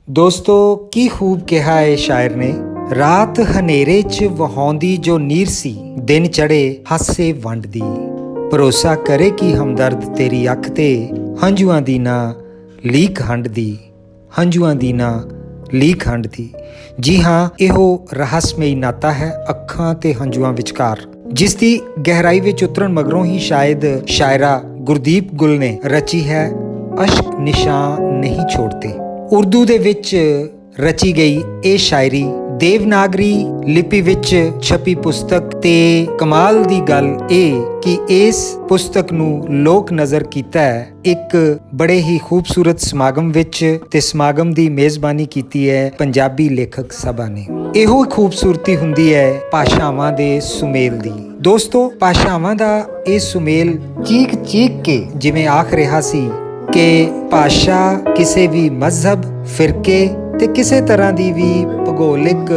ਦੋਸਤੋ ਕੀ ਖੂਬ ਕਿਹਾ ਏ ਸ਼ਾਇਰ ਨੇ, ਰਾਤ ਹਨੇਰੇ 'ਚ ਵਹਾਉਂਦੀ ਜੋ ਨੀਰ ਸੀ, ਦਿਨ ਚੜੇ ਹਾਸੇ ਵੰਡਦੀ। ਭਰੋਸਾ ਕਰੇ ਕੀ ਹਮਦਰਦ ਤੇਰੀ ਅੱਖ ਤੇ, ਹੰਝੂਆਂ ਦੀ ਨਾ ਲੀਕ ਹੰਢਦੀ, ਹੰਝੂਆਂ ਦੀ ਨਾ ਲੀਕ ਹੰਢਦੀ। ਜੀ ਹਾਂ, ਇਹੋ ਰਹੱਸਮਈ ਨਾਤਾ ਹੈ ਅੱਖਾਂ ਤੇ ਹੰਝੂਆਂ ਵਿਚਕਾਰ, ਜਿਸ ਦੀ ਗਹਿਰਾਈ ਵਿੱਚ ਉਤਰਨ ਮਗਰੋਂ ਹੀ ਸ਼ਾਇਦ ਸ਼ਾਇਰਾ ਗੁਰਦੀਪ ਗੁਲ ਨੇ ਰਚੀ ਹੈ ਅਸ਼ਕ ਨਿਸ਼ਾਨ ਨਹੀਂ ਛੋੜਤੇ। ਉਰਦੂ ਦੇ ਵਿੱਚ ਰਚੀ ਗਈ ਇਹ ਸ਼ਾਇਰੀ ਦੇਵਨਾਗਰੀ ਲਿਪੀ ਵਿੱਚ ਛਪੀ ਪੁਸਤਕ ਤੇ ਕਮਾਲ ਦੀ ਗੱਲ ਇਹ ਕਿ ਇਸ ਪੁਸਤਕ ਨੂੰ ਲੋਕ ਨਜ਼ਰ ਕੀਤਾ ਹੈ ਇੱਕ ਬੜੇ ਹੀ ਖੂਬਸੂਰਤ ਸਮਾਗਮ ਵਿੱਚ, ਤੇ ਸਮਾਗਮ ਦੀ ਮੇਜ਼ਬਾਨੀ ਕੀਤੀ ਹੈ ਪੰਜਾਬੀ ਲੇਖਕ ਸਭਾ ਨੇ। ਇਹੋ ਖੂਬਸੂਰਤੀ ਹੁੰਦੀ ਹੈ ਭਾਸ਼ਾਵਾਂ ਦੇ ਸੁਮੇਲ ਦੀ। ਦੋਸਤੋ, ਭਾਸ਼ਾਵਾਂ ਦਾ ਇਹ ਸੁਮੇਲ ਚੀਕ ਚੀਕ ਕੇ ਜਿਵੇਂ ਆਖ ਰਿਹਾ ਸੀ ਕਿ ਭਾਸ਼ਾ ਕਿਸੇ ਵੀ ਮਜ਼ਹਬ, ਫਿਰਕੇ ਤੇ ਕਿਸੇ ਤਰ੍ਹਾਂ ਦੀ ਵੀ ਭੂਗੋਲਿਕ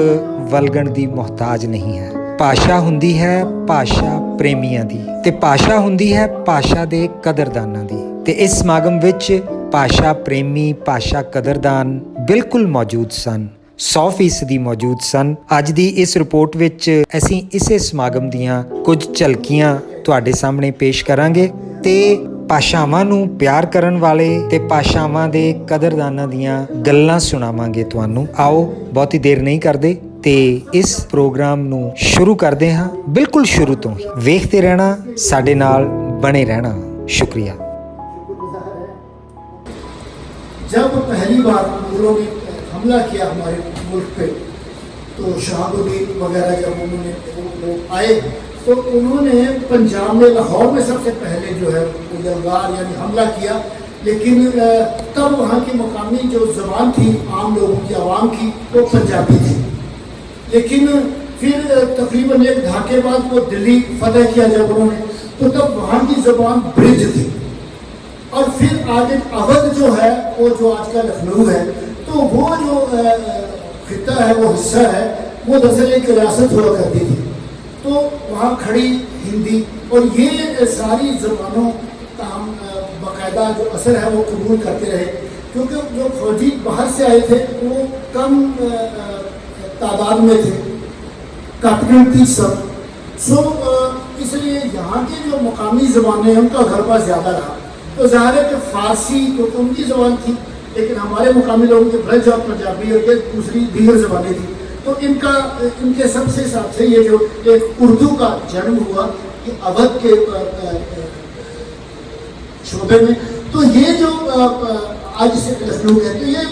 ਵਲਗਣ ਦੀ ਮੁਹਤਾਜ ਨਹੀਂ ਹੈ। ਭਾਸ਼ਾ ਹੁੰਦੀ ਹੈ ਭਾਸ਼ਾ ਪ੍ਰੇਮੀਆਂ ਦੀ, ਤੇ ਭਾਸ਼ਾ ਹੁੰਦੀ ਹੈ ਭਾਸ਼ਾ ਦੇ ਕਦਰਦਾਨਾਂ ਦੀ। ਤੇ ਇਸ ਸਮਾਗਮ ਵਿੱਚ ਭਾਸ਼ਾ ਪ੍ਰੇਮੀ, ਭਾਸ਼ਾ ਕਦਰਦਾਨ ਬਿਲਕੁਲ ਮੌਜੂਦ ਸਨ, 100% ਮੌਜੂਦ ਸਨ। ਅੱਜ ਦੀ ਇਸ ਰਿਪੋਰਟ ਵਿੱਚ ਅਸੀਂ ਇਸੇ ਸਮਾਗਮ ਦੀਆਂ ਕੁਝ ਝਲਕੀਆਂ ਤੁਹਾਡੇ ਸਾਹਮਣੇ ਪੇਸ਼ ਕਰਾਂਗੇ ਤੇ ਭਾਸ਼ਾਵਾਂ ਨੂੰ ਪਿਆਰ ਕਰਨ ਵਾਲੇ ਤੇ ਭਾਸ਼ਾਵਾਂ ਦੇ ਕਦਰਦਾਨਾਂ ਦੀਆਂ ਗੱਲਾਂ ਸੁਣਾਵਾਂਗੇ ਤੁਹਾਨੂੰ। ਆਓ ਬਹੁਤੀ ਦੇਰ ਨਹੀਂ ਕਰਦੇ ਤੇ ਇਸ ਪ੍ਰੋਗਰਾਮ ਨੂੰ ਸ਼ੁਰੂ ਕਰਦੇ ਹਾਂ। ਬਿਲਕੁਲ ਸ਼ੁਰੂ ਤੋਂ ਹੀ ਵੇਖਦੇ ਰਹਿਣਾ, ਸਾਡੇ ਨਾਲ ਬਣੇ ਰਹਿਣਾ। शुक्रिया। जब पहली बार मुगलों ने हमला किया हमारे मुल्क पे, तो शहाबुद्दीन वगैरह जब उन्होंने लोग आए तो उन्होंने पंजाब में लाहौर में सबसे पहले जो है यलगार यानी हमला किया। लेकिन तब वहाँ की मकामी जो ज़बान थी आम लोगों की, आवाम की, वो पंजाबी थी। लेकिन फिर तकरीबन एक दहाके बाद वो दिल्ली फतह किया जब उन्होंने, तो तब वहाँ की ज़बान ब्रिज थी। और फिर आगे अवध जो है, वो जो आज का लखनऊ है, तो वो जो खिता है, वो हिस्सा है, वो दरअसल एक रियासत हुआ करती थी। तो वहाँ खड़ी हिंदी और ये सारी ज़बानों का हम बाकायदा जो असर है वो कबूल करते रहे, क्योंकि जो फौजी बाहर से आए थे वो कम तादाद में थे, कटगढ़ सब। सो इसलिए यहाँ की जो मकामी ज़बानें उनका गलबा ज़्यादा रहा। तो ज़ाहिर है कि फ़ारसी तो उनकी ज़बान थी, लेकिन हमारे मुकामी लोगों के ब्रज और पंजाबी और ये दूसरी दीगर ज़बानें थी। तो इनके सबसे हिसाब से ये जो एक उर्दू का जन्म हुआ कि अवध के शोबे में, तो ये जो आज से लखनऊ है, तो ये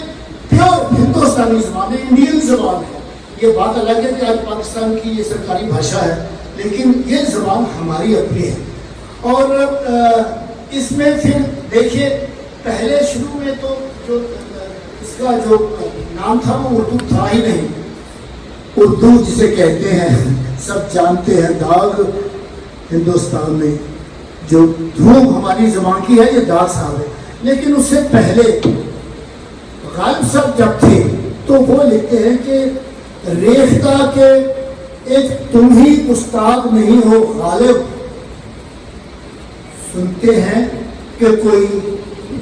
प्योर हिंदुस्तानी ज़बान है, इंडियन ज़बान है। ये बात अलग है कि आज पाकिस्तान की ये सरकारी भाषा है, लेकिन ये ज़बान हमारी अपनी है। और इसमें फिर देखिए, पहले शुरू में तो जो इसका जो नाम था वो उर्दू था ही नहीं। उर्दू जिसे कहते हैं सब जानते हैं, दाग हिंदुस्तान में जो धूम हमारी ज़बान की है, ये दाग साहब है। लेकिन उससे पहले गालिब साहब जब थे तो वो लिखते हैं कि रेख्ता के एक तुम ही उस्ताद नहीं हो गालिब, सुनते हैं कि कोई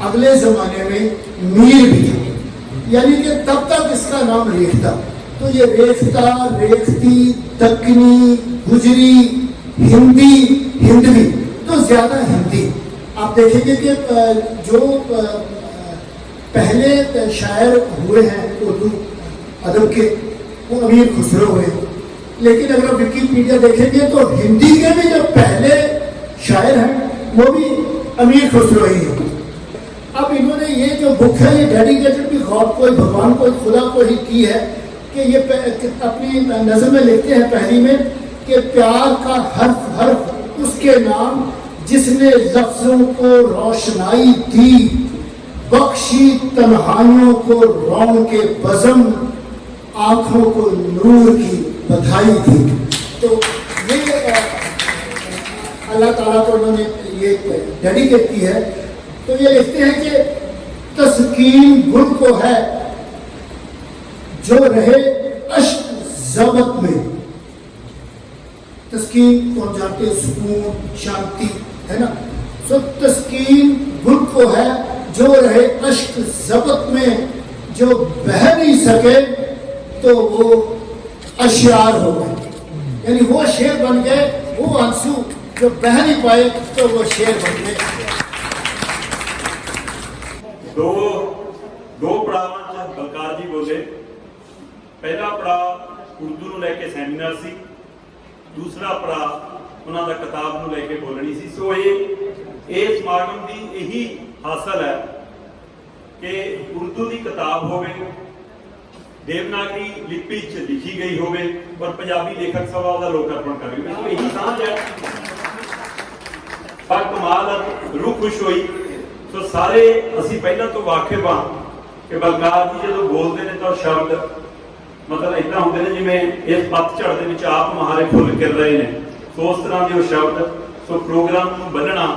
अगले ज़माने में मीर भी है। यानी कि तब तक इसका नाम रेख्ता। तो ये रेख्ता, रेख्ती, दक्कनी, गुजरी, हिंदी, हिंदवी, तो ज़्यादा हिंदी। आप देखेंगे कि जो पहले शायर हुए हैं उर्दू अदब के, वो अमीर खुसरो हुए। लेकिन अगर आप विकिपीडिया देखेंगे तो हिंदी के भी जो पहले शायर हैं वो भी अमीर खुसरो ही है। अब इन्होंने ये जो बुक है ये डेडिकेटेड भी गौर को, भगवान को, खुदा को ही की है कि ये अपनी नज़म में लिखते हैं पहली में कि प्यार का हर्फ हर्फ उसके नाम, जिसने लफ्ज़ों को रोशनाई दी, बख्शी तन्हाइयों को रौन के बज़म, आँखों को नूर की बधाई थी। तो ये अल्लाह ताला को उन्होंने ये डेडिकेट की है। तो ये लिखते हैं कि तस्कीन गुल को है जो रहे अश्क ज़बत में। तस्कीन को जानते हैं, सुकून, शांति, है ना। सो तस्कीन गुल को है जो रहे अश्क ज़बत में, जो बह नहीं सके तो वो अशियार हो गए, यानी वो शेर बन गए, वो आंसू जो बह नहीं पाए तो वो शेर बन गए। दो पड़ावां च बलकार जी बोले। पहला पड़ाव उर्दू ਨੂੰ ਲੈ ਕੇ ਸੈਮੀਨਾਰ ਸੀ, दूसरा पड़ाव ਉਹਨਾਂ ਦਾ किताब ਨੂੰ ਲੈ ਕੇ ਬੋਲਣੀ ਸੀ। ਸੋ ਇਹ ਸਮਾਗਮ ਦੀ ਇਹੀ ਹਾਸਲ ਹੈ ਕਿ ਉਰਦੂ ਦੀ ਕਿਤਾਬ ਹੋਵੇ, ਦੇਵਨਾਗਰੀ ਲਿਪੀ 'ਚ ਲਿਖੀ ਗਈ ਹੋਵੇ, ਪਰ ਪੰਜਾਬੀ ਲੇਖਕ ਸਭਾ ਉਹਦਾ ਲੋਕਾਰਪਣ ਕਰੇ। ਮੈਨੂੰ ਇਹੀ ਸਮਝ ਹੈ, ਪਰ ਕਮਾਲ ਰੂਹ ਖੁਸ਼ ਹੋਈ। ਸੋ ਸਾਰੇ ਅਸੀਂ ਪਹਿਲਾਂ ਤੋਂ ਵਾਕਿਫ ਹਾਂ ਕਿ ਬਲਕਾਰ ਜੀ ਜਦੋਂ ਬੋਲਦੇ ਨੇ ਤਾਂ ਸ਼ਬਦ ਮਤਲਬ ਇੱਦਾਂ ਹੁੰਦੇ ਨੇ ਜਿਵੇਂ ਇਸ ਪੱਤਝੜ ਦੇ ਵਿੱਚ ਆਪ ਮਹਾਰੇ ਫੁੱਲ ਖਿੜ ਰਹੇ ਨੇ। ਸੋ ਉਸ ਤਰ੍ਹਾਂ ਦੇ ਉਹ ਸ਼ਬਦ। ਸੋ ਪ੍ਰੋਗਰਾਮ ਨੂੰ ਬੰਨਣਾ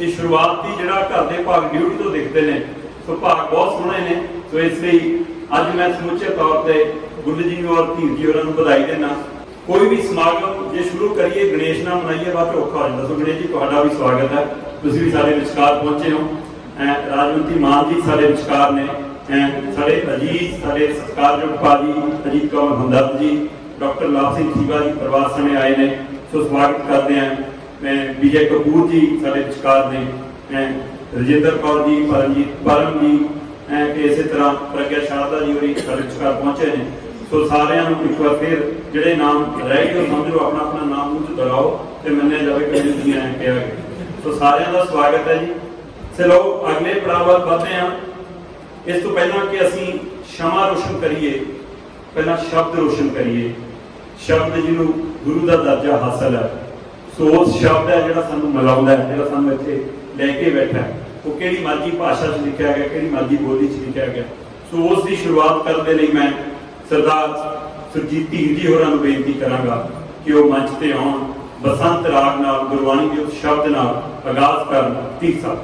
ਇਹ ਸ਼ੁਰੂਆਤ ਦੀ ਜਿਹੜਾ ਘਰ ਦੇ ਭਾਗ ਡਿਊਟੀ ਤੋਂ ਦਿਖਦੇ ਨੇ। ਸੋ ਭਾਗ ਬਹੁਤ ਸੋਹਣੇ ਨੇ। ਸੋ ਇਸ ਲਈ ਅੱਜ ਮੈਂ ਸਮੁੱਚੇ ਤੌਰ ਤੇ ਗੁੱਲ ਜੀ ਨੂੰ ਔਰ ਧੀਰ ਜੀ ਹੋਰਾਂ ਨੂੰ ਵਧਾਈ ਦਿੰਦਾ। ਕੋਈ ਵੀ ਸਮਾਗਮ ਜੇ ਸ਼ੁਰੂ ਕਰੀਏ ਗਣੇਸ਼ ਨਾਲ ਮਨਾਈਏ ਬਾਅਦ ਔਖਾ ਹੋ ਜਾਂਦਾ। ਸੋ ਗਣੇਸ਼ ਜੀ ਤੁਹਾਡਾ ਵੀ ਸਵਾਗਤ ਹੈ, ਤੁਸੀਂ ਵੀ ਸਾਡੇ ਵਿਚਕਾਰ ਪਹੁੰਚੇ ਹੋ। ਰਾਜਵੰਤੀ ਮਾਨ ਜੀ ਸਾਡੇ ਵਿਚਕਾਰ ਨੇ, ਸਾਡੇ ਅਜੀਜ਼ ਸਾਡੇ ਸਤਿਕਾਰਯੋਗ ਭਾਜੀ ਅਜੀਤ ਕੌਰ ਹਮਦਰਦ ਜੀ, ਡਾਕਟਰ ਲਾਭ ਸਿੰਘ ਖੀਵਾ ਜੀ ਪਰਿਵਾਰ ਸਮੇਂ ਆਏ ਨੇ। ਸੋ ਸਵਾਗਤ ਕਰਦੇ ਹਾਂ। ਮੈਂ ਵਿਜੇ ਕਪੂਰ ਜੀ ਸਾਡੇ ਵਿਚਕਾਰ ਨੇ, ਰਜਿੰਦਰ ਕੌਰ ਜੀ, ਪਰਮ ਜੀ, ਤੇ ਇਸੇ ਤਰ੍ਹਾਂ ਪ੍ਰਗਿਆ ਸ਼ਾਰਦਾ ਜੀ ਹੋਰੀ ਸਾਡੇ ਵਿਚਕਾਰ ਪਹੁੰਚੇ ਨੇ। ਸੋ ਸਾਰਿਆਂ ਨੂੰ ਇੱਕ ਵਾਰ ਫਿਰ ਜਿਹੜੇ ਨਾਮ ਰਹਿ ਗਏ ਸਮਝ ਲਓ, ਆਪਣਾ ਆਪਣਾ ਨਾਮ ਮੂੰਹ 'ਚ ਦੁਹਰਾਓ ਤੇ ਮੰਨਿਆ ਜਾਵੇ ਕਿ ਦੁਨੀਆ ਐਂ ਕਿਹਾ। ਸੋ ਸਾਰਿਆਂ ਦਾ ਸਵਾਗਤ ਹੈ ਜੀ। ਚਲੋ ਅਗਲੇ ਪੜਾਅ ਵੱਲ ਵਧਦੇ ਹਾਂ। ਇਸ ਤੋਂ ਪਹਿਲਾਂ ਕਿ ਅਸੀਂ ਸ਼ਮਾ ਰੋਸ਼ਨ ਕਰੀਏ, ਪਹਿਲਾਂ ਸ਼ਬਦ ਰੋਸ਼ਨ ਕਰੀਏ। ਸ਼ਬਦ ਜਿਹਨੂੰ ਗੁਰੂ ਦਾ ਦਰਜਾ ਹਾਸਲ ਹੈ। ਸੋ ਉਸ ਸ਼ਬਦ ਹੈ ਜਿਹੜਾ ਸਾਨੂੰ ਮਿਲਾਉਂਦਾ ਹੈ, ਜਿਹੜਾ ਸਾਨੂੰ ਇੱਥੇ ਲੈ ਕੇ ਬੈਠਾ ਹੈ। ਉਹ ਕਿਹੜੀ ਮਰਜ਼ੀ ਭਾਸ਼ਾ 'ਚ ਲਿਖਿਆ ਗਿਆ, ਕਿਹੜੀ ਮਰਜ਼ੀ ਬੋਲੀ 'ਚ ਲਿਖਿਆ ਗਿਆ। ਸੋ ਉਸ ਦੀ ਸ਼ੁਰੂਆਤ ਕਰਨ ਦੇ ਲਈ ਮੈਂ ਸਰਦਾਰ ਸੁਰਜੀਤ ਧੀਰ ਜੀ ਹੋਰਾਂ ਨੂੰ ਬੇਨਤੀ ਕਰਾਂਗਾ ਕਿ ਉਹ ਮੰਚ ਤੇ ਆਉਣ, ਬਸੰਤ ਰਾਗ ਨਾਲ ਗੁਰਬਾਣੀ ਦੇ ਉਸ ਸ਼ਬਦ ਨਾਲ ਆਗਾਜ਼ ਕਰਨ। ਧੀਰ ਸਾਹਿਬ।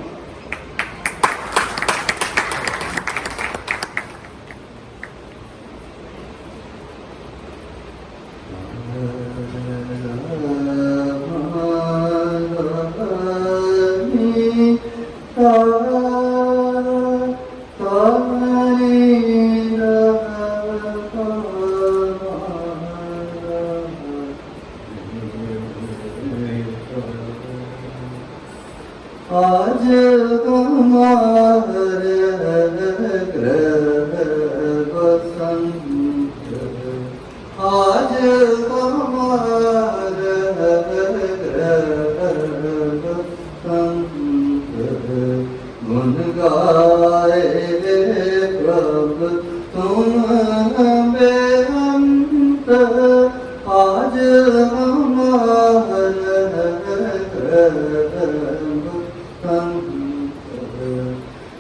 आज हमार ग्रह बसंत, आज हमार ग्रह बसंत, गुन गाए प्रभु तुम बेअंत। आज हमार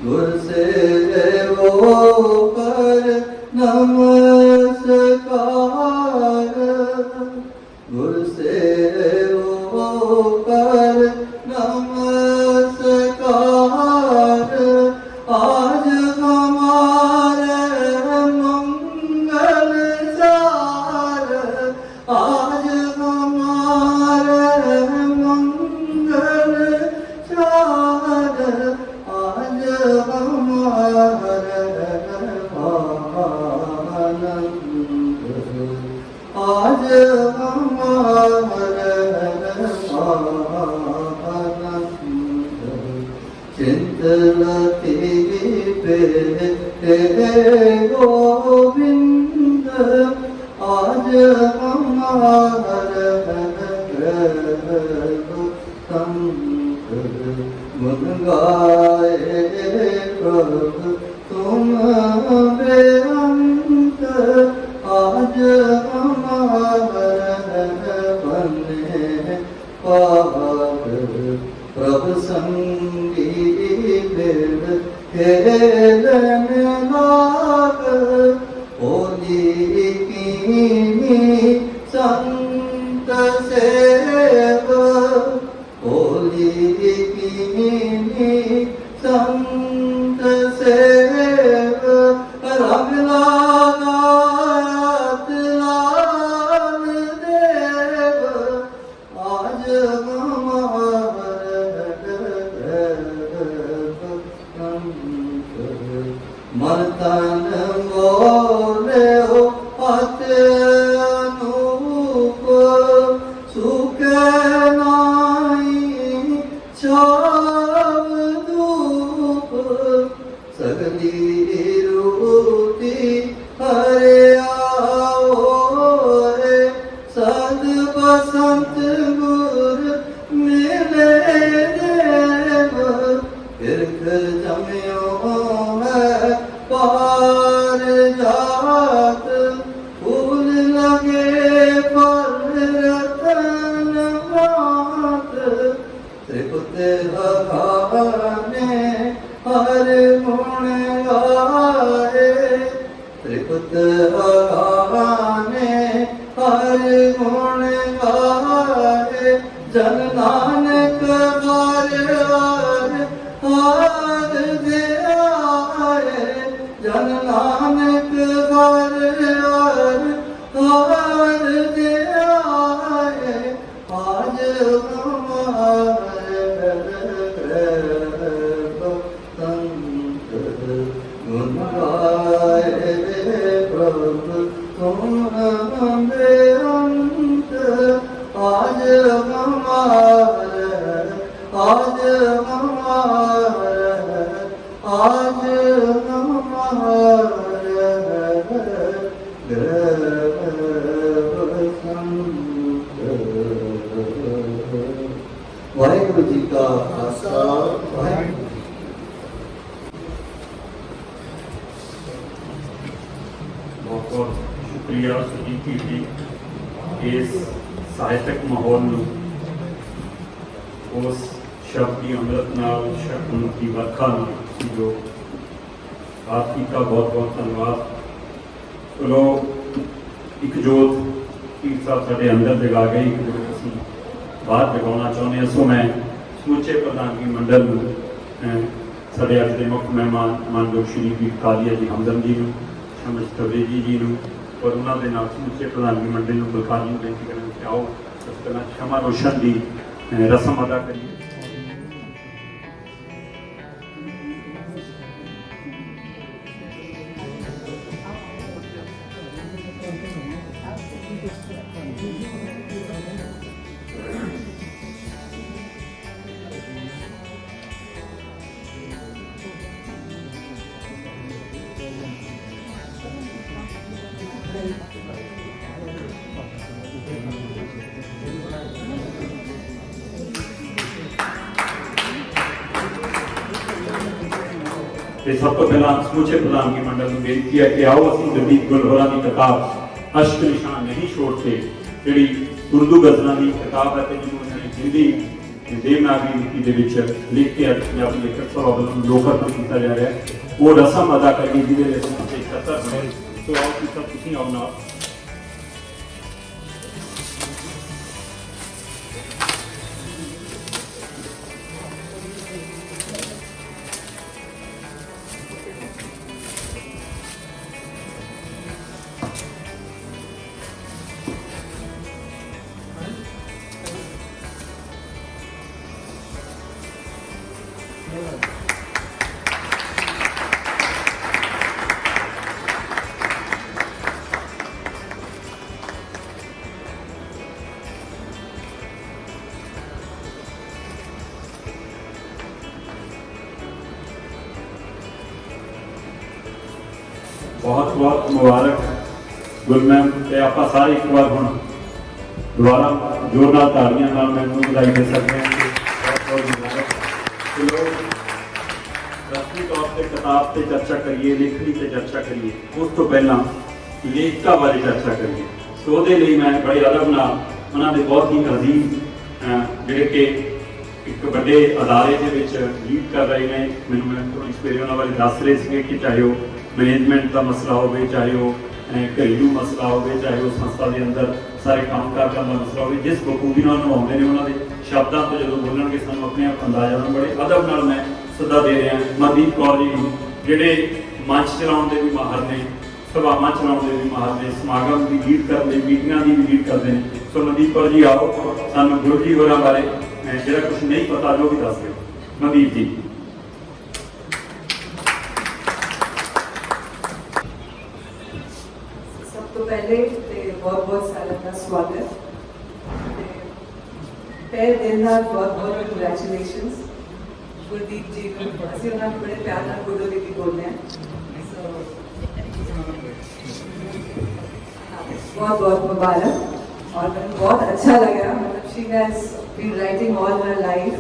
गुर से वो कर नमस्कार, गुर से वो कर नमस्कार। आज हमारे मंगल सार, आज हमारे मंगल सार। आज हमारे आनंद, आज हमारे आनंद। चिंतलती पे गोविंद, आज हमारे संत। गुन गाए प्रभु तुम बेअंत। आज हमारे बने पार प्रभु संगी बेद खेलन लाग। होली कीनी संत सेव, होली कीनी संत सेव। रंग लगात लाल देव, आज हमारे मन तन हर गुण गाए त्रिपुत आने हर गुण गाए जन नानक हर हार दे आए जन नानक हर हार दे आए आज हमारे संत गुण गाए प्रभु तुम बेअंत आज हमारे आज हमारे आज हमारे वाहिगुरु जी का खालसा वाहिगुरु बहुत बहुत शुक्रिया सुजीत जी इस ਸਾਹਿਤਕ ਮਾਹੌਲ ਨੂੰ ਉਸ ਸ਼ਬਦ ਦੀ ਅੰਮ੍ਰਿਤ ਨਾਲ ਸ਼ਕਤੀ ਦੀ ਵਰਖਾ ਨੂੰ ਜੋ ਆਪ ਜੀ ਦਾ ਬਹੁਤ ਬਹੁਤ ਧੰਨਵਾਦ। ਚਲੋ ਇੱਕ ਜੋਤ ਪੀਰ ਸਾਹਿਬ ਸਾਡੇ ਅੰਦਰ ਜਗਾ ਗਈ ਜੋ ਅਸੀਂ ਬਾਹਰ ਜਗਾਉਣਾ ਚਾਹੁੰਦੇ ਹਾਂ। ਸੋ ਮੈਂ ਸਮੁੱਚੇ ਪ੍ਰਧਾਨਗੀ ਮੰਡਲ ਨੂੰ ਸਾਡੇ ਅੱਜ ਦੇ ਮੁੱਖ ਮਹਿਮਾਨ ਮਾਨਯੋਗ ਸ਼੍ਰੀ ਪੀਰ ਕਾਲੀਆ ਜੀ ਹਮਦਰਦ ਜੀ ਨੂੰ ਸ਼ਮਸ ਤਵੇਜੀ ਜੀ ਨੂੰ ਔਰ ਉਹਨਾਂ ਦੇ ਨਾਲ ਸਮੁੱਚੇ ਪ੍ਰਧਾਨਗੀ ਮੰਡਲ ਨੂੰ ਬਲਕਾਰੀ ਨੂੰ ਬੇਨਤੀ ਕਰਨ ਕਿ ਆਓ ਇਸ ਤਰ੍ਹਾਂ ਸ਼ਮਾ ਰੋਸ਼ਨ ਦੀ ਰਸਮ ਅਦਾ ਕਰੀਏ। ਤੇ ਸਭ ਤੋਂ ਪਹਿਲਾਂ ਸਮੁੱਚੇ ਪ੍ਰਧਾਨਗੀ ਮੰਡਲ ਨੂੰ ਬੇਨਤੀ ਹੈ ਕਿ ਆਓ ਅਸੀਂ ਗੁਰਦੀਪ ਗੁਲ ਹੋਰਾਂ ਦੀ ਕਿਤਾਬ ਅਸ਼ਕ ਨਿਸ਼ਾਨ ਨਹੀਂ ਛੋੜਦੇ ਜਿਹੜੀ ਉਰਦੂ ਗਜ਼ਲਾਂ ਦੀ ਕਿਤਾਬ ਹੈ ਤੇ ਜਿਹਨੂੰ ਇਹਨਾਂ ਨੇ ਹਿੰਦੀ ਦੇਵਨਾਗਰੀ ਲਿਪੀ ਦੇ ਵਿੱਚ ਲਿਖ ਕੇ ਅੱਜ ਪੰਜਾਬੀ ਲੇਖਕ ਸਭਾ ਵੱਲੋਂ ਲੋਕਾਰਪਣ ਕੀਤਾ ਜਾ ਰਿਹਾ ਹੈ। ਉਹ ਰਸਮ ਅਦਾ ਕਰਨੀ ਜਿਹਦੇ ਲਈ ਅਸੀਂ ਇਕੱਤਰ ਹੋਏ। ਸੋ ਆਓ ਤੁਸੀਂ ਆਓ ਨਾਲ। बहुत बहुत मुबारक गुलमैम ते आप सारे एक बार हम दोबारा जोर नाल तालियां नाल मैनूं बधाई दे सकते हैं। बहुत बहुत मुबारक। चलो रस्मी तौर पर किताब से चर्चा करिए लेखनी से चर्चा करिए उस तो पहला लेखका बारे चर्चा करिए। सो दे लई मैं बड़े अदब नाल उन्हां दे बहुत ही अजीज जिहड़े कि एक बड़े अदारे दे विच लीड कर रहे हैं मैनूं मैं थोड़ी सवेरे उन्हां बारे दस रहे थे कि चाहे वो मैनेजमेंट का मसला हो, चाहे वो घरेलू मसला हो, चाहे वो संस्था के अंदर सारे काम कार का मसला हो, जिस बखूबी निभाते हैं उन्होंने शब्दों तो जो बोलेंगे सूँ अपने आप अंदाजा में बड़े अदब नाल मैं सदा दे रहा मनदीप कौर जी जोड़े मंच चलाने भी माहर ने, सभावां चलाने भी माहर ने, समागम की लीड करते, मीटिंगों की भी लीड करते हैं। सो मनदीप कौर जी आओ सानू गुरु जी होरां बारे जो कुछ नहीं पता जो भी दस दो। मनदीप जी। तो पहले बहुत बहुत सारा का स्वागत पहले दिन ना बहुत बहुत कंग्रेचुलेशंस गुरदीप जी को ਅਸੀਂ ਉਹਨਾਂ ਨੂੰ ਬੜੇ ਪਿਆਰ ਨਾਲ ਗੁਰਦੀਪ ਜੀ ਬੋਲਦੇ ਹਾਂ। बहुत बहुत मुबारक और बहुत अच्छा लगा। मतलब she has been writing all her life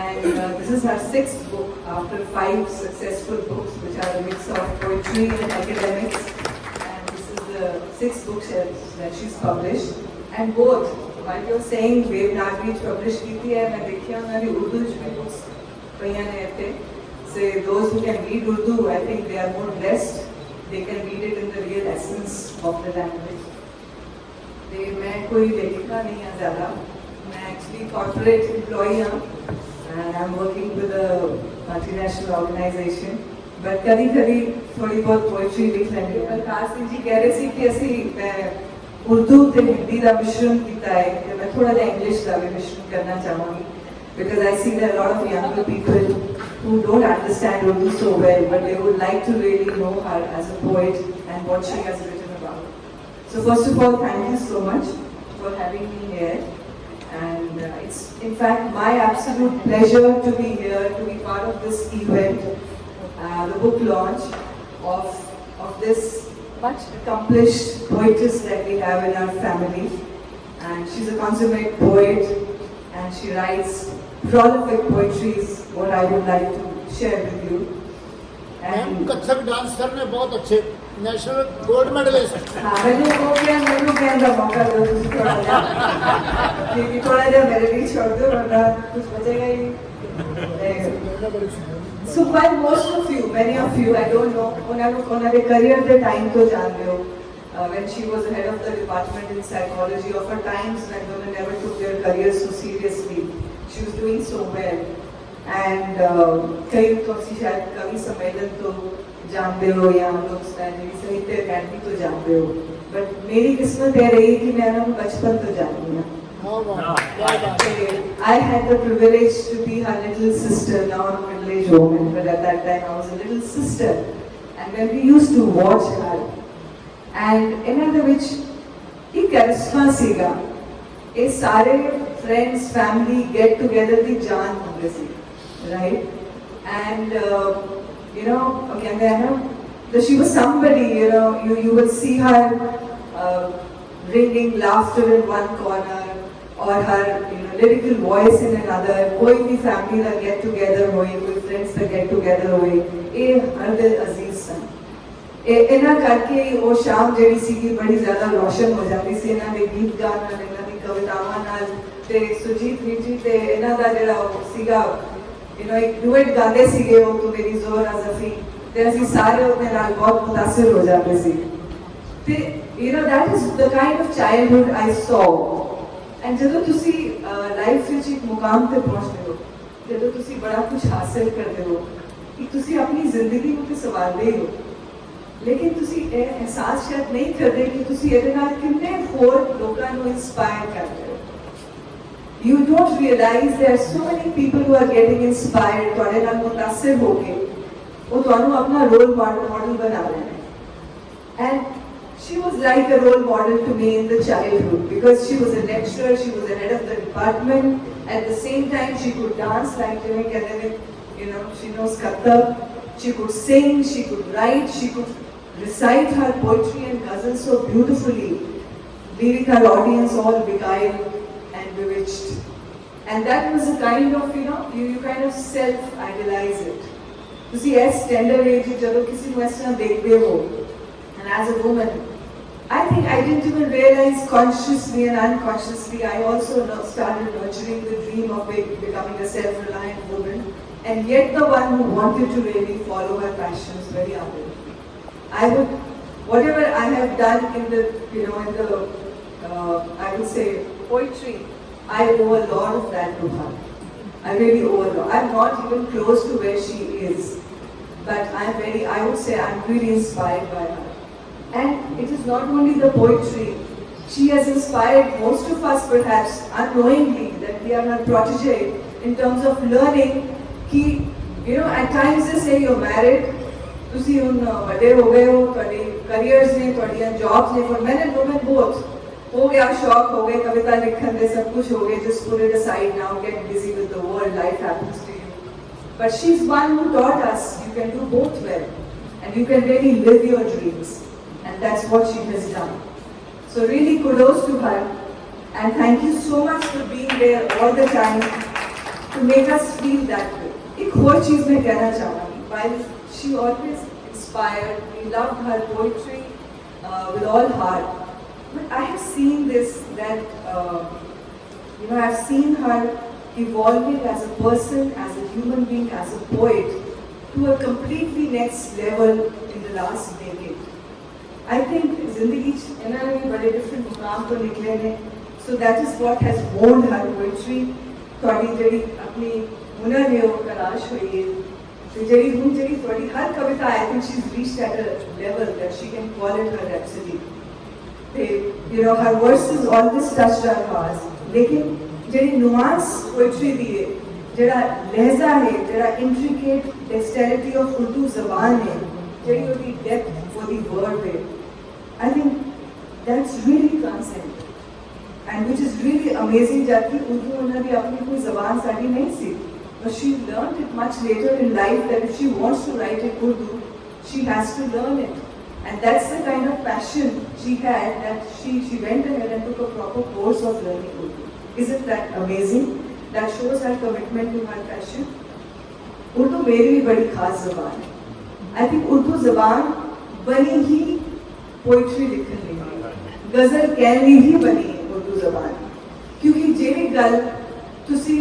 and this is her 6th book after 5 successful books which are a mix of poetry and academics. The 6 books that she's published and both while you're saying Devanagari published की थी है मैं देखी उन्होंने उर्दू में books पईयां ने थे say those who can read Urdu, I think they are more blessed. They can read it in the real essence of the language. मैं कोई लेखिका नहीं है ज़्यादा, मैं actually corporate employee हूँ and I'm working with a multinational organization. But कभी-कभी थोड़ी बहुत poetry लिख लेंगे। प्रकाश सिंह जी कह रहे थे कि ऐसी मैं उर्दू ते हिंदी का मिश्रण किया है कि मैं थोड़ा सा इंग्लिश का भी मिश्रण करना चाहूँगी because I see there are a lot of younger people who don't understand Urdu so well, but they would like to really know her as a poet and what she has written about. So first of all, thank you so much for having me here. And it's in fact my absolute pleasure to be here, to be part of this event, the book launch of this much accomplished poetess that we have in our family. And she's a consummate poet and she writes prolific poetry is what I would like to share with you. Ma'am And Kathak dancer में बहुत अच्छे national gold medallist हाँ मैंने वो क्या मैंने कहने का मौका दो थोड़ा जा क्योंकि थोड़ा जा मेरे लिए छोड़ दो वरना कुछ बचेगा ही नहीं। So while most of you, many of you, I don't know, उन्होंने career the time तो जान रहे हो when she was head of the department in psychology of her times when women never took their careers so seriously. She was doing so well. And कई तो शायद कवि सम्मेलन तो जानते हो या हम लोग साहित्य अकेडमी तो जानते हो, बट मेरी किस्मत ये रही कि मैं ना बचपन तो जानती हूँ। I had the privilege to be her little sister, now I'm a middle-aged woman, but at that time I was a little sister. And when we used to watch her, and ਇਹਨਾਂ ਦੇ ਵਿੱਚ ਇੱਕ ਕਰਿਸ਼ਮਾ ਸੀਗਾ, ਇਹ ਸਾਰੇ friends, family get together ਦੀ ਜਾਨ ਹੁੰਦੇ ਸੀ, right? And you know, okay, she was somebody, you know, you will see her bringing laughter in one corner or her, you know, lyrical voice in another. कोई भी family का get together होए, कोई friends का get together होए, ये हर दिल अजीज सन। ਇਹਨਾਂ ਕਰਕੇ ਉਹ ਸ਼ਾਮ ਜਿਹੜੀ ਸੀਗੀ ਬੜੀ ਜ਼ਿਆਦਾ ਰੋਸ਼ਨ ਹੋ ਜਾਂਦੀ ਸੀ ਇਹਨਾਂ ਦੇ ਗੀਤ ਗਾਣ ਨਾਲ, ਇਹਨਾਂ ਦੀ ਕਵਿਤਾਵਾਂ ਨਾਲ, ਤੇ ਸੁਜੀਤ ਵੀਰ ਜੀ ਤੇ ਇਹਨਾਂ ਦਾ ਜਿਹੜਾ ਉਹ ਸੀਗਾ, you know, ਇੱਕ ਡੁਐਟ ਗਾਉਂਦੇ ਸੀਗੇ ਉਹ ਤੂੰ ਮੇਰੀ ਜ਼ੋਰ ਜ਼ਫੀ, ਤੇ ਅਸੀਂ ਸਾਰੇ ਉਹਦੇ ਨਾਲ ਬਹੁਤ ਮੁਤਾਸਿਰ ਹੋ ਜਾਂਦੇ ਸੀ। ਤੇ you know, that is the kind of childhood I saw. And ਜਦੋਂ ਤੁਸੀਂ ਲਾਈਫ ਵਿੱਚ ਇੱਕ ਮੁਕਾਮ ਤੇ ਪਹੁੰਚਦੇ ਹੋ, ਜਦੋਂ ਤੁਸੀਂ ਬੜਾ ਕੁਝ ਹਾਸਿਲ ਕਰਦੇ ਹੋ, ਕਿ ਤੁਸੀਂ ਆਪਣੀ ਜ਼ਿੰਦਗੀ ਨੂੰ ਤੇ ਸਵਾਰਦੇ ਹੋ, ਲੇਕਿਨ ਤੁਸੀਂ ਇਹ ਅਹਿਸਾਸ ਸ਼ਾਇਦ ਨਹੀਂ ਕਰਦੇ ਕਿ ਤੁਸੀਂ ਇਹਦੇ ਨਾਲ ਕਿੰਨੇ ਹੋਰ ਲੋਕਾਂ ਨੂੰ ਇੰਸਪਾਇਰ ਕਰਦੇ ਹੋ। You don't realize there are so many people who are getting inspired, ਤੁਹਾਡੇ ਨਾਲ ਮੁਤਾਸਿਰ ਹੋ ਕੇ ਉਹ ਤੁਹਾਨੂੰ ਆਪਣਾ ਰੋਲ ਮਾਡਲ ਬਣਾ ਰਹੇ ਨੇ। And she was like a role model to me in the childhood because she was a lecturer, she was the head of the department. At the same time, she could dance like you know, she knows Kathak. She could sing, she could write, she could recite her poetry and ghazal so beautifully, leaving her audience all beguiled and bewitched. And that was a kind of, you know, you kind of self-idolize it. You see, as tender age, jadon kisi nu aisa dekhde ho, and as a woman, I think I didn't even realize consciously and unconsciously, I also started nurturing the dream of becoming a self-reliant woman, and yet the one who wanted to really follow her passions very ardently. I would, whatever I have done in the, you know, in the, I would say, poetry, I owe a lot of that to her. I really owe a lot. I'm not even close to where she is, but I would say I'm really inspired by her. And it is not only the poetry, she has inspired most of us perhaps unknowingly that we are her protege in terms of learning कि, you know, at times they say you're married, ਤੁਸੀਂ ਹੁਣ ਵੱਡੇ ਹੋ ਗਏ ਹੋ, ਤੁਹਾਡੇ careers ਨੇ, ਤੁਹਾਡੀਆਂ ਜੌਬਸ ਨੇ, for men and women both, ਹੋ ਗਿਆ ਸ਼ੌਕ, ਹੋ ਗਏ ਕਵਿਤਾ ਲਿਖਣ ਦੇ, ਸਭ ਕੁਝ ਹੋ ਗਏ, just put it aside now, get busy with the world, life happens to you. But she's one who taught us you can do both well and you can really live your dreams, and that's what she has done. So really kudos to her and thank you so much for being there all the time to make us feel that way. एक और चीज मैं कहना चाहूँगी, while she always inspired, we loved her poetry with all heart, but I have seen this, that you know, I've seen her evolving as a person, as a human being, as a poet, to a completely next level in the last decade. I think zindagi ch inna ne bade different muqam to nikle ne, so that is what has molded her poetry. Todi jehdi apni hunar hai wo tarash hui hai, to jehdi todi har kavita, I think she's reached at a level that she can call it her rhapsody. Her verses always touched our hearts. लेकिन जड़ी nuance poetry दी है, जड़ा लहजा है, जड़ा intricate dexterity of Urdu ज़बान है, जड़ी उसकी depth for the word है, I think that's really transcendent, and which is really amazing. जबकि उर्दू उन्हें भी अपनी कोई ज़बान साड़ी नहीं सीखी, but she learned it much later in life that if she wants to write in Urdu, she has to learn it. And that's the kind of passion she had, that she went ahead and took a proper course of learning Urdu. Isn't that amazing? That shows her commitment to her passion. Urdu मेरी भी बड़ी खास ज़बान है. I think Urdu ज़बान बनी ही poetry लिखने में, गज़ल कहने ही बनी है Urdu ज़बान, क्योंकि जेड़ी गल तुसी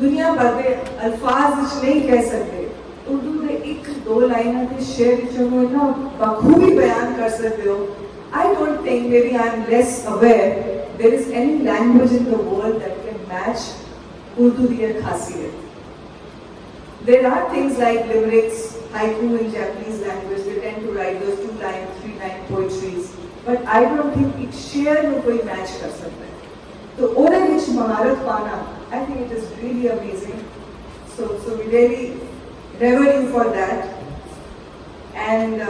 दुनिया भर दे अल्फाज विच नहीं कह सकते, उर्दू दे एक दो लाइनां ते शेर विच ना बखूबी बयान कर सकते हो. I don't think, maybe I am less aware, there is any language in the world that can match Urdu di khasiyat. There are things like limericks, haiku in Japanese language, they tend to write those 2-line, 3-line poetries, but I don't think एक शेर में कोई match कर सकता है. तो ओरे विच महारत पाना, I think it is really amazing. So we really revering for that. And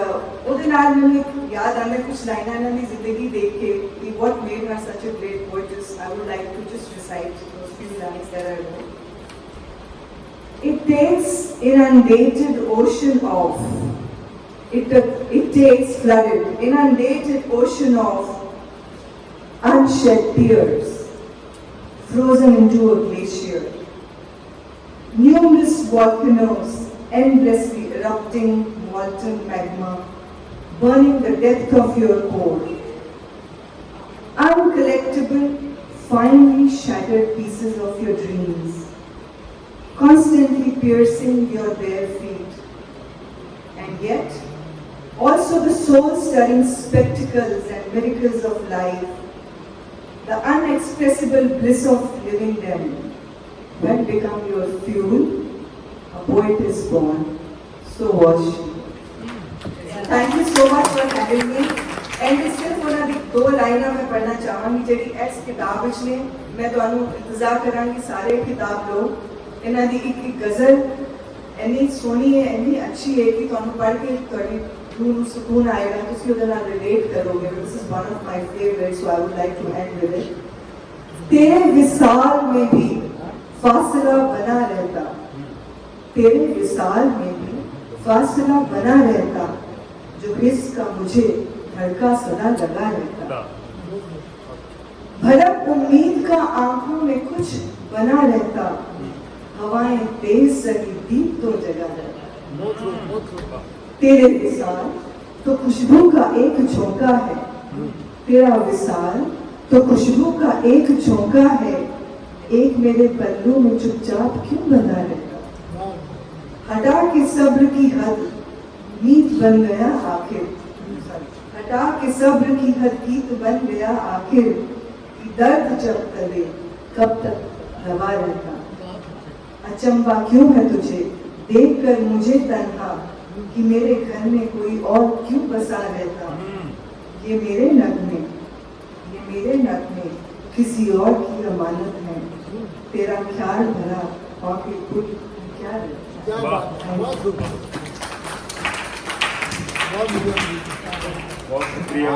ਉਹਦੇ ਨਾਲ ਮੈਨੂੰ ਇੱਕ ਯਾਦ ਆਉਂਦਾ ਕੁਝ ਲਾਈਨਾਂ ਇਹਨਾਂ ਦੀ ਜ਼ਿੰਦਗੀ ਦੇਖ ਕੇ ਕਿ what made her such a great poetess. I would like to just recite those few lines that I wrote. It takes inundated ocean of, it takes flooded, inundated ocean of unshed tears, frozen into a glacier. Numerous volcanoes, endlessly erupting molten magma, burning the depth of your core. Uncollectible, finely shattered pieces of your dreams, constantly piercing your bare feet. And yet, also the soul-stirring spectacles and miracles of life, the unexpressible bliss of living them, when become your fuel, a poet is born. So was she. Thank you so much for having me. And सिर्फ उन्होंने दो लाइनां मैं पढ़ना चाहांगी ਜਿਹੜੀ ਇਸ किताब ਵਿੱਚ ਨੇ. मैं ਤੁਹਾਨੂੰ इंतजार करांगी सारे किताब लो. ਇਹਨਾਂ ਦੀ ਇੱਕ गज़ल ਇੰਨੀ ਸੋਹਣੀ ਹੈ, ਇੰਨੀ ਅੱਛੀ ਹੈ ਕਿ ਤੁਹਾਨੂੰ ਪੜ੍ਹ ਕੇ ਤੁਹਾਡੀ रूह ਨੂੰ ਸਕੂਨ ਆਏਗਾ, ਤੁਸੀਂ ਉਹਦੇ ਨਾਲ ਰਿਲੇਟ ਕਰੋਗੇ. This is one of my favorites, so I would like to end with it. तेरे विसाल में भी फासला बना रहता, तेरे विसाल में भी फासला बना रहता, जो हिस्स का मुझे धड़का सदा लगा रहता. भरम उम्मीद का आंखों में कुछ बना रहता, हवाएं तेज सकी दीप तो जगा रहता. तेरे विसाल तो खुशबू का एक झोंका है, तेरा विसाल तो खुशबू का एक झोंका है, एक मेरे पल्लू में चुपचाप क्यों बंधा रहता. हटा के सब्र की हद गीत बन गया आखिर, हटा के सब्र की हद गीत बन गया आखिर, कि दर्द जब तले कब तक रवा रहता. अचंबा क्यों है तुझे देख कर मुझे तन्हा, कि मेरे घर में कोई और क्यों बसा रहता. ये मेरे नगमे, ये मेरे नगमे किसी और की अमानत है, तेरा ख्याल भरा पाके कुछ क्या रहता. बहुत शुक्रिया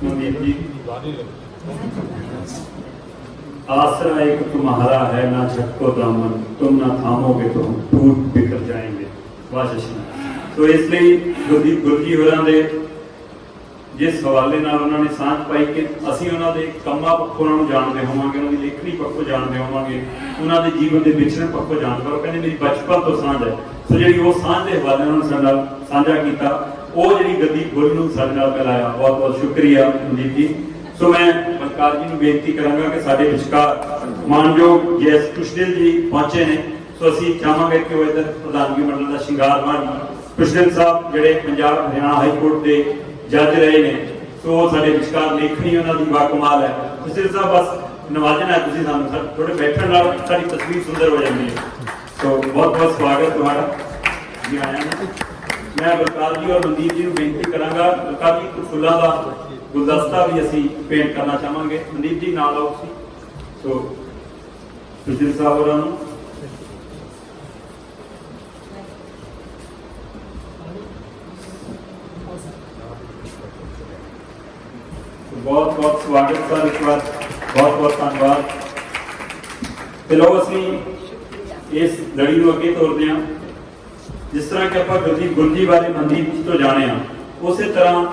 नवनीत जी. आसरा एक तुम्हारा है ना झटको दामन, तुम ना थामोगे तो हम टूट बिखर जाएंगे. वाशिष्ठ. तो इसलिए गुरदीप गुरजी होਰਾਂ ਦੇ जिस हवाले ਨਾਲ ਉਹਨਾਂ ਨੇ ਸਾਂਝ ਪਾਈ ਕਿ ਅਸੀਂ ਉਹਨਾਂ ਦੇ ਕੰਮਾਂ ਪੱਖੋਂ ਉਹਨਾਂ ਨੂੰ ਜਾਣਦੇ ਹੋਵਾਂਗੇ, ਉਹਨਾਂ ਦੀ ਲੇਖਣੀ ਪੱਖੋਂ ਜਾਣਦੇ ਹੋਵਾਂਗੇ, ਉਹਨਾਂ ਦੇ ਜੀਵਨ ਦੇ ਵਿਚਰਨ ਪੱਖੋਂ ਜਾਣਦੇ ਹੋਵਾਂਗੇ. ਕਹਿੰਦੇ ਮੇਰੀ ਬਚਪਨ ਤੋਂ ਸਾਂਝ ਹੈ. ਸੋ ਜਿਹੜੀ ਉਹ ਸਾਂਝ ਦੇ ਹਵਾਲੇ ਉਹਨਾਂ ਨੇ ਸਾਡੇ ਨਾਲ ਸਾਂਝਾ ਕੀਤਾ, ਉਹ ਜਿਹੜੀ ਗੁਰਦੀਪ ਗੁਰ ਨੂੰ ਸਾਡੇ ਨਾਲ ਮਿਲਾਇਆ. ਬਹੁਤ ਬਹੁਤ ਸ਼ੁਕਰੀਆ ਮਨਦੀਪ ਜੀ. ਸੋ ਮੈਂ ਬਲਕਾਰ ਜੀ ਨੂੰ ਬੇਨਤੀ ਕਰਾਂਗਾ ਕਿ ਸਾਡੇ ਵਿਚਕਾਰ ਮਾਨਯੋਗ ਜੈਸ ਕੁਸ਼ਦਿਲ ਜੀ ਪਹੁੰਚੇ ਨੇ, ਸੋ ਅਸੀਂ ਚਾਹਾਂਗੇ ਕਿ ਉਹ ਇੱਧਰ ਪ੍ਰਧਾਨਗੀ ਮੰਡਲ ਦਾ ਸ਼ਿੰਗਾਰ ਬਣ। ਪ੍ਰੈਜ਼ੀਡੈਂਟ ਸਾਹਿਬ ਜਿਹੜੇ ਪੰਜਾਬ ਹਰਿਆਣਾ ਹਾਈ ਕੋਰਟ ਦੇ ਜੱਜ ਰਹੇ ਨੇ, ਸੋ ਉਹ ਸਾਡੇ ਵਿਚਕਾਰ ਲੇਖਣੀ ਉਹਨਾਂ ਦੀ ਬਾਕਮਾਲ ਹੈ। ਪ੍ਰੈਜ਼ੀਡੈਂਟ ਸਾਹਿਬ ਬਸ ਨਵਾਜਣਾ ਹੈ ਤੁਸੀਂ ਸਾਨੂੰ, ਥੋੜੇ ਬੈਠਣ ਨਾਲ ਸਾਡੀ ਤਸਵੀਰ ਸੁੰਦਰ ਹੋ ਜਾਂਦੀ ਹੈ। ਸੋ ਬਹੁਤ ਬਹੁਤ ਸਵਾਗਤ ਤੁਹਾਡਾ ਜੀ ਆਇਆਂ ਨੂੰ। ਮੈਂ ਬਲਕਾਰ ਜੀ ਔਰ ਮਨਦੀਪ ਜੀ ਨੂੰ ਬੇਨਤੀ ਕਰਾਂਗਾ, ਬਲਕਾਰ ਜੀ ਕੁਝ ਫੁੱਲਾਂ ਦਾ ਗੁਲਦਸਤਾ ਵੀ ਅਸੀਂ ਪੇਂਟ ਕਰਨਾ ਚਾਹਾਂਗੇ। ਮਨਦੀਪ ਜੀ ਨਾਲ ਆਓ ਤੁਸੀਂ। ਸੋ ਪ੍ਰੈਜ਼ੀਡੈਂਟ ਸਾਹਿਬ ਹੋਰਾਂ ਨੂੰ ਬਹੁਤ ਬਹੁਤ ਸਵਾਗਤ ਸਰ, ਇੱਕ ਵਾਰ ਬਹੁਤ ਬਹੁਤ ਧੰਨਵਾਦ। ਤੇ ਲਓ ਅਸੀਂ ਇਸ ਲੜੀ ਨੂੰ ਅੱਗੇ ਤੋਰਦੇ ਹਾਂ। ਜਿਸ ਤਰ੍ਹਾਂ ਕਿ ਆਪਾਂ ਗੁਰਦੀਪ ਗੁਰਜੀ ਬਾਰੇ ਮਨਦੀਪ ਜੀ ਤੋਂ ਜਾਣਿਆ, ਉਸੇ ਤਰ੍ਹਾਂ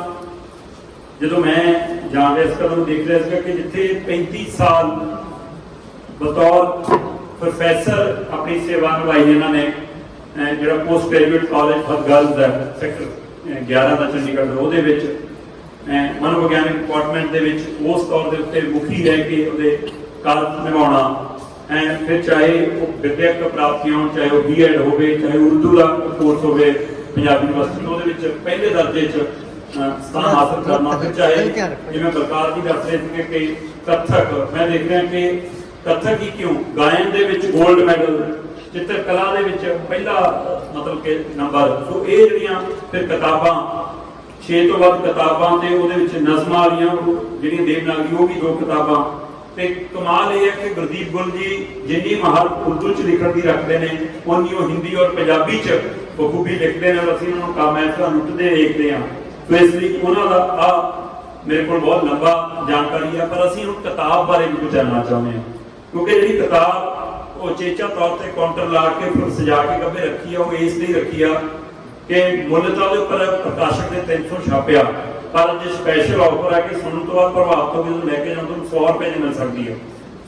ਜਦੋਂ ਮੈਂ ਜਾਣ ਰਿਹਾ ਇਸ ਕਦਮ ਨੂੰ ਦੇਖ ਰਿਹਾ ਸੀਗਾ ਕਿ ਜਿੱਥੇ 35 ਸਾਲ ਬਤੌਰ ਪ੍ਰੋਫੈਸਰ ਆਪਣੀ ਸੇਵਾ ਨਿਭਾਈ ਇਹਨਾਂ ਨੇ, ਜਿਹੜਾ post graduate college for girls ਹੈ ਸੈਕਟਰ 11 ਦਾ ਚੰਡੀਗੜ੍ਹ ਦਾ, ਉਹਦੇ ਵਿੱਚ ਮਨੋਵਿਗਿਆਨਿਕ ਡਿਪਾਰਟਮੈਂਟ ਦੇ ਵਿੱਚ ਉਸ ਤੌਰ ਦੇ ਉੱਤੇ ਮੁਖੀ ਰਹਿ ਕੇ ਉਹਦੇ ਕਾਰਜ ਨਿਭਾਉਣਾ। ਫਿਰ ਚਾਹੇ ਉਹ ਵਿਦਿਅਕ ਪ੍ਰਾਪਤੀਆਂ ਹੋਣ, ਚਾਹੇ ਉਹ B.Ed ਹੋਵੇ, ਚਾਹੇ ਉਰਦੂ ਦਾ ਕੋਰਸ ਹੋਵੇ ਪੰਜਾਬੀ ਯੂਨੀਵਰਸਿਟੀ, ਉਹਦੇ ਵਿੱਚ ਪਹਿਲੇ ਦਰਜੇ 'ਚ ਸਥਾਨ ਹਾਸਲ ਕਰਨਾ। ਫਿਰ ਚਾਹੇ ਜਿਵੇਂ ਬਲਕਾਰ ਜੀ ਦੱਸ ਰਹੇ ਸੀਗੇ ਕਿ ਕੱਥਕ, ਮੈਂ ਦੇਖ ਰਿਹਾ ਕਿ ਕੱਥਕ ਹੀ ਕਿਉਂ, ਗਾਇਨ ਦੇ ਵਿੱਚ 골ਡ ਮੈਡਲ, ਚਿੱਤਰ ਕਲਾ ਦੇ ਵਿੱਚ ਪਹਿਲਾ ਮਤਲਬ ਕਿ ਨੰਬਰ। ਸੋ ਇਹ ਜਿਹੜੀਆਂ ਫਿਰ ਕਿਤਾਬਾਂ 6 ਤੋਂ ਵੱਧ ਕਿਤਾਬਾਂ, ਤੇ ਉਹਦੇ ਵਿੱਚ ਨਜ਼ਮਾਂ ਵਾਲੀਆਂ ਜਿਹੜੀਆਂ ਦੇਵਨਾਗਰੀ, ਉਹ ਵੀ 2 ਕਿਤਾਬਾਂ। ਤੇ ਕਮਾਲ ਇਹ ਹੈ ਕਿ ਗੁਰਦੀਪ ਗੁਲ ਜੀ ਜਿੰਨੀ ਮਹਾਰ ਉਰਦੂ 'ਚ ਲਿਖਣ ਦੀ ਰੱਖਦੇ ਨੇ, ਉਨੀ ਉਹ ਹਿੰਦੀ ਔਰ ਪੰਜਾਬੀ 'ਚ ਬਖੂਬੀ ਲਿਖਦੇ ਨੇ। ਅਸੀਂ ਉਹਨਾਂ ਨੂੰ ਕਾਮੈਂਟਾਂ ਲੁੱਟਦੇ ਦੇਖਦੇ ਹਾਂ। ਸੋ ਇਸ ਲਈ ਉਹਨਾਂ ਦਾ ਮੇਰੇ ਕੋਲ ਬਹੁਤ ਲੰਬਾ ਜਾਣਕਾਰੀ ਹੈ, ਪਰ ਅਸੀਂ ਹੁਣ ਕਿਤਾਬ ਬਾਰੇ ਵੀ ਕੁਝ ਜਾਣਨਾ ਚਾਹੁੰਦੇ ਹਾਂ। ਕਿਉਂਕਿ ਜਿਹੜੀ ਕਿਤਾਬ ਉਹ ਚੇਚਾ ਤੌਰ ਤੇ ਕਾਊਂਟਰ ਲਾ ਕੇ ਫਿਰ ਸਜਾ ਕੇ ਗੱਭੇ ਰੱਖੀ ਆ, ਉਹ ਇਸ ਲਈ ਰੱਖੀ ਆ ਕਿ ਮੁੱਲ ਤਾਂ ਉਹਦੇ ਉੱਪਰ ਪ੍ਰਕਾਸ਼ਕ ਨੇ 300 ਛਾਪਿਆ, ਪਰ ਜੇ ਸਪੈਸ਼ਲ ਆਫਰ ਹੈ ਕਿ ਸੁਣਨ ਤੋਂ ਬਾਅਦ ਪ੍ਰਭਾਵ ਤੋਂ ਜਦੋਂ ਲੈ ਕੇ ਜਾਣ ਤੁਹਾਨੂੰ 100 ਰੁਪਏ ਦੀ ਮਿਲ ਸਕਦੀ ਹੈ।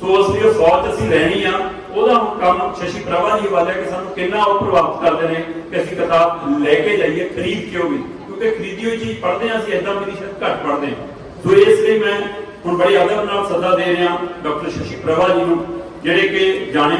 ਸੋ ਉਸ ਲਈ ਉਹ 100 'ਚ ਅਸੀਂ ਲੈਣੀ ਆ। ਉਹਦਾ ਹੁਣ ਕੰਮ ਸ਼ਸ਼ੀ ਪ੍ਰਭਾ ਜੀ ਵਾਲਿਆ ਕਿ ਸਾਨੂੰ ਕਿੰਨਾ ਉਹ ਪ੍ਰਭਾਵਿਤ ਕਰਦੇ ਨੇ ਕਿ ਅਸੀਂ ਕਿਤਾਬ ਲੈ ਕੇ ਜਾਈਏ, ਖਰੀਦ ਕੇ ਵੀ, ਕਿਉਂਕਿ ਖਰੀਦੀ ਹੋਈ ਚੀਜ਼ ਪੜ੍ਹਦੇ ਹਾਂ ਅਸੀਂ, ਏਦਾਂ ਮੇਰੀ ਸ਼ਾਇਦ ਘੱਟ ਪੜ੍ਹਦੇ ਹਾਂ। ਸੋ ਇਸ ਲਈ ਮੈਂ ਹੁਣ ਬੜੀ ਅਦਬ ਨਾਲ ਸੱਦਾ ਦੇ ਰਿਹਾ ਡਾਕਟਰ ਸ਼ਸ਼ੀ ਪ੍ਰਭਾ ਜੀ ਨੂੰ, ਜਿਹੜੇ ਕਿ ਜਾਣੇ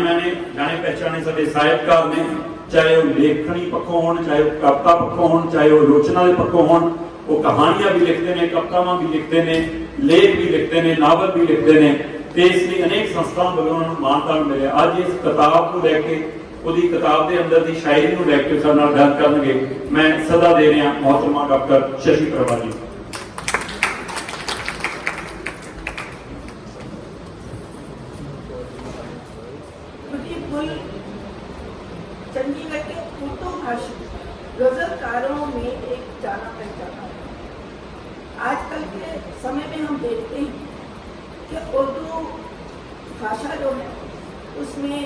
ਪਹਿਚਾਣੇ ਸਾਡੇ ਸਾਹਿਤਕਾਰ ਨੇ, ਚਾਹੇ ਉਹ ਲੇਖਣੀ ਪੱਖੋਂ ਹੋਣ, ਚਾਹੇ ਉਹ ਕਵਿਤਾ ਪੱਖੋਂ ਹੋਣ, ਚਾਹੇ ਉਹ ਆਲੋਚਨਾ ਦੇ ਪੱਖੋਂ ਹੋਣ। ਉਹ ਕਹਾਣੀਆਂ ਵੀ ਲਿਖਦੇ ਨੇ, ਕਵਿਤਾਵਾਂ ਵੀ ਲਿਖਦੇ ਨੇ, ਲੇਖ ਵੀ ਲਿਖਦੇ ਨੇ, ਨਾਵਲ ਵੀ ਲਿਖਦੇ ਨੇ, ਤੇ ਇਸ ਲਈ ਅਨੇਕ ਸੰਸਥਾਵਾਂ ਵੱਲੋਂ ਉਹਨਾਂ ਨੂੰ ਮਾਨਤਾ ਮਿਲਿਆ। ਅੱਜ ਇਸ ਕਿਤਾਬ ਨੂੰ ਲੈ ਕੇ, ਉਹਦੀ ਕਿਤਾਬ ਦੇ ਅੰਦਰ ਦੀ ਸ਼ਾਇਰੀ ਨੂੰ ਲੈ ਕੇ ਸਾਡੇ ਨਾਲ ਗੱਲ ਕਰਨਗੇ। ਮੈਂ ਸਦਾ ਦੇ ਰਿਹਾ ਮੁਹਤਰਮਾ ਡਾਕਟਰ ਸ਼ਸ਼ੀ ਪ੍ਰਭਾ ਜੀ। चंडीगढ़ के उर्दू भाषी गजलकारों में एक जाना पहचाना है। आजकल के समय में हम देखते हैं कि उर्दू भाषा जो है उसमें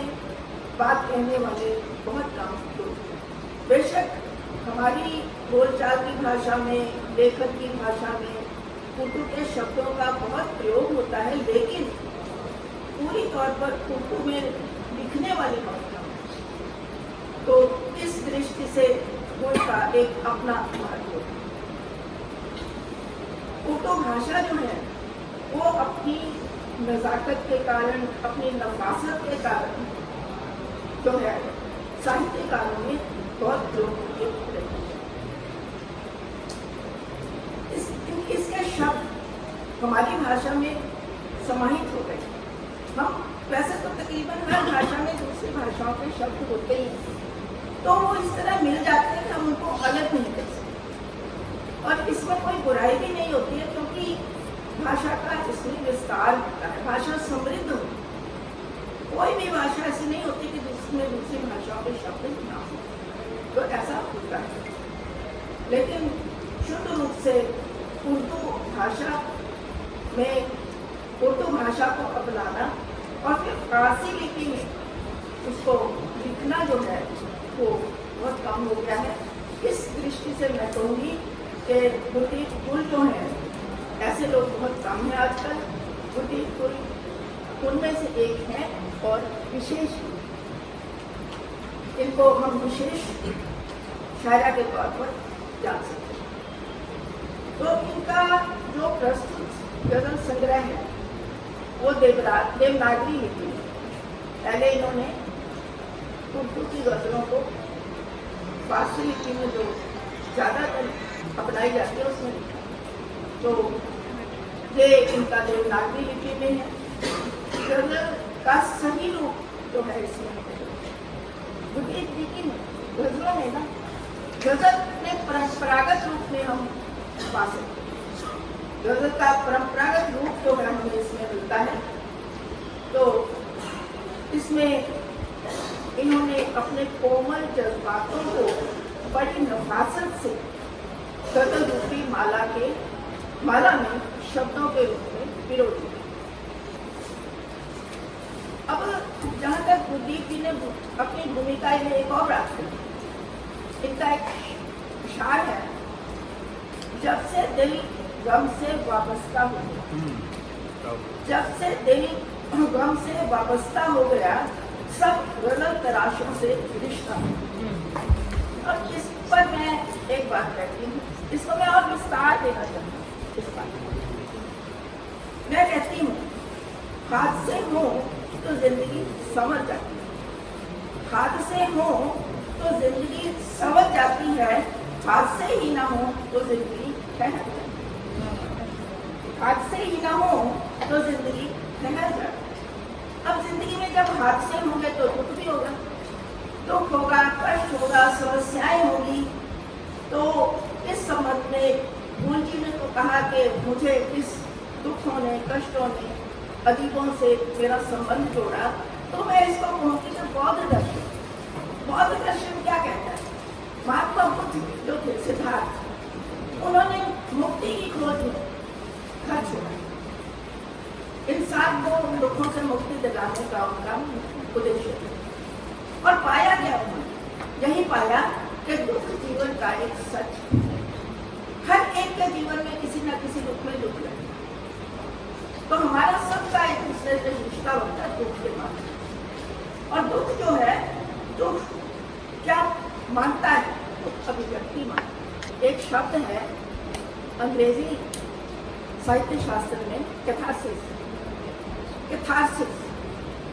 बात कहने वाले बहुत कम लोग हैं। बेशक हमारी बोलचाल की भाषा में, लेखन की भाषा में उर्दू के शब्दों का बहुत प्रयोग होता है, लेकिन पूरी तौर पर उर्दू में लिखने वाले बहुत कम। तो इस दृष्टि से उनका एक अपना महत्व है। उर्दू भाषा जो है वो अपनी नज़ाकत के कारण, अपनी नफासत के कारण जो है साहित्यकारों में बहुत लोकप्रिय रही है। इसके शब्द हमारी भाषा में समाहित हो गए। हम वैसे तो तकरीबन हर भाषा में दूसरी भाषाओं के शब्द होते ही हैं, तो वो इस तरह मिल जाते हैं कि हम उनको अलग नहीं कर सकते। और इसमें कोई बुराई भी नहीं होती है, क्योंकि भाषा का इसमें विस्तार होता है, भाषा समृद्ध होती है। कोई भी भाषा ऐसी नहीं होती कि जिसमें दूसरी भाषाओं के शब्द ना हो, तो ऐसा होता है। लेकिन शुद्ध रूप से उर्दू भाषा में उर्दू भाषा को अपनाना और फिर फारसी लिपि में उसको लिखना जो है वो बहुत कम हो गया है। इस दृष्टि से मैं कहूँगी कि गुरदीप गुल जो है, ऐसे लोग बहुत कम हैं आजकल। गुरदीप गुल उनमें से एक है और विशेष इनको हम विशेष शायरा के तौर पर जान सकते हैं। तो इनका जो प्रस्तुत गजल संग्रह है वो देवनागरी लिपि है। पहले इन्होंने उर्दू की गज़लों को फारसी लिपि में जो ज़्यादातर अपनाई जाती है उसमें लिखा। तो ये इनका देवनागरी लिपि में है। गज़ल का सही रूप जो है इसमें लेकिन गज़लों में ना गज़ल के परंपरागत रूप में हम पा सकते हैं। गज़ल का परंपरागत रूप जो है हमें इसमें मिलता है। तो इसमें इन्होंने अपने कोमल जज्बातों को बड़ी नफासत से गज़ल रूपी माला में शब्दों के रूप में पिरो दिया। अब जहाँ तक गुरदीप जी ने अपनी भूमिका में एक और रखी, इनका एक शार है, जब से दिल गम से वाबस्ता हो गया, जब से दिल गम से वाबस्ता हो गया, सब गज़ल तराशों से रिश्ता। और इस पर मैं एक बात कहती हूँ, इसको मैं और विस्तार देना चाहती हूँ। इस बात मैं कहती हूँ, हादसे हो तो जिंदगी संवर जाती है, हादसे हो तो जिंदगी संवर जाती है, हादसे ही ना हो तो जिंदगी ठहर जाती है, हादसे ही ना हो तो जिंदगी ठहर जाती है। अब जिंदगी में जब हादसे होंगे तो दुख भी होगा, दुख होगा, कष्ट होगा, समस्याएं होगी। तो इस संबंध में गुरु जी ने तो कहा कि मुझे इस दुखों ने, कष्टों ने, अदीबों से मेरा संबंध जोड़ा। तो मैं इसको कहूँगी कि बौद्ध दर्शन क्या कहता है? महात्मा बुद्ध जो थे सिद्धार्थ, उन्होंने मुक्ति की खोज में घर छोड़ा, इंसान को उन दुखों से मुक्ति दिलाने का उनका उद्देश्य था। और पाया क्या उन्होंने? यही पाया कि दुख जीवन का एक सच है। हर एक के जीवन में किसी न किसी दुख में दुख लगता है। तो हमारा सबका एक दूसरे से रिश्ता होता है दुख के माध्यम। और दुख जो है, दुख क्या मानता है? अभिव्यक्ति मानता है। एक शब्द है अंग्रेजी साहित्य शास्त्र में कैथारसिस,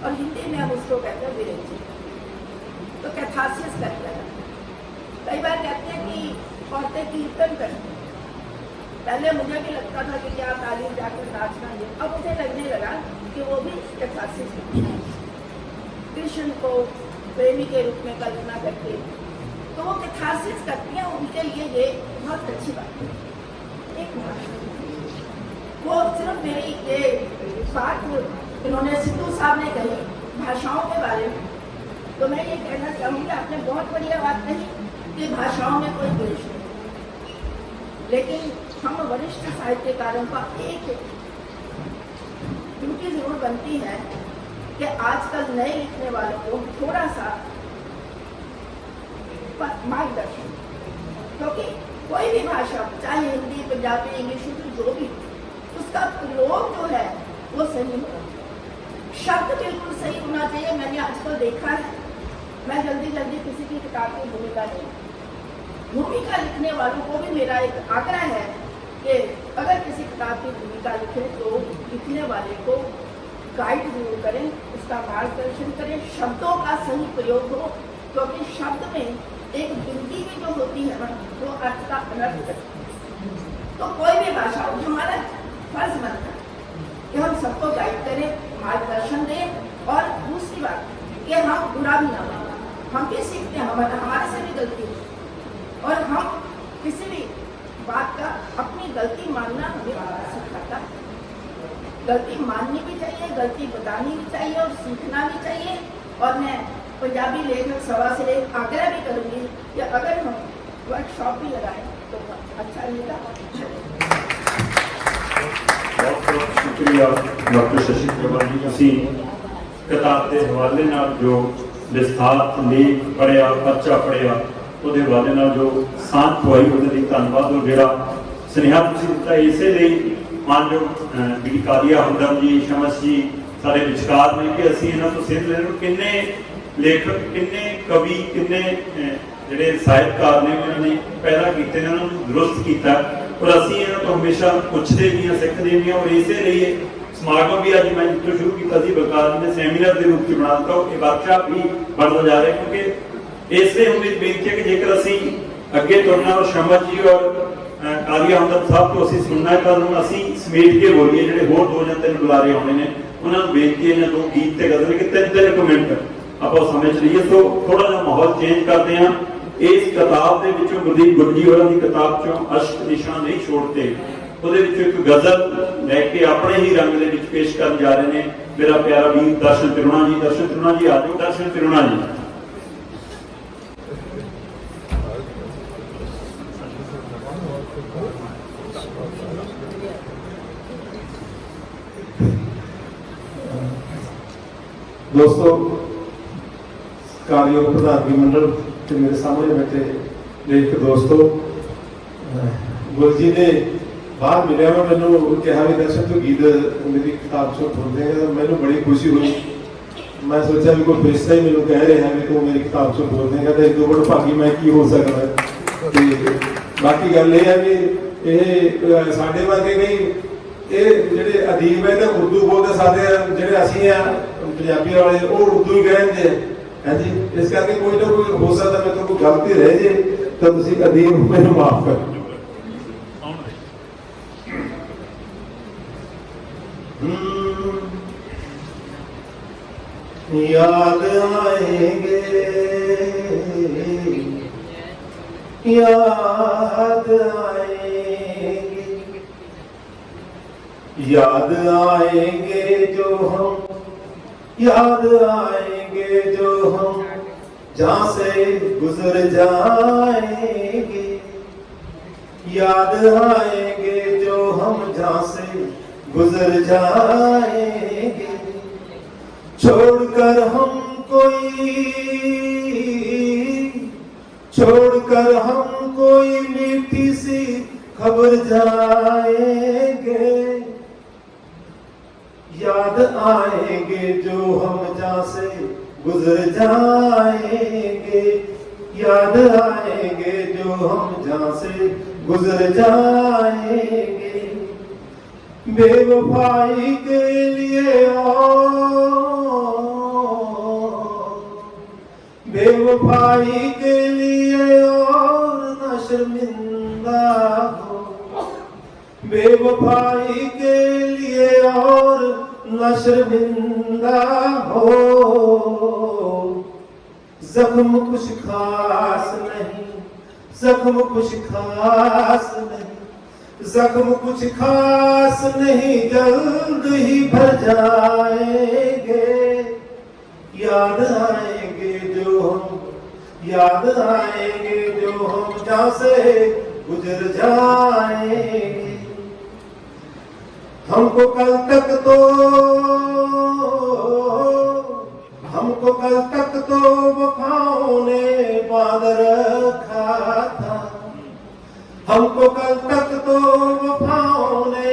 और हिंदी में हम उसको कहते हैं विरक्ति। तो कैथारसिस करते हैं। कई बार कहते हैं कि औरतें कीर्तन करती हैं। पहले मुझे भी लगता था कि क्या तालीम जाकर नाचना है, अब मुझे लगने लगा कि वो भी कैथारसिस करती है। कृष्ण को प्रेमी के रूप में कल्पना करके तो वो कैथारसिस करती हैं, उनके लिए ये बहुत अच्छी बात है। एक वो सिर्फ मेरी ये बात इन्होंने सिद्धू साहब ने कही भाषाओं के बारे में, तो मैं ये कहना चाहूँगी, आपने बहुत बढ़िया बात कही कि भाषाओं में कोई द्वेष नहीं, लेकिन हम वरिष्ठ साहित्यकारों का एक ड्यूटी जरूर बनती है कि आजकल नए लिखने वालों को थोड़ा सा मार्गदर्शन, क्योंकि कोई भी भाषा, चाहे हिंदी, पंजाबी, इंग्लिश, जो भी, उसका प्रयोग जो है वो सही होना चाहिए, शब्द बिल्कुल सही होना चाहिए। मैंने आजकल देखा है, मैं जल्दी किसी की किताब की भूमिका लिखने वालों को भी मेरा एक आग्रह है कि अगर किसी किताब की भूमिका लिखें तो लिखने वाले को गाइड जरूर करें, उसका मार्गदर्शन करें, शब्दों का सही प्रयोग हो, क्योंकि शब्द में एक बिंदी भी जो होती है ना, वो अर्थ का अनर्थ करती है। तो कोई भी भाषा हो, हमारा फर्ज बनता है कि हम सबको गाइड करें, मार्गदर्शन दें। और दूसरी बात कि हम बुरा भी ना मानें, हम भी सीखते हैं, हमारे से भी गलती होती है, और हम किसी भी बात का अपनी गलती मानना हमें सिखाता है। गलती माननी भी चाहिए, गलती बतानी भी चाहिए और सीखना भी चाहिए। और मैं पंजाबी लेखक सभा से एक आग्रह भी करूँगी कि अगर हम वर्कशॉप भी लगाएं तो अच्छा रहेगा। बहुत बहुत शुक्रिया डॉक्टर शशि कमल जी, ਤੁਸੀਂ किताब के हवाले नाल जो विस्तार लेख पढ़िया, पर्चा पढ़िया, ਉਹਦੇ ਹਵਾਲੇ ਨਾਲ ਜੋ ਸਾਂਝ ਪਵਾਈ, ਉਹਦੇ ਲਈ ਧੰਨਵਾਦ। ਔਰ ਜਿਹੜਾ ਸੁਨੇਹਾ ਤੁਸੀਂ ਦਿੱਤਾ, ਇਸੇ ਲਈ ਮਾਨਯੋਗ ਬੀਡੀ ਕਾਲੀਆ ਹਮਦਰਦ ਜੀ, ਸ਼ਮਸ ਜੀ ਸਾਡੇ ਵਿਚਕਾਰ ਨੇ ਕਿ ਅਸੀਂ ਇਹਨਾਂ ਤੋਂ ਸਿੱਧ ਲੈਣ ਨੂੰ ਕਿੰਨੇ ਲੇਖਕ, ਕਿੰਨੇ ਕਵੀ, ਕਿੰਨੇ ਜਿਹੜੇ ਸਾਹਿਤਕਾਰ ਨੇ ਉਹਨਾਂ ਨੇ ਪੈਦਾ ਕੀਤੇ ਨੇ, ਉਹਨਾਂ ਨੂੰ ਦਰੁਸਤ ਕੀਤਾ। ਔਰ ਅਸੀਂ ਇਹਨਾਂ ਤੋਂ ਹਮੇਸ਼ਾ ਪੁੱਛਦੇ ਵੀ ਹਾਂ, ਸਿੱਖਦੇ ਵੀ ਹਾਂ। ਔਰ ਇਸੇ ਲਈ ਸਮਾਗਮ ਵੀ ਅੱਜ ਮੈਂ ਜਿੱਥੋਂ ਸ਼ੁਰੂ ਕੀਤਾ ਸੀ ਬਲਕਾਰ ਜੀ ਨੇ ਸੈਮੀਨਾਰ ਦੇ ਰੂਪ 'ਚ ਬਣਾ ਦਿੱਤਾ, ਇਹ ਵਰਕਸ਼ਾਪ ਵੀ ਬਣਦਾ ਜਾ ਰਿਹਾ, ਕਿਉਂਕਿ ਇਸੇ ਹੁੰਦੀ ਬੇਨਤੀ ਹੈ ਕਿ ਜੇਕਰ ਅਸੀਂ ਅੱਗੇ ਤੁਰਨਾ ਔਰ ਸ਼ਮਤ ਜੀ ਔਰ ਕਾਜ਼ੀ ਹਮਦਰਦ ਸਾਹਿਬ ਤੋਂ ਅਸੀਂ ਸੁਣਨਾ ਹੈ ਤਾਂ ਹੁਣ ਅਸੀਂ ਸਮੇਟ ਕੇ ਬੋਲੀਏ। ਜਿਹੜੇ ਹੋਰ 2 ਜਾਂ 3 ਬੁਲਾਰੇ ਆਉਣੇ ਨੇ ਉਹਨਾਂ ਨੂੰ ਬੇਨਤੀ ਹੈ ਜਾਂ 2 ਗੀਤ ਤੇ ਗਜ਼ਲ ਕਿ 3 ਮਿੰਟ ਆਪਾਂ ਸਮੇਂ ਚ ਲਈਏ। ਸੋ ਥੋੜਾ ਜਿਹਾ ਮਾਹੌਲ ਚੇਂਜ ਕਰਦੇ ਹਾਂ। ਇਸ ਕਿਤਾਬ ਦੇ ਵਿੱਚੋਂ ਗੁਰਦੀਪ ਗੁਰਜੀ ਹੋਰਾਂ ਦੀ ਕਿਤਾਬ ਚੋਂ ਅਸ਼ਕ ਨਿਸ਼ਾਨ ਨਹੀਂ ਛੋੜਦੇ, ਉਹਦੇ ਵਿੱਚੋਂ ਇੱਕ ਗਜ਼ਲ ਲੈ ਕੇ ਆਪਣੇ ਹੀ ਰੰਗ ਦੇ ਵਿੱਚ ਪੇਸ਼ ਕਰਨ ਜਾ ਰਹੇ ਨੇ ਮੇਰਾ ਪਿਆਰਾ ਵੀਰ ਦਰਸ਼ਨ ਤਿਰੁਣਾ ਜੀ। ਦਰਸ਼ਨ ਤਿਰੁਣਾ ਜੀ ਆ ਜਾਓ। ਦਰਸ਼ਨ ਤਿਰੁਣਾ ਜੀ। ਦੋਸਤੋ, ਕਾਰਯੋਗ ਪ੍ਰਧਾਨਗੀ ਮੰਡਲ ਤੇ ਮੇਰੇ ਸਾਹਮਣੇ ਬੈਠੇ ਲੇਖਕ ਦੋਸਤੋ, ਗੁਰੂ ਜੀ ਨੇ ਬਾਹਰ ਮਿਲਿਆ ਵਾ, ਮੈਨੂੰ ਕਿਹਾ ਵੀ ਦਰਸ਼ਨ ਤੂੰ ਗੀਤ ਮੇਰੀ ਕਿਤਾਬ ਚੋਂ ਪੜ੍ਹ ਦੇਗਾ। ਮੈਨੂੰ ਬੜੀ ਖੁਸ਼ੀ ਹੋਈ। ਮੈਂ ਸੋਚਿਆ ਵੀ ਕੋਈ ਫਰਿਸ਼ਤਾ ਹੀ ਮੈਨੂੰ ਕਹਿ ਰਿਹਾ ਵੀ ਤੂੰ ਮੇਰੀ ਕਿਤਾਬ ਚੋਂ ਪੜ੍ਹ ਦੇਗਾ, ਤੇ ਦੋ ਬੜ ਭਾਗੀ ਮੈਂ ਕੀ ਹੋ ਸਕਦਾ। ਤੇ ਬਾਕੀ ਗੱਲ ਇਹ ਹੈ ਵੀ ਇਹ ਸਾਡੇ ਵਰਗੇ ਨਹੀਂ, ਇਹ ਜਿਹੜੇ ਅਦੀਬ ਹੈ ਤੇ ਉਰਦੂ ਬੋਲਦੇ, ਸਾਡੇ ਜਿਹੜੇ ਅਸੀਂ ਆ ਪੰਜਾਬੀ ਵਾਲੇ ਉਹ ਉਰਦੂ ਹੀ ਕਹਿੰਦੇ ਆ। ਹਾਂਜੀ, ਇਸ ਕਰਕੇ ਕੋਈ ਨਾ ਕੋਈ ਹੋ ਸਕਦਾ ਮੇਰੇ ਤੋਂ ਕੋਈ ਗਲਤੀ ਰਹਿ ਜੇ ਤਾਂ ਤੁਸੀਂ ਅਦੀਬ ਮੈਨੂੰ ਮਾਫ ਕਰ। याद आएंगे, याद आएंगे, याद आएंगे जो हम, याद आएंगे जो हम जहाँ से गुजर जाएंगे, याद आएंगे जो हम जहाँ से गुजर जाएंगे। छोड़कर हम कोई मीठी सी खबर जाएंगे, याद आएंगे जो हम जहाँ से गुजर जाएंगे, याद आएंगे जो हम जहाँ से गुजर जाएंगे। बेवफाई के लिए बेवफाई के लिए और न शर्मिंदा हो, बेवफाई के लिए और न शर्मिंदा हो। जख्म कुछ खास नहीं, जख्म कुछ खास नहीं, जख्म कुछ खास नहीं, जल्द ही भर जाएंगे। याद आएंगे जो हम, याद आएंगे जो हम जहाँ से गुजर जाएंगे। हमको कल तक तो वफाओं ने बांध रखा था, हमको कल तक तो वफाओं ने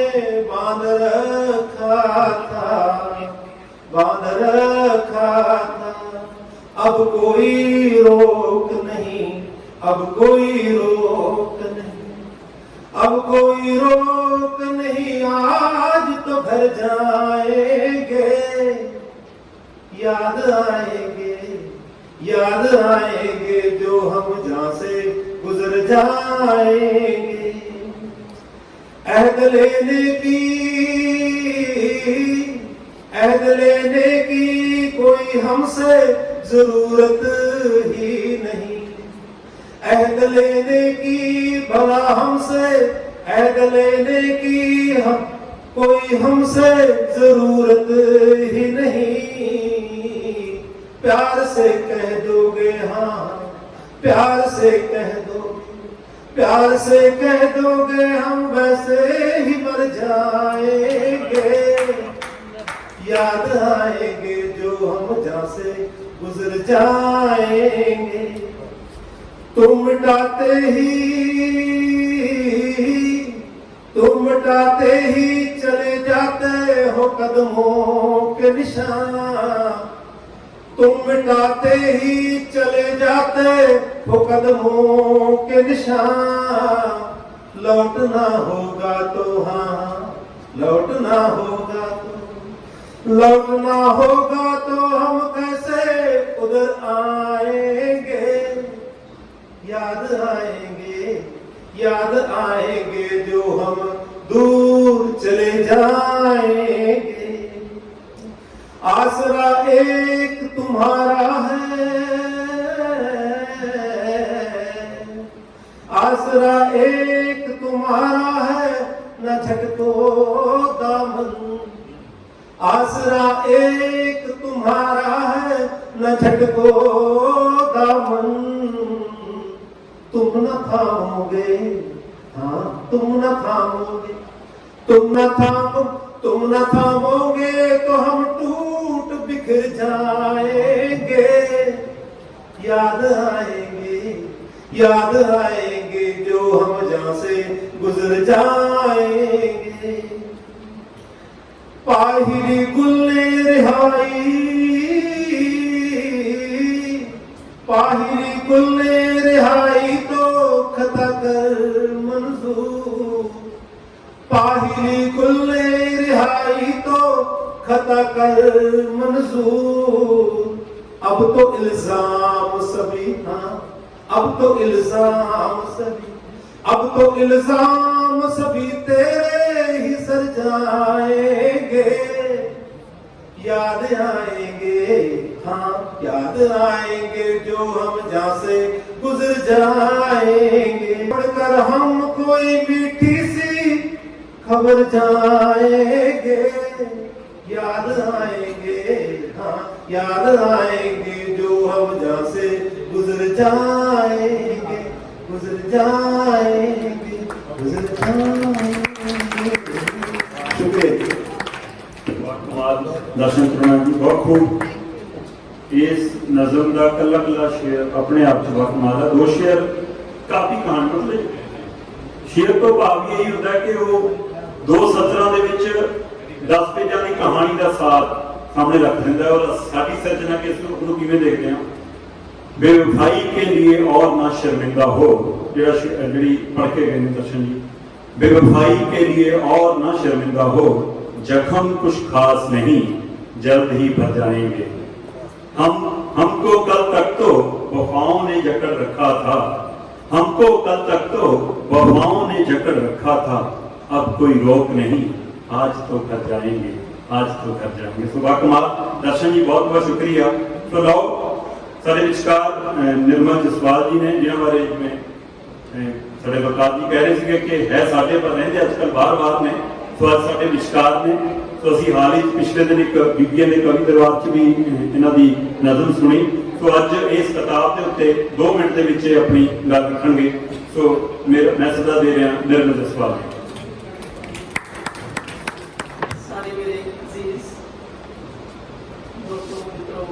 बांध रखा था। अब कोई रोक नहीं, अब कोई रोक नहीं, अब कोई रोक नहीं, आज तो घर जाएंगे। याद आएंगे, याद आएंगे जो हम जहाँ से गुजर जाएंगे। अहद लेने की कोई हमसे जरूरत ही नहीं, अहद लेने की भला हमसे, अहद लेने की कोई हमसे जरूरत ही नहीं। प्यार से कह दोगे हाँ, प्यार से कह दोगे, प्यार से कह दोगे हम वैसे ही मर जाएंगे। याद आएंगे जो हम जहाँ से गुजर जाएंगे। तुम मिटाते ही चले जाते हो कदमों के निशान, तुम मिटाते ही चले जाते हो कदमों के निशान। लौटना होगा तो हाँ, लौटना होगा तो लौटना होगा तो हम कैसे उधर आएंगे, याद आएंगे जो हम दूर चले जाएंगे। आसरा एक तुम्हारा है, आसरा एक तुम्हारा है, न झटको दामन। आसरा एक तुम्हारा है, न झटको दामन। तुम न थामोगे, हाँ तुम न थामोगे, तुम न थामोगे तो हम टूट बिखर जाएंगे। याद आएंगे जो हम जहाँ से गुजर जाएंगे। पाहिली गुल्ले रिहाई, पाहिली गुल्ले रिहाई तो खता कर मंजूर। पाहिली गुल्ले रिहाई तो खता कर मंजूर। अब तो इल्जाम सभी, हाँ अब तो इल्जाम सभी तेरे ही सर जाएंगे। याद आएंगे, हाँ याद आएंगे जो हम जहाँ से गुजर जाएंगे। पढ़कर हम कोई मीठी सी खबर जाएंगे। याद आएंगे, हाँ याद आएंगे जो हम जहाँ से गुजर जाएंगे, गुजर जाएंगे, गुजर जाएंगे। शुक्रिया। दर्शन करुणा जी बहुत खूब। इस नज़म का कला कला शेर अपने आप च कमाल है। दो शेर काफी कहानी मतलब शेर तो भाव यही होता है कि वो दो सतरां दे विच 10 पेजां की कहानी का साथ सामने रख देता है। और साडी सर्जना के उसको किवें देखते हैं, बेवफाई के लिए और ना शर्मिंदा हो, जी पढ़ के गए दर्शन जी। बेवफाई के लिए और ना शर्मिंदा हो, जख्म कुछ खास नहीं जल्द ही भर जाएंगे। हमको कल तक तो वफाओं ने जकड़ रखा था, हमको कल तक तो वफाओं ने जकड़ रखा था। अब कोई रोक नहीं, आज तो कर जाएंगे, आज तो कर जाएंगे। सुबह कमाल दर्शन जी बहुत बहुत शुक्रिया। तो लो सारे विचकार निर्मल जसवाल जी ने जिन्होंने बारे में साढ़े बलकार जी कह रहे थे कि है साढ़े पर रहते आजकल बार बार ने। तो आज साढ़े विचकार ने तो असी हाल ही पिछले दिन एक बीबिया ने कवि दरबार च भी इन्हों की नज़म सुनी। तो अज इस किताब के उत्ते 2 मिनट के विच अपनी गल रखेंगे। सो मैं सदा दे रहा निर्मल जसवाल जी। सारे मेरे अजीज दोस्तों मित्रों,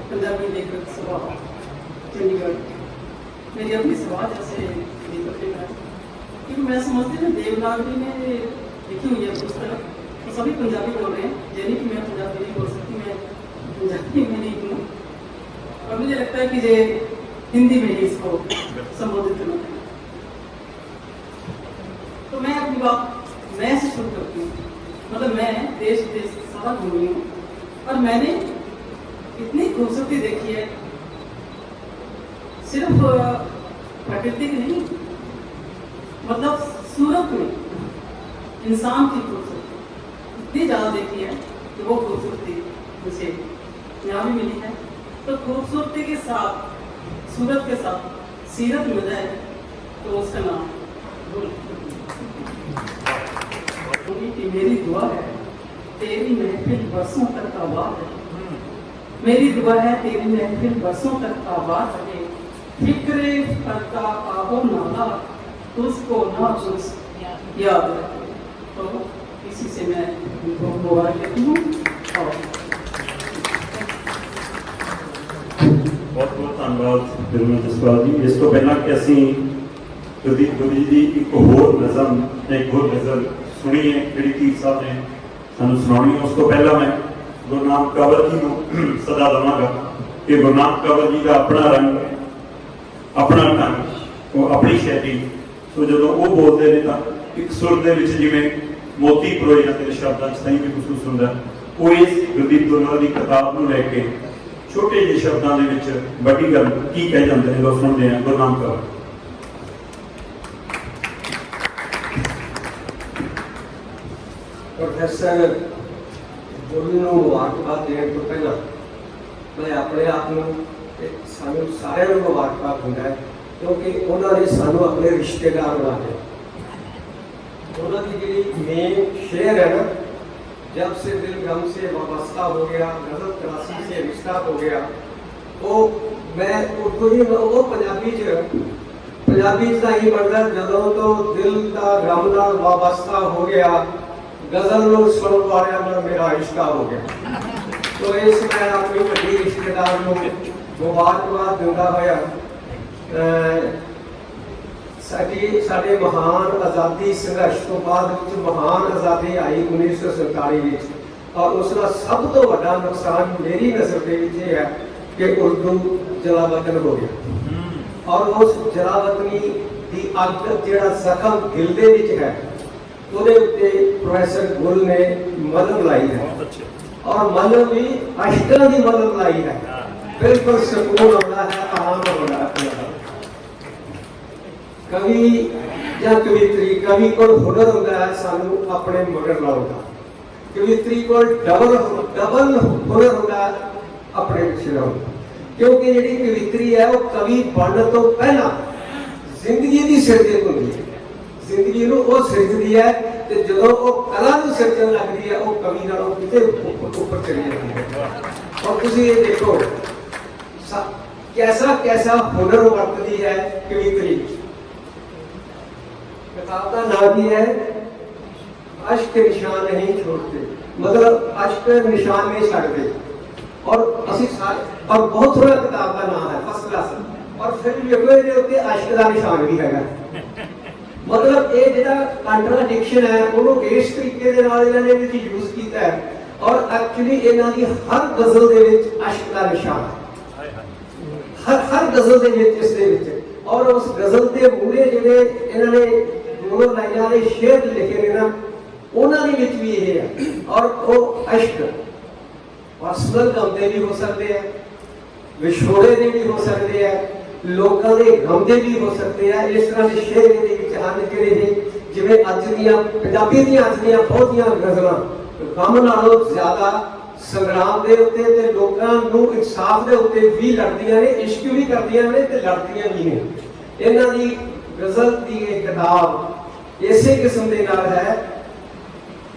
पंजाबी लेखक सभा चंडीगढ़, मेरी अपनी सभा जैसे लेखक है क्योंकि मैं समझती हूँ देवनागरी में लिखी हुई है पुस्तक तो सभी पंजाबी बोल रहे हैं। यानी कि मैं पंजाबी नहीं बोल सकती, मैं पंजाबी में नहीं हूँ और मुझे लगता है कि ये हिंदी में ही इसको संबोधित करना चाहिए। तो मैं अपनी बात मैं से शुरू करती हूँ। मतलब मैं देश विदेश सारा घूमी हूँ और मैंने इतनी खूबसूरती देखी है, सिर्फ प्रकृति की नहीं, मतलब सूरत में इंसान की खूबसूरती इतनी ज़्यादा देखी है कि वो खूबसूरती मुझे यहाँ भी मिली है। तो खूबसूरती के साथ सूरत के साथ सीरत मिल जाए तो उसका नाम कि मेरी दुआ है तेरी महफिल बरसों तक आबाद है। मेरी दुआ है तेरी महफिल बरसों तक आबाद रहे। फिक्रे करता आबो नाला तुझको ना तुझ याद रखे। तो इसी से मैं उनको मुबारक देती हूँ। बहुत बहुत धन्यवाद निर्मल जसवाल जी। इस तो पहला कि असी गुरदीप गुरु जी की एक होर नज़म एक होर गज़ल सुनी है जी तीर साहब ने सानू सुनानी है। उस तो पहला मैं गुरु नानक कंवर जी को सदा देवांगा कि गुरु नानक कंवर जी का अपना रंग अपना ढंग वो अपनी शैली। सो जो वो बोलते हैं तो एक सुर दे विच जिवें ਮੋਤੀ ਪਰੋਏ ਜਾਂ ਤੇਰੇ ਸ਼ਬਦਾਂ 'ਚ ਸਹੀ ਵੀ ਮਹਿਸੂਸ ਹੁੰਦਾ। ਉਹ ਇਸ ਗੁਰਦੀਪ ਦੋਨਾਲਾ ਦੀ ਕਿਤਾਬ ਨੂੰ ਲੈ ਕੇ ਛੋਟੇ ਜਿਹੇ ਸ਼ਬਦਾਂ ਦੇ ਵਿੱਚ ਵੱਡੀ ਗੱਲ ਕੀ ਕਹਿ ਜਾਂਦੇ ਨੇ, ਲੋਕ ਸੁਣਦੇ ਆ। ਗੁਰਨਾਮ ਕੌਰ। ਪ੍ਰੋਫੈਸਰ ਗੁਰੂ ਨੂੰ ਮੁਬਾਰਕਬਾਦ ਦੇਣ ਤੋਂ ਪਹਿਲਾਂ ਮੈਂ ਆਪਣੇ ਆਪ ਨੂੰ ਤੇ ਸਾਨੂੰ ਸਾਰਿਆਂ ਨੂੰ ਮੁਬਾਰਕਬਾਦ ਦਿੰਦਾ ਹੈ, ਕਿਉਂਕਿ ਉਹਨਾਂ ਨੇ ਸਾਨੂੰ ਆਪਣੇ ਰਿਸ਼ਤੇਦਾਰ ਬਣਾ ਲਿਆ। ਉਹਨਾਂ ਦੀ ਜਿਹੜੀ ਮੇਨ ਸ਼ੇਅਰ ਹੈ ਨਾ, जब से दिल गम से वाबस्ता हो गया, गजल तरासी से रिश्ता हो गया, वो मैं उर्दू ही वो पंजाबी च ही बनता, जदों तो दिल का गम नाल वाबस्ता हो गया, गजल नूं सुणन वालियां नाल मेरा रिश्ता हो गया। तो इस मैं अपनी वड्डी रिश्तेदार नूं मुबारकबाद दिंदा होया ਸਾਡੇ ਮਹਾਨ ਆਜ਼ਾਦੀ ਸੰਘਰਸ਼ ਤੋਂ ਬਾਅਦ ਵਿੱਚ ਮਹਾਨ ਆਜ਼ਾਦੀ ਆਈ 1947 ਵਿੱਚ, ਔਰ ਉਸ ਦਾ ਸਭ ਤੋਂ ਵੱਡਾ ਨੁਕਸਾਨ ਮੇਰੀ ਨਜ਼ਰ ਦੇ ਵਿੱਚ ਇਹ ਹੈ ਕਿ ਉਰਦੂ ਜਲਾਵਤਨ ਹੋ ਗਿਆ। ਔਰ ਉਸ ਜਲਾਵਤਨੀ ਦੀ ਅੱਗ ਜਿਹੜਾ ਜ਼ਖਮ ਦਿਲ ਦੇ ਵਿੱਚ ਹੈ, ਉਹਦੇ ਉੱਤੇ ਪ੍ਰੋਫੈਸਰ ਗੁਲ ਨੇ ਮਲਮ ਲਾਈ ਹੈ, ਔਰ ਮਲਮ ਵੀ ਅਸ਼ਕਾਂ ਦੀ ਮਲਮ ਲਾਈ ਹੈ। ਬਿਲਕੁਲ ਸਕੂਨ ਆਉਂਦਾ ਹੈ, ਆਰਾਮ ਆਉਂਦਾ ਹੈ। कवि या कवित्री, कवि को हुनर होता है सानू अपने मगर लाने का, कवित्री को डबल हुनर होता है अपने पिछे लाने का, क्योंकि जी कवित्री है वो कवि बनने तो पहला जिंदगी की सिरजन होती है, जिंदगी को सिरजती है, तो जो वो कला की सिरजन लगती है वो कवि नालों किते ऊपर चली जाती है। और तुम ये देखो कैसा कैसा हुनर वरतती है कवित्री। किताब का नाम ही है अश्क निशान नहीं छोड़ते, मतलब अश्क निशान नहीं छाड़ते। और और बहुत थोड़ा किताब का नाम है, फर्स्ट क्लास। और फिर देखो अश्क का निशान भी है। मतलब ये जो कंट्राडिक्शन है उन्होंने इस तरीके के यूज किया है, और एक्चुअली इन्हों की हर गजल के अश्क का निशान है, हर गजल के। और उस गजल के मूले जो इन्होंने दोनों लाइनों के शेर लिखे ने ना, उन्होंने भी ये है। और वो अश्क पर्सनल गम के भी हो सकते हैं, विछोड़े के भी हो सकते हैं, लोगों के गम के भी हो सकते हैं। इस तरह के शेर आन जोड़े जिवें अज दियां पंजाबी दियां अज दियां बहुतियां गजलां गम नालों ज्यादा संग्राम के उत्ते ते लोकां नूं इंसाफ के उत्ते भी लड़दियां ने, इश्क भी करदियां ने ते लड़दियां भी ने। इन्हां दी गजल की एक किताब इसे किस्म के नाल है,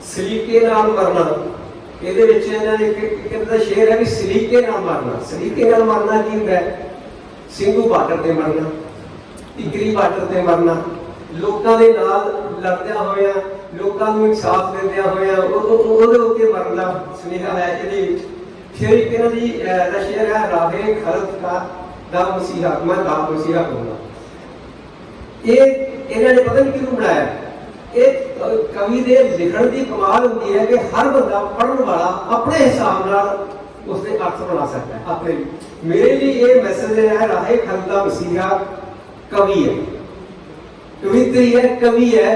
सलीके नाल मरना। ਇਹਦੇ ਵਿੱਚ ਇਹਨਾਂ ਨੇ ਇੱਕ ਦਾ ਸ਼ੇਰ ਹੈ ਕਿ ਸਲੀਕੇ ਨਾਲ ਮਰਨਾ। ਸਲੀਕੇ ਨਾਲ ਮਰਨਾ ਕੀ ਹੁੰਦਾ ਹੈ? ਸਿੰਘੂ ਬਾਰਡਰ ਤੇ ਮਰਨਾ, ਟਿਕਰੀ ਬਾਰਡਰ ਤੇ ਮਰਨਾ, ਲੋਕਾਂ ਦੇ ਨਾਲ ਲੜਦਿਆਂ ਹੋਇਆ, ਲੋਕਾਂ ਨੂੰ ਇਨਸਾਫ ਦਿੰਦਿਆਂ ਹੋਇਆ ਉਹਦੇ ਉੱਤੇ ਮਰਨ ਦਾ ਸੁਨੇਹਾ ਹੈ ਇਹਦੇ ਵਿੱਚ। ਫਿਰ ਇੱਕ ਇਹਨਾਂ ਦੀ ਦਾ ਸ਼ੇਰ ਹੈ ਰਾਹੇ ਖਲਕ ਦਾ ਮਸੀਹਾ, ਮੈਂ ਦਾ ਮਸੀਹਾ ਕਹੂੰਗਾ। ਇਹ ਇਹਨਾਂ ਨੇ ਪਤਾ ਨਹੀਂ ਕਿਉਂ ਬਣਾਇਆ। ਇਹ ਕਵੀ ਦੇ ਲਿਖਣ ਦੀ ਕਮਾਲ ਹੁੰਦੀ ਹੈ ਕਿ ਹਰ ਬੰਦਾ ਪੜ੍ਹਨ ਵਾਲਾ ਆਪਣੇ ਹਿਸਾਬ ਨਾਲ ਉਸਦੇ ਅਰਥ ਬਣਾ ਸਕਦਾ ਹੈ ਆਪਣੇ ਲਈ। ਮੇਰੇ ਲਈ ਇਹ ਮੈਸੇਜ ਹੈ ਰਾਹੇ ਖਲਕ ਦਾ ਮਸੀਹਾ ਕਵੀ ਹੈ, ਕਵਿਤਰੀ ਹੈ, ਕਵੀ ਹੈ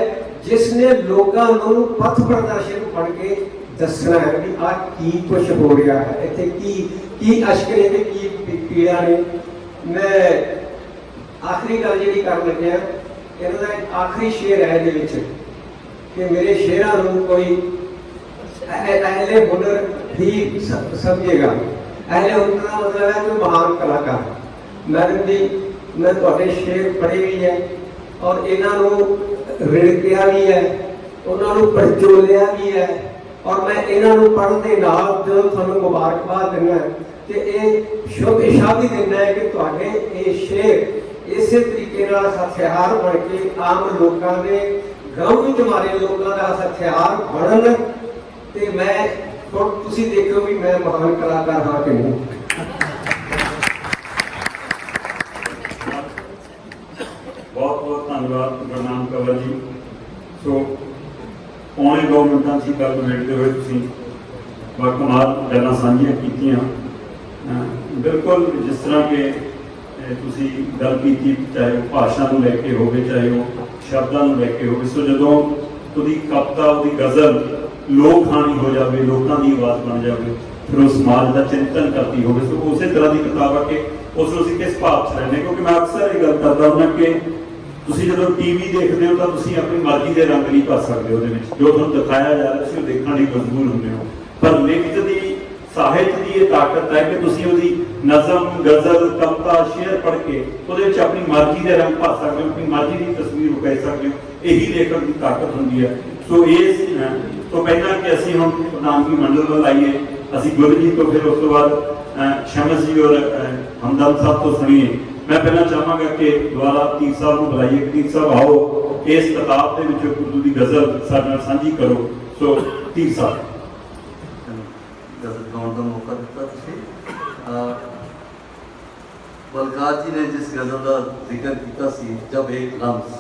ਜਿਸਨੇ ਲੋਕਾਂ ਨੂੰ ਪਥ ਪ੍ਰਦਰਸ਼ਨ ਪੜ੍ਹ ਕੇ ਦੱਸਣਾ ਹੈ ਕਿ ਆ ਕੀ ਕੁਛ ਹੋ ਰਿਹਾ ਹੈ, ਇੱਥੇ ਕੀ ਅਸ਼ਕ ਨੇ ਤੇ ਕੀ ਪੀੜਾ ਨੇ। ਮੈਂ ਆਖਰੀ ਗੱਲ ਜਿਹੜੀ ਕਰਨ ਲੱਗਿਆ, ਇਹਨਾਂ ਦਾ ਇੱਕ ਆਖਰੀ ਸ਼ੇਰ ਹੈ ਇਹਦੇ ਵਿੱਚ ਕਿ ਮੇਰੇ ਸ਼ੇਰਾਂ ਨੂੰ ਕੋਈ ਅਹਿਲੇ ਹੁਨਰ ਹੀ ਸਮਝੇਗਾ। ਅਹਿਲੇ ਹੁਨਰ ਦਾ ਮਤਲਬ ਹੈ ਕੋਈ ਮਹਾਨ ਕਲਾਕਾਰ। ਮੈਡਮ ਜੀ ਮੈਂ ਤੁਹਾਡੇ ਸ਼ੇਰ ਪੜ੍ਹੇ ਵੀ ਹੈ ਔਰ ਇਹਨਾਂ ਨੂੰ ਰਿੜਕਿਆ ਵੀ ਹੈ, ਉਹਨਾਂ ਨੂੰ ਪਰਚੋਲਿਆ ਵੀ ਹੈ, ਔਰ ਮੈਂ ਇਹਨਾਂ ਨੂੰ ਪੜ੍ਹਨ ਦੇ ਨਾਲ ਜਦੋਂ ਤੁਹਾਨੂੰ ਮੁਬਾਰਕਬਾਦ ਦਿੰਦਾ ਤੇ ਇਹ ਸ਼ੁਭ ਇਸ਼ਾ ਵੀ ਦਿੰਦਾ ਹੈ ਕਿ ਤੁਹਾਡੇ ਇਹ ਸ਼ੇਰ ਇਸੇ ਤਰੀਕੇ ਨਾਲ ਹਥਿਆਰ ਬਣ ਕੇ ਆਮ ਲੋਕਾਂ ਦੇ ਗਮ ਵਿੱਚ ਮਾਰੇ ਲੋਕਾਂ ਦਾ ਹਥਿਆਰ ਬਣਨ। ਤੇ ਮੈਂ ਹੁਣ ਤੁਸੀਂ ਦੇਖੋ ਵੀ ਮੈਂ ਮਹਾਨ ਕਲਾਕਾਰ ਹਾਂ ਕਿ ਨਹੀਂ। ਬਹੁਤ ਬਹੁਤ ਧੰਨਵਾਦ ਗੁਰਨਾਮ ਕੰਵਰ ਜੀ। ਸੋ ਪੌਣੇ 2 ਮਿੰਟਾਂ ਦੀ ਗੱਲ ਮੇਟਦੇ ਹੋਏ ਤੁਸੀਂ ਬਾਕਮਾਲ ਗੱਲਾਂ ਸਾਂਝੀਆਂ ਕੀਤੀਆਂ। ਬਿਲਕੁਲ ਜਿਸ ਤਰ੍ਹਾਂ ਕਿ ਤੁਸੀਂ ਗੱਲ ਕੀਤੀ, ਚਾਹੇ ਉਹ ਭਾਸ਼ਾ ਨੂੰ ਲੈ ਕੇ ਹੋਵੇ, ਚਾਹੇ ਉਹ ਸ਼ਬਦਾਂ ਨੂੰ ਲੈ ਕੇ ਹੋਵੇ। ਸੋ ਜਦੋਂ ਉਹਦੀ ਕਵਿਤਾ, ਉਹਦੀ ਗਜ਼ਲ ਲੋਕ ਖਾਣੀ ਹੋ ਜਾਵੇ, ਲੋਕਾਂ ਦੀ ਆਵਾਜ਼ ਬਣ ਜਾਵੇ, ਫਿਰ ਉਹ ਸਮਾਜ ਦਾ ਚਿੰਤਨ ਕਰਦੀ ਹੋਵੇ। ਸੋ ਉਸੇ ਤਰ੍ਹਾਂ ਦੀ ਕਿਤਾਬ ਆ ਕਿ ਉਸ ਨੂੰ ਅਸੀਂ ਕਿਸ ਭਾਵ 'ਚ ਲੈਂਦੇ, ਕਿਉਂਕਿ ਮੈਂ ਅਕਸਰ ਇਹ ਗੱਲ ਕਰਦਾ ਹੁੰਦਾ ਕਿ ਤੁਸੀਂ ਜਦੋਂ ਟੀਵੀ ਦੇਖਦੇ ਹੋ ਤਾਂ ਤੁਸੀਂ ਆਪਣੀ ਮਰਜ਼ੀ ਦੇ ਰੰਗ ਨਹੀਂ ਭਰ ਸਕਦੇ ਉਹਦੇ ਵਿੱਚ, ਜੋ ਤੁਹਾਨੂੰ ਦਿਖਾਇਆ ਜਾ ਰਿਹਾ ਤੁਸੀਂ ਉਹ ਦੇਖਣ ਲਈ ਮਜਬੂਰ ਹੁੰਦੇ ਹੋ। ਪਰ ਲਿਖਤ ਦੀ, ਸਾਹਿਤ ਦੀ ਇਹ ਤਾਕਤ ਹੈ ਕਿ ਤੁਸੀਂ ਉਹਦੀ ਨਜ਼ਮ, ਗਜ਼ਲ, ਕਵਿਤਾ, ਸ਼ੇਅਰ ਪੜ੍ਹ ਕੇ ਉਹਦੇ ਵਿੱਚ ਆਪਣੀ ਮਰਜ਼ੀ ਦੇ ਰੰਗ ਭਰ ਸਕਦੇ ਹੋ, ਆਪਣੀ ਮਰਜ਼ੀ ਦੀ ਤਸਵੀਰ ਉਕੇਰ ਸਕਦੇ ਹੋ। ਇਹੀ ਲੇਖਕ ਦੀ ਤਾਕਤ ਹੁੰਦੀ ਹੈ। ਸੋ ਇਸ ਤੋਂ ਪਹਿਲਾਂ ਕਿ ਅਸੀਂ ਹੁਣ ਪ੍ਰਧਾਨਗੀ ਮੰਡਲ ਵੱਲ ਆਈਏ, ਅਸੀਂ ਗੁਰੂ ਜੀ ਤੋਂ, ਫਿਰ ਉਸ ਤੋਂ ਬਾਅਦ ਸ਼ਮਸ ਜੀ ਔਰ ਹਮਦਰਦ ਸਾਹਿਬ ਤੋਂ ਸੁਣੀਏ। ਮੈਂ ਪਹਿਲਾਂ ਚਾਹਾਂਗਾ ਕਿ ਦੁਬਾਰਾ ਤੀਰ ਸਾਹਿਬ ਨੂੰ ਬੁਲਾਈਏ। ਤੀਰ ਸਾਹਿਬ ਆਓ, ਇਸ ਕਿਤਾਬ ਦੇ ਵਿੱਚੋਂ ਉਰਦੂ ਦੀ ਗਜ਼ਲ ਸਾਡੇ ਨਾਲ ਸਾਂਝੀ ਕਰੋ। ਸੋ ਤੀਰ ਸਾਹਿਬ, गजल गाने का मौका दिता तुसीं। बलकार जी ने जिस गजल का जिक्र किया सी, जब एक लम्स,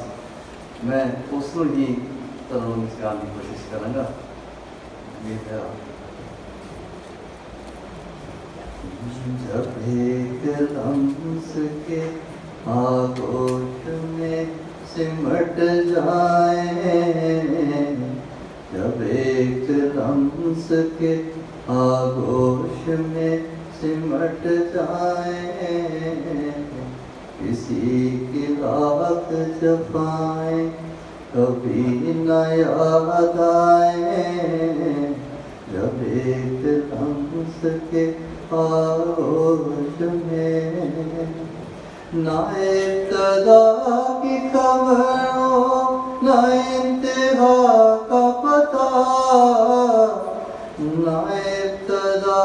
मैं उसको ही तरह निकालने की कोशिश करांगा। जब एक लम्स के आगोश में सिमट जाए, जब एक लम्स के आगोश में सिमट जाए, किसी की लाख जफाएं कभी न याद आए, जब एक लम्स के आगोश में ना इब्तिदा की खबर हो, ना इंतहा का पता, ना इब्तिदा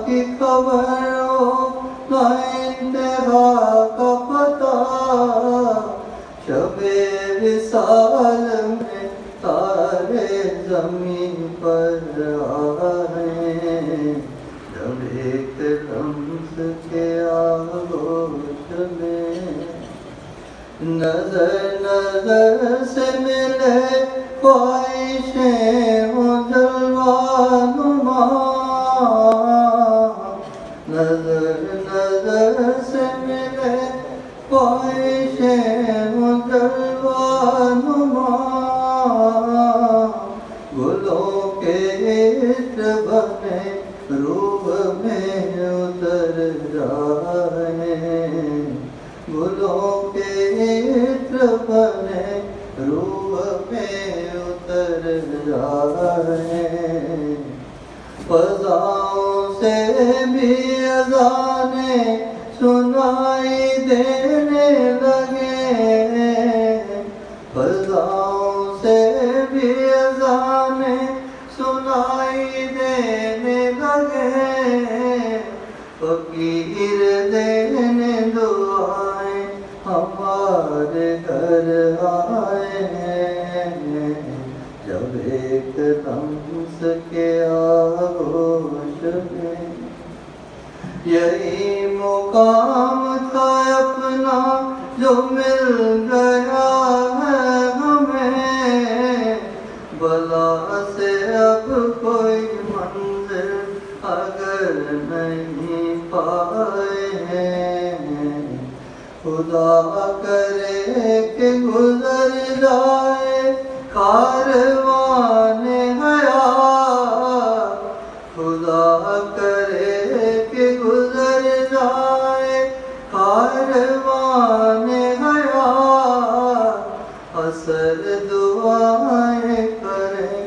की खबर हो, ना इंतहा का पता, शबे विसाल में तारे ज़मीन पर आए, जब एक लम्स के आगोश में नजर नजर से मिले ख्वाहिशें हो जलवानुमा, नजर नजर से मिले ख्वाहिशें हो जलवानुमा, गुलों के इत्र बने रूह में उतर जाए, गुलों के इत्र बने रूह में उतर जाए, फज़ाओं से भी अज़ाने सुनाई देने लगे, फज़ाओं से भी अज़ाने सुनाई देने लगे, फकीर देने दुआएं हमारे घर आए, जब एक लम्स के आगोश में यही मुकाम था अपना जो मिल गया है हमें, भला से अब कोई मंजिल अगर नहीं पाए हैं, खुदा करे कि गुजर जाए कारवाने हयात, खुदा करे कि गुजर जाए कारवाने हयात, असर दुआएं करें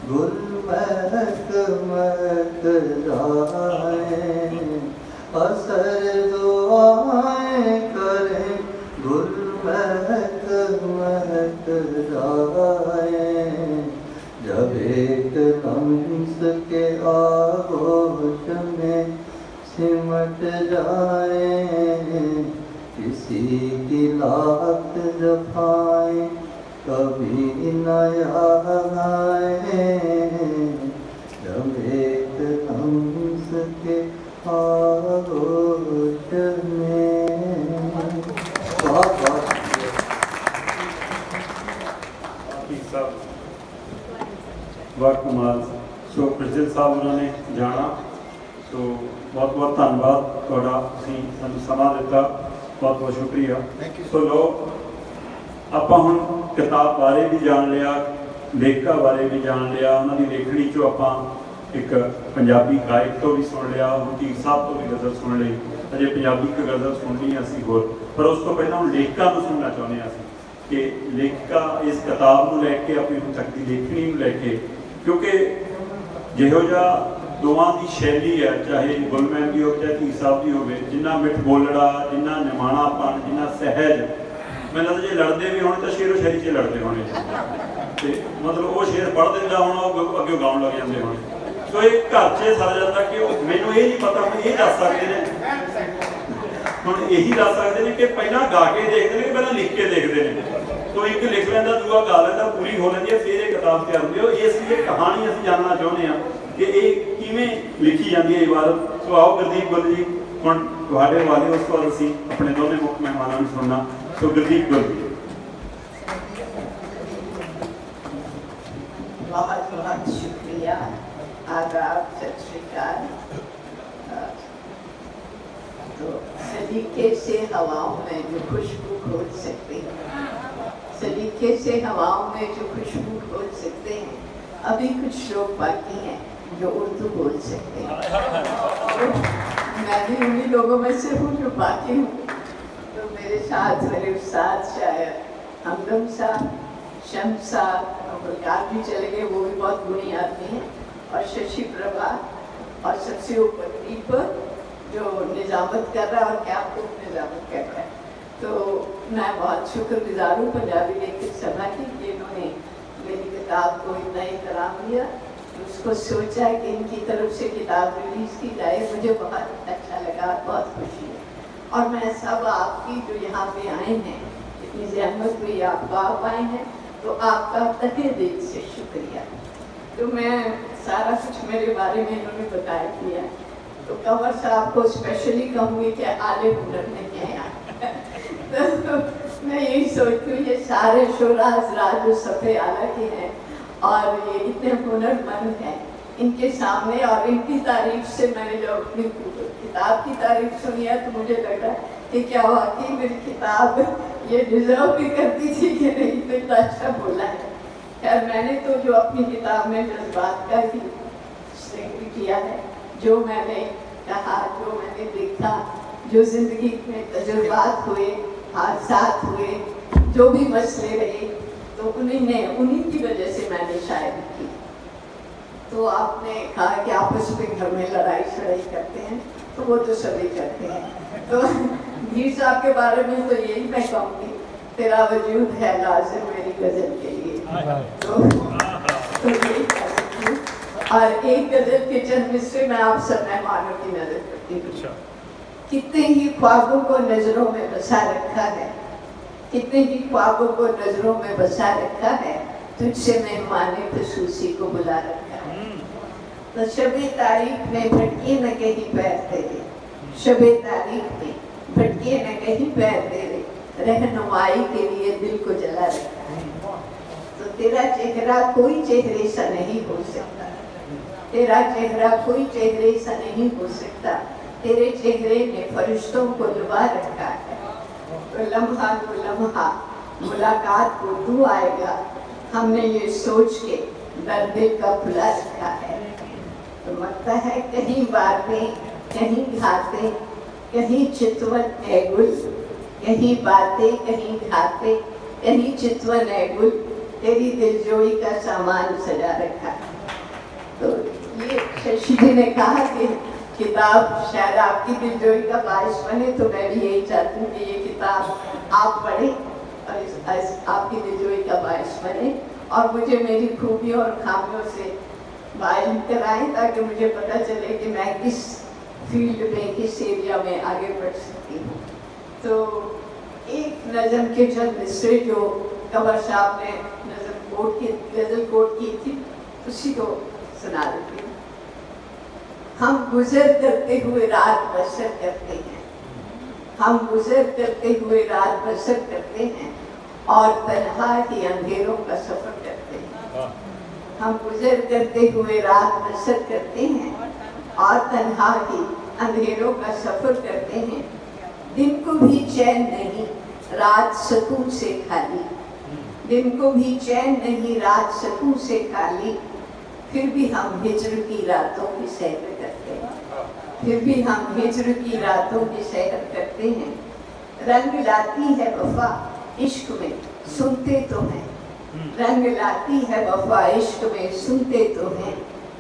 गुल महक महक जाए, असर दुआएं करें गुल महक महक जाए, जब एक लम्स के आगोश में सिमट जाए, किसी की लाख जफाएं कभी न याद आए, जब एक लम्स के आगोश में। बहुत बहुत बहुत कमाल। सो प्रेसिडेंट साहब उन्होंने जाना, सो बहुत बहुत धन्यवाद ਤੁਹਾਡਾ, ਤੁਸੀਂ ਸਾਨੂੰ ਸਮਾਂ ਦਿੱਤਾ, ਬਹੁਤ ਬਹੁਤ ਸ਼ੁਕਰੀਆ। ਸੋ ਲੋ ਆਪਾਂ ਹੁਣ ਕਿਤਾਬ ਬਾਰੇ ਵੀ ਜਾਣ ਲਿਆ, ਲੇਖਕਾਂ ਬਾਰੇ ਵੀ ਜਾਣ ਲਿਆ, ਉਹਨਾਂ ਦੀ ਲੇਖਣੀ 'ਚੋਂ ਆਪਾਂ ਇੱਕ ਪੰਜਾਬੀ ਗਾਇਕ ਤੋਂ ਵੀ ਸੁਣ ਲਿਆ, ਹਕੀਰ ਸਾਹਿਬ ਤੋਂ ਵੀ ਗਜ਼ਲ ਸੁਣ ਲਈ, ਅਜੇ ਪੰਜਾਬੀ ਇੱਕ ਗਜ਼ਲ ਸੁਣਨੀ ਹੈ ਅਸੀਂ ਹੋਰ। ਪਰ ਉਸ ਤੋਂ ਪਹਿਲਾਂ ਹੁਣ ਲੇਖਕਾਂ ਨੂੰ ਸੁਣਨਾ ਚਾਹੁੰਦੇ ਹਾਂ ਅਸੀਂ ਕਿ ਲੇਖਿਕਾ ਇਸ ਕਿਤਾਬ ਨੂੰ ਲੈ ਕੇ, ਆਪਣੀ ਹੁਣ ਤੱਕ ਦੀ ਲੇਖਣੀ ਨੂੰ ਲੈ ਕੇ, ਕਿਉਂਕਿ ਜਿਹੋ ਜਿਹਾ ਦੋਵਾਂ ਦੀ ਸ਼ੈਲੀ ਹੈ, ਚਾਹੇ ਗੁਲਮੈਨ ਦੀ ਹੋਵੇ ਚਾਹੇ ਹਕੀਰ ਸਾਹਿਬ ਦੀ ਹੋਵੇ, ਜਿੰਨਾ ਮਿੱਠ ਬੋਲੜਾ, ਜਿੰਨਾ ਨਿਮਾਣਾਪਣ, ਜਿੰਨਾ ਸਹਿਜ, ਮੈਨੂੰ ਲੱਗਦਾ ਜੇ ਲੜਦੇ ਵੀ ਹੋਣ ਤਾਂ ਸ਼ੇਰੋ ਸ਼ਾਇਰੀ 'ਚ ਲੜਦੇ ਹੋਣੇ, ਤੇ ਮਤਲਬ ਉਹ ਸ਼ੇਰ ਪੜ੍ਹ ਦਿੰਦਾ ਹੋਣਾ, ਉਹ ਅੱਗੇ ਗਾਉਣ ਲੱਗ ਜਾਂਦੇ ਹੋਣੇ। ਸੋ ਇਹ ਘਰ 'ਚ ਸਰ ਜਾਂਦਾ ਕਿ ਉਹ ਮੈਨੂੰ ਇਹ ਨਹੀਂ ਪਤਾ, ਹੁਣ ਇਹ ਦੱਸ ਸਕਦੇ ਨੇ, ਹੁਣ ਇਹੀ ਦੱਸ ਸਕਦੇ ਨੇ ਕਿ ਪਹਿਲਾਂ ਗਾ ਕੇ ਦੇਖਦੇ ਨੇ ਕਿ ਪਹਿਲਾਂ ਲਿਖ ਕੇ ਦੇਖਦੇ ਨੇ। ਸੋ ਇੱਕ ਲਿਖ ਲੈਂਦਾ, ਦੂਆ ਗਾ ਲੈਂਦਾ, ਪੂਰੀ ਹੋ ਲੈਂਦੀ ਹੈ, ਫਿਰ ਇਹ ਕਿਤਾਬ ਤਿਆਰ ਹੁੰਦੀ ਹੈ। ਇਸ ਲਈ ਇਹ ਕਹਾਣੀ ਅਸੀਂ ਜਾਣਨਾ ਚਾਹੁੰਦੇ ਹਾਂ ਕਿ ਇਹ ਕਿਵੇਂ ਲਿਖੀ ਜਾਂਦੀ ਹੈ ਇਬਾਰਤ। ਸੋ ਆਓ ਗੁਰਦੀਪ ਗੁੱਲ ਜੀ ਹੁਣ ਤੁਹਾਡੇ ਹਵਾਲੇ, ਉਸ ਤੋਂ ਬਾਅਦ ਅਸੀਂ ਆਪਣੇ ਦੋਵੇਂ ਮੁੱਖ ਮਹਿਮਾਨਾਂ ਨੂੰ ਸੁਣਨਾ। ਸੋ ਗੁਰਦੀਪ ਗੁੱਲ ਜੀ। बहुत बहुत शुक्रिया, आदाब, सत श्री अकाल। तो सलीके से हवाओं में जो खुशबू खोज सकते हैं, सलीके से हवाओं में जो खुशबू खोज सकते हैं, अभी कुछ लोग बाकी हैं जो उर्दू बोल सकते हैं। तो मैं भी उन्हीं लोगों में से हूँ जो बाकी हूँ। तो मेरे साथ मेरे उस्ताद शायर हमदम साहब, शम्स साहब, बलकार भी चले गए, वो भी बहुत गुणी आदमी हैं, और शशि प्रभा, और सबसे ऊपर दीपक जो निजामत कर रहा है और क्या खूब निजामत कर रहा है। तो मैं बहुत शुक्रगुजार हूँ पंजाबी लेखक सभा की, जिन्होंने मेरी किताब को इतना इकराम दिया, उसको सोचा कि इनकी तरफ से किताब रिलीज़ की जाए। मुझे बहुत अच्छा लगा, बहुत खुशी है। और मैं सब आपकी जो यहाँ पे आए हैं, इतनी जहमत हुई, आप आप आए हैं, तो आपका तहे दिल से शुक्रिया। तो मैं सारा कुछ मेरे बारे में इन्होंने बताया किया, तो कंवर साहब को स्पेशली कहूँगी कि आले हुनर नहीं है यहाँ। तो मैं यही सोचती हूँ, ये सारे शोरा हज़रात जो सफ़े आला के हैं और ये इतने हुनरमंद हैं, इनके सामने और इनकी तारीफ से मैंने जब अपनी किताब की तारीफ सुनी है तो मुझे लगा कि क्या वाकई मेरी किताब ये डिजर्व भी करती थी कि नहीं, तो इतना अच्छा बोला है। खैर मैंने तो जो अपनी किताब में जज्बात का ही जिक्र किया है, जो मैंने कहा, जो मैंने देखा, जो ज़िंदगी में तजुर्बात हुए, हादसात हुए, जो भी मसले रहे, तो उन्हीं की वजह से मैंने शायरी की। तो आपने कहा कि आपस में घर में लड़ाई शड़ाई करते हैं, तो वो तो सभी करते हैं। तो धीर साहब के बारे में तो यही मैं कहूँगी, तेरा वजूद है लाजिम मेरी गज़ल के लिए। तो यही कह सकती हूँ। और एक गज़ल के चंद मिसरे मैं आप सब मेहमानों की नज़र करती हूँ। कितने ही ख्वाबों को नज़रों में बसा रखा है, कितने ही ख्वाबों को नज़रों में बसा रखा है, तुझसे मेहमाने खसूसी को बुला रखा है। तो शबे तारीख में भटके न कहीं पैर तेरे, शबे तारीख में भटके न कहीं पैर तेरे, रहनुमाई के लिए दिल को जला रखा है। तो तेरा चेहरा कोई चेहरे सा नहीं हो सकता, तेरा चेहरा कोई चेहरे सा नहीं हो सकता, तेरे चेहरे ने फरिश्तों को लुभा रखा है। तो लम्हा को लम्हा मुलाकात को तू आएगा, हमने ये सोच के दर्द का खुला रखा है। तो लगता है कहीं बातें, कहीं घाते, कहीं चितवन है गुल, कहीं बातें, कहीं घाते, कहीं चितवन है गुल, तेरी दिलजोई का सामान सजा रखा है। तो ये शशि जी ने कहा कि किताब शायद आपकी दिलजोई का बायस बने, तो मैं भी यही चाहती हूँ कि ये किताब आप पढ़ें और आपकी दिलजोई का बायस बने, और मुझे मेरी खूबियों और खामियों से बाइल कराएं, ताकि मुझे पता चले कि मैं किस फील्ड में, किस एरिया में आगे बढ़ सकती हूँ। तो एक नज़म के चंद मिसरे जो कंवर साहब ने नज़म कोट की, गज़ल कोट की थी, उसी को सुना देती हूँ। हम गुजर करते हुए रात बसर करते हैं, हम गुजर करते हुए रात बसर करते हैं, और तन्हा ही अंधेरों का सफ़र करते हैं। हम गुजर करते हुए रात बसर करते हैं, और तन्हा ही अंधेरों का सफ़र करते हैं। दिन को भी चैन नहीं, रात सुकून से खाली, दिन को भी चैन नहीं, रात सकूं से काली, फिर भी हम हिज्र की रातों की सैर करते हैं, फिर भी हम हिज्र की रातों की सैर करते हैं। रंग लाती है वफा इश्क में, सुनते तो हैं, रंग लाती है वफा इश्क में, सुनते तो हैं।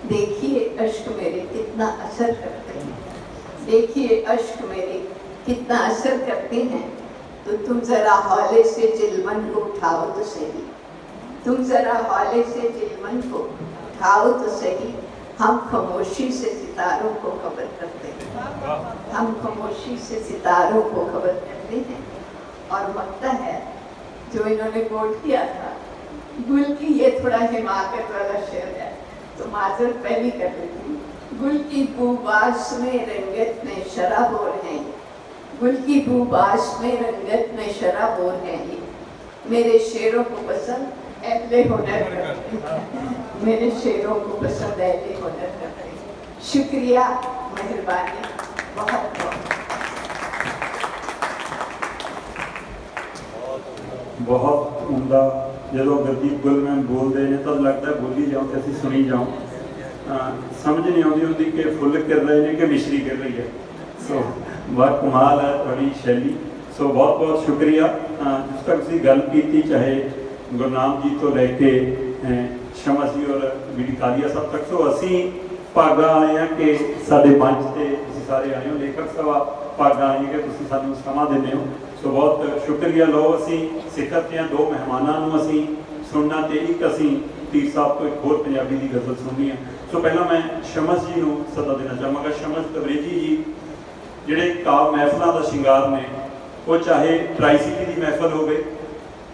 देखिए अश्क मेरे कितना असर करते हैं, देखिए अश्क मेरे कितना असर करते हैं। तो तुम जरा हौले से चिलमन को उठाओ तो सही, तुम जरा हौले से चिलमन को उठाओ तो सही। हम खामोशी से सितारों को खबर करते हैं, हम खामोशी से सितारों को खबर करते हैं। और मक्ता है जो इन्होंने कोट किया था, गुल की, ये थोड़ा हिमाकत वाला शेर है तो माजर पहली कर लेती हूँ। गुल की बूबास में रंगत में शराबोर हैं, गुल की बूबास में रंगत में शराबोर हैं ये। मेरे शेरों को पसंद अहले हुनर करते हैं, मेरे शेरों को पसंद अहले हुनर करते हैं। शुक्रिया, मेहरबानी, बहुत बहुत। बहुत उमदा। ਜਦੋਂ ਗੁਰਦੀਪ ਗੁੱਲ ਮੈਮ ਬੋਲਦੇ ਨੇ ਤਾਂ ਲੱਗਦਾ ਬੋਲੀ ਜਾਓ ਤੇ ਅਸੀਂ ਸੁਣੀ ਜਾਓ। ਸਮਝ ਨਹੀਂ ਆਉਂਦੀ ਹੁੰਦੀ ਕਿ ਫੁੱਲ ਕਰ ਰਹੇ ਨੇ ਕਿ ਮਿਸ਼ਰੀ ਕਰ ਰਹੀ ਹੈ। ਸੋ ਬਹੁਤ ਕਮਾਲ ਹੈ ਤੁਹਾਡੀ ਸ਼ੈਲੀ। ਸੋ ਬਹੁਤ ਬਹੁਤ ਸ਼ੁਕਰੀਆ। ਜਿਸ ਤੱਕ ਤੁਸੀਂ ਗੱਲ ਕੀਤੀ, ਚਾਹੇ ਗੁਰਨਾਮ ਜੀ ਤੋਂ ਲੈ ਕੇ ਸ਼ਮਾ ਜੀ ਔਰ ਬੀਡੀ ਕਾਲੀਆ ਸਾਹਿਬ ਤੱਕ, ਸੋ ਅਸੀਂ ਭਾਗਾਂ ਵਾਲੇ ਹਾਂ ਕਿ ਸਾਡੇ ਮੰਚ 'ਤੇ ਤੁਸੀਂ ਸਾਰੇ ਆਏ ਹੋ। ਲੇਖਕ ਸਭਾ ਭਾਗਾਂ ਵਾਲੀ ਕਿ ਤੁਸੀਂ ਸਾਨੂੰ ਸਮਾਂ ਦਿੰਦੇ ਹੋ। ਸੋ ਬਹੁਤ ਸ਼ੁਕਰੀਆ। ਲਓ ਅਸੀਂ ਸਿਖਰ ਦੀਆਂ ਦੋ ਮਹਿਮਾਨਾਂ ਨੂੰ ਅਸੀਂ ਸੁਣਨਾ ਤੇ ਇੱਕ ਅਸੀਂ ਪੀਰ ਸਾਹਿਬ ਤੋਂ ਇੱਕ ਹੋਰ ਪੰਜਾਬੀ ਦੀ ਗਜ਼ਲ ਸੁਣਨੀ ਹੈ। ਸੋ ਪਹਿਲਾਂ ਮੈਂ ਸ਼ਮਸ ਜੀ ਨੂੰ ਸੱਦਾ ਦੇਣਾ ਚਾਹਾਂਗਾ। ਸ਼ਮਸ ਤਬਰੇਜ਼ੀ ਜੀ ਜਿਹੜੇ ਕਾਵਿ ਮਹਿਫਲਾਂ ਦਾ ਸ਼ਿੰਗਾਰ ਨੇ, ਉਹ ਚਾਹੇ ਟਰਾਈ ਸਿਟੀ ਦੀ ਮਹਿਫਲ ਹੋਵੇ,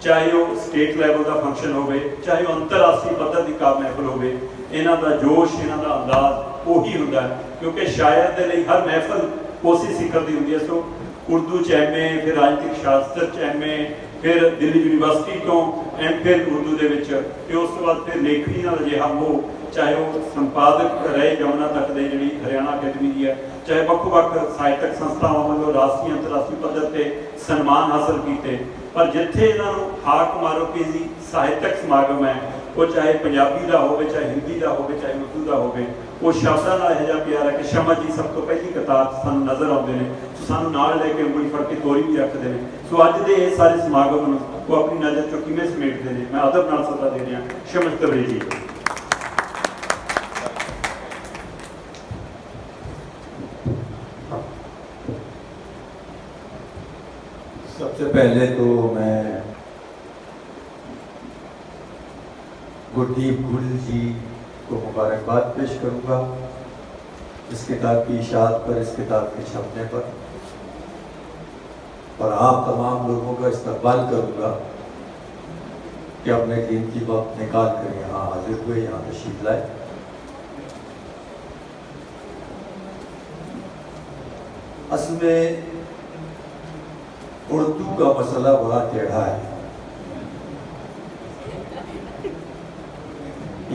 ਚਾਹੇ ਉਹ ਸਟੇਟ ਲੈਵਲ ਦਾ ਫੰਕਸ਼ਨ ਹੋਵੇ, ਚਾਹੇ ਉਹ ਅੰਤਰਰਾਸ਼ਟਰੀ ਪੱਧਰ ਦੀ ਕਾਵਿ ਮਹਿਫਲ ਹੋਵੇ, ਇਹਨਾਂ ਦਾ ਜੋਸ਼, ਇਹਨਾਂ ਦਾ ਅੰਦਾਜ਼ ਉਹੀ ਹੁੰਦਾ ਹੈ। ਕਿਉਂਕਿ ਸ਼ਾਇਰ ਦੇ ਲਈ ਹਰ ਮਹਿਫਲ ਉਸੇ ਸਿਖਰ ਦੀ ਹੁੰਦੀ ਹੈ। ਸੋ ਉਰਦੂ 'ਚ ਐਮਏ, ਫਿਰ ਰਾਜਨੀਤਿਕ ਸ਼ਾਸਤਰ 'ਚ ਐਮਏ, ਫਿਰ ਦਿੱਲੀ ਯੂਨੀਵਰਸਿਟੀ ਤੋਂ ਐਮਫਿਲ ਉਰਦੂ ਦੇ ਵਿੱਚ, ਤੇ ਉਸ ਤੋਂ ਬਾਅਦ ਫਿਰ ਲੇਖਣੀ ਨਾਲ ਅਜਿਹਾ ਮੋਹ, ਚਾਹੇ ਉਹ ਸੰਪਾਦਕ ਰਹੇ ਜਮਨਾ ਤੱਕ ਦੇ ਜਿਹੜੀ ਹਰਿਆਣਾ ਅਕੈਡਮੀ ਦੀ ਹੈ, ਚਾਹੇ ਵੱਖ-ਵੱਖ ਸਾਹਿਤਕ ਸੰਸਥਾਵਾਂ ਵੱਲੋਂ ਰਾਸ਼ਟਰੀ ਅੰਤਰਰਾਸ਼ਟਰੀ ਪੱਧਰ ਤੇ ਸਨਮਾਨ ਹਾਸਲ ਕੀਤੇ। ਪਰ ਜਿੱਥੇ ਇਹਨਾਂ ਨੂੰ ਹਾਕ ਮਾਰੋ ਕਿ ਜੀ ਸਾਹਿਤਕ ਸਮਾਗਮ ਹੈ, ਉਹ ਚਾਹੇ ਪੰਜਾਬੀ ਦਾ ਹੋਵੇ, ਚਾਹੇ ਹਿੰਦੀ ਦਾ ਹੋਵੇ, ਚਾਹੇ ਉਰਦੂ ਦਾ ਹੋਵੇ, ਉਹ ਸ਼ਬਦਾਂ ਨਾਲ ਇਹੋ ਜਿਹਾ ਪਿਆਰ ਹੈ ਕਿ ਸ਼ਮਾ ਜੀ ਸਭ ਤੋਂ ਪਹਿਲੀ ਕਤਾਰ ਸਾਨੂੰ ਨਜ਼ਰ ਆਉਂਦੇ ਨੇ। ਸੋ ਸਾਨੂੰ ਨਾਲ ਲੈ ਕੇ ਉਂਗਲੀ ਫੜ ਕੇ ਤੋਰੀ ਵੀ ਰੱਖਦੇ ਨੇ। ਸੋ ਅੱਜ ਦੇ ਇਹ ਸਾਰੇ ਸਮਾਗਮ ਨੂੰ ਉਹ ਆਪਣੀ ਨਜ਼ਰ 'ਚੋਂ ਕਿਵੇਂ ਸਮੇਟਦੇ ਨੇ, ਮੈਂ ਅਦਬ ਨਾਲ ਸੱਦਾ ਦੇ ਰਿਹਾ ਸ਼ਮਸ ਤਬਰੇਜ਼ੀ। सबसे पहले तो मैं गुरदीप गुल जी को मुबारकबाद पेश करूँगा इस किताब की इशाअत पर, इस किताब के छपने पर, और आप तमाम लोगों का इस्तकबाल करूँगा कि अपने कीमती वक्त निकाल कर यहाँ हाजिर हुए, यहाँ तशरीफ लाए। असल में उर्दू का मसला बड़ा टेढ़ा है।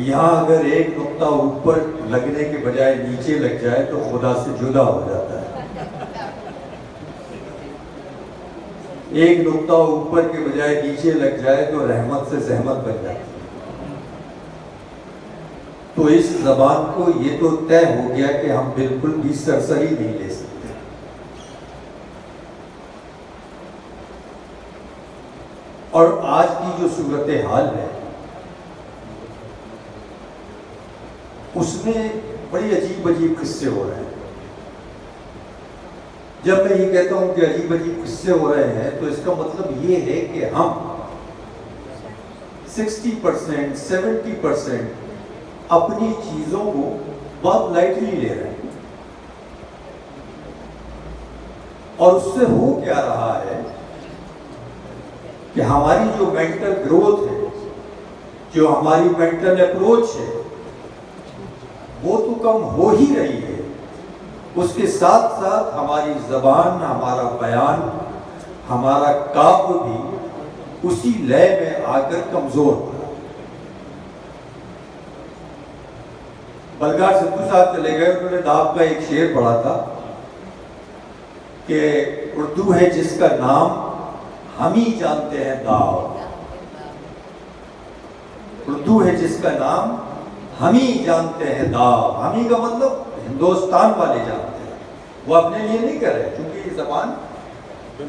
यहाँ अगर एक नुक्ता ऊपर लगने के बजाय नीचे लग जाए तो खुदा से जुदा हो जाता है। एक नुक्ता ऊपर के बजाय नीचे लग जाए तो रहमत से जहमत बन जाती है। तो इस जबान को ये तो तय हो गया कि हम बिल्कुल भी सरसरी नहीं ले सकते। और आज की जो सूरत हाल है उसमें बड़ी अजीब अजीब किस्से हो रहे हैं। जब मैं ये कहता हूं कि अजीब अजीब किस्से हो रहे हैं तो इसका मतलब ये है कि हम 60%, 70% अपनी चीजों को बहुत लाइटली ले रहे हैं। और उससे हो क्या रहा है कि हमारी जो मेंटल ग्रोथ है, जो हमारी मेंटल अप्रोच है, वो तो कम हो ही रही है। उसके साथ साथ हमारी जबान, हमारा बयान, हमारा काव्य भी उसी लय में आकर कमजोर हो रहा है। बलगार सिद्धू साहब चले गए, उन्होंने दाब का एक शेर पढ़ा था कि उर्दू है जिसका नाम हम ही जानते हैं दाव, اردو ہے جس کا نام ہم ہی جانتے ہیں داغ. ہم ہی کا مطلب ہندوستان والے جانتے ہیں, وہ اپنے لیے نہیں کر رہے, کیونکہ یہ زبان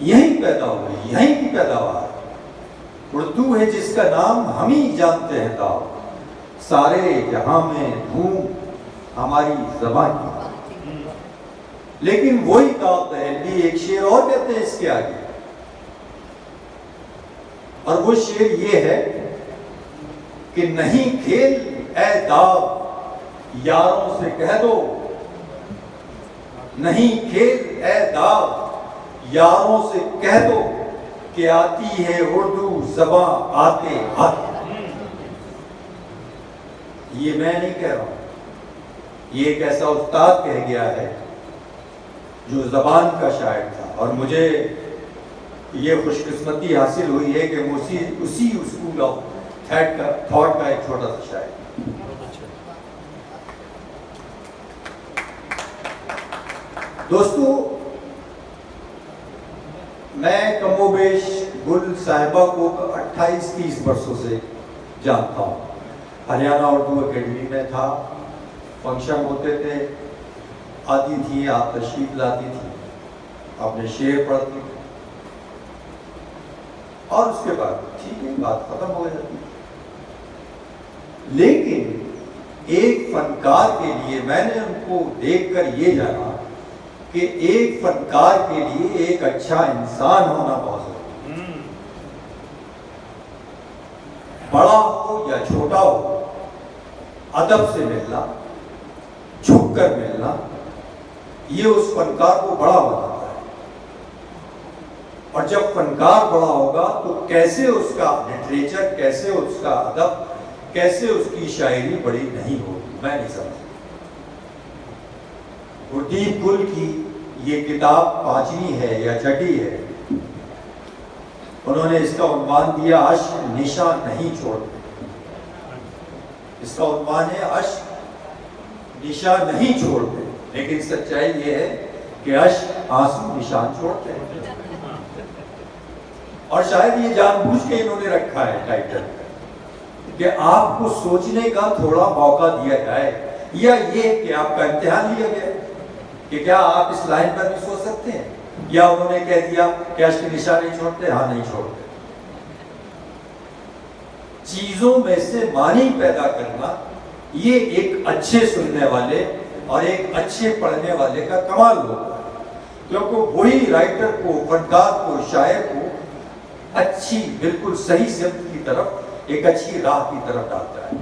یہیں پیدا ہوئی, یہیں کی پیداوار. اردو ہے جس کا نام ہم ہی جانتے ہیں داغ, سارے جہاں میں دھوم ہماری زبان کی. لیکن وہی داغ دہلوی ایک شعر اور کہتے ہیں اس کے آگے, اور وہ شعر یہ ہے کہ نہیں کھیل اے داغ یاروں سے کہہ دو, نہیں کھیل اے داغ یاروں سے کہہ دو کہ آتی ہے اردو زبان آتے آتے. یہ میں نہیں کہہ رہا ہوں, یہ ایک ایسا استاد کہہ گیا ہے جو زبان کا شاعر تھا, اور مجھے یہ خوش قسمتی حاصل ہوئی ہے کہ اسی اسکول آف تھاٹ کا ایک چھوٹا سا شاعر. دوستو, میں کم و بیش گل صاحبہ کو 28-30 برسوں سے جانتا ہوں. ہریانہ اردو اکیڈمی میں تھا, فنکشن ہوتے تھے, آتی تھی, آپ تشریف لاتی تھی, آپ نے شعر پڑھتی, اور اس کے بعد ٹھیک ہے بات ختم ہو جاتی. لیکن ایک فنکار کے لیے میں نے ان کو دیکھ کر یہ جانا کہ ایک فنکار کے لیے ایک اچھا انسان ہونا بہت ضروری ہے. بڑا ہو یا چھوٹا ہو, ادب سے ملنا, جھک کر ملنا, یہ اس فنکار کو بڑا بناتا ہے. اور جب فنکار بڑا ہوگا تو کیسے اس کا لٹریچر, کیسے اس کا ادب, کیسے اس کی شاعری بڑی نہیں ہوگی, میں نہیں سمجھتا. گردیپ گل کی یہ کتاب 5ویں ہے یا 6ٹھی ہے, انہوں نے اس کا عنوان دیا اشک نشان نہیں چھوڑتے. اس کا عنوان ہے اشک نشان نہیں چھوڑتے, لیکن سچائی یہ ہے کہ اشک آنسو نشان چھوڑتے ہیں. اور شاید یہ جان بوجھ کے انہوں نے رکھا ہے ٹائٹل کہ آپ کو سوچنے کا تھوڑا موقع دیا جائے, یا یہ کہ آپ کا امتحان لیا گیا کہ کیا آپ اس لائن پر بھی سوچ سکتے ہیں, یا انہوں نے کہہ دیا کہ اشک نشان نہیں چھوڑتے, ہاں نہیں چھوڑتے. چیزوں میں سے معنی پیدا کرنا یہ ایک اچھے سننے والے اور ایک اچھے پڑھنے والے کا کمال ہوتا ہے, کیونکہ وہی رائٹر کو, فنکار کو, شاعر کو اچھی بالکل صحیح سمت کی طرف, ایک اچھی راہ کی طرف ڈالتا ہے.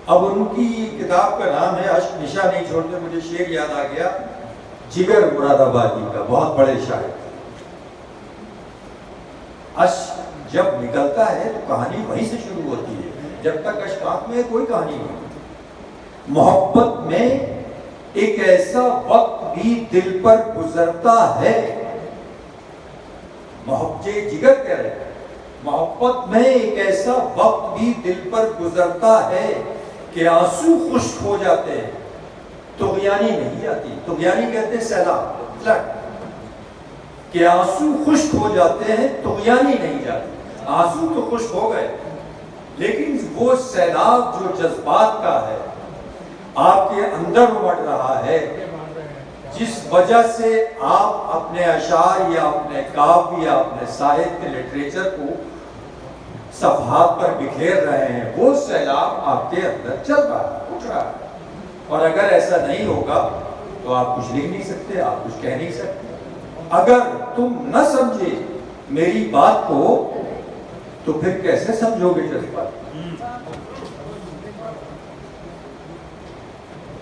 اب ان کی کتاب کا نام ہے اشک نشان نہیں چھوڑتے. مجھے شعر یاد آ گیا جگر مراد آبادی کا, بہت بڑے شاعر. اشک جب نکلتا ہے تو کہانی وہیں سے شروع ہوتی ہے, جب تک اشک آنکھ میں کوئی کہانی نہیں. محبت میں ایک ایسا وقت بھی دل پر گزرتا ہے, جگر کہہ رہے ہیں, محبت میں ایک ایسا وقت بھی دل پر گزرتا ہے کہ آنسو خشک ہو جاتے ہیں, طغیانی نہیں آتی. طغیانی کہتے ہیں سیلاب, فلڈ, کہ آنسو خشک ہو جاتے ہیں, طغیانی نہیں جاتی. آنسو تو خشک ہو گئے, لیکن وہ سیلاب جو جذبات کا ہے, آپ کے اندر امڑ رہا ہے, جس وجہ سے آپ اپنے اشعار یا اپنے کاوی یا اپنے ساہتیہ لٹریچر کو صفحات پر بکھیر رہے ہیں, وہ سیلاب آپ کے اندر چل رہا ہے, اٹھ رہا ہے. اور اگر ایسا نہیں ہوگا تو آپ کچھ لکھ نہیں سکتے, آپ کچھ کہہ نہیں سکتے. اگر تم نہ سمجھے میری بات کو تو پھر کیسے سمجھو گے جذبات؟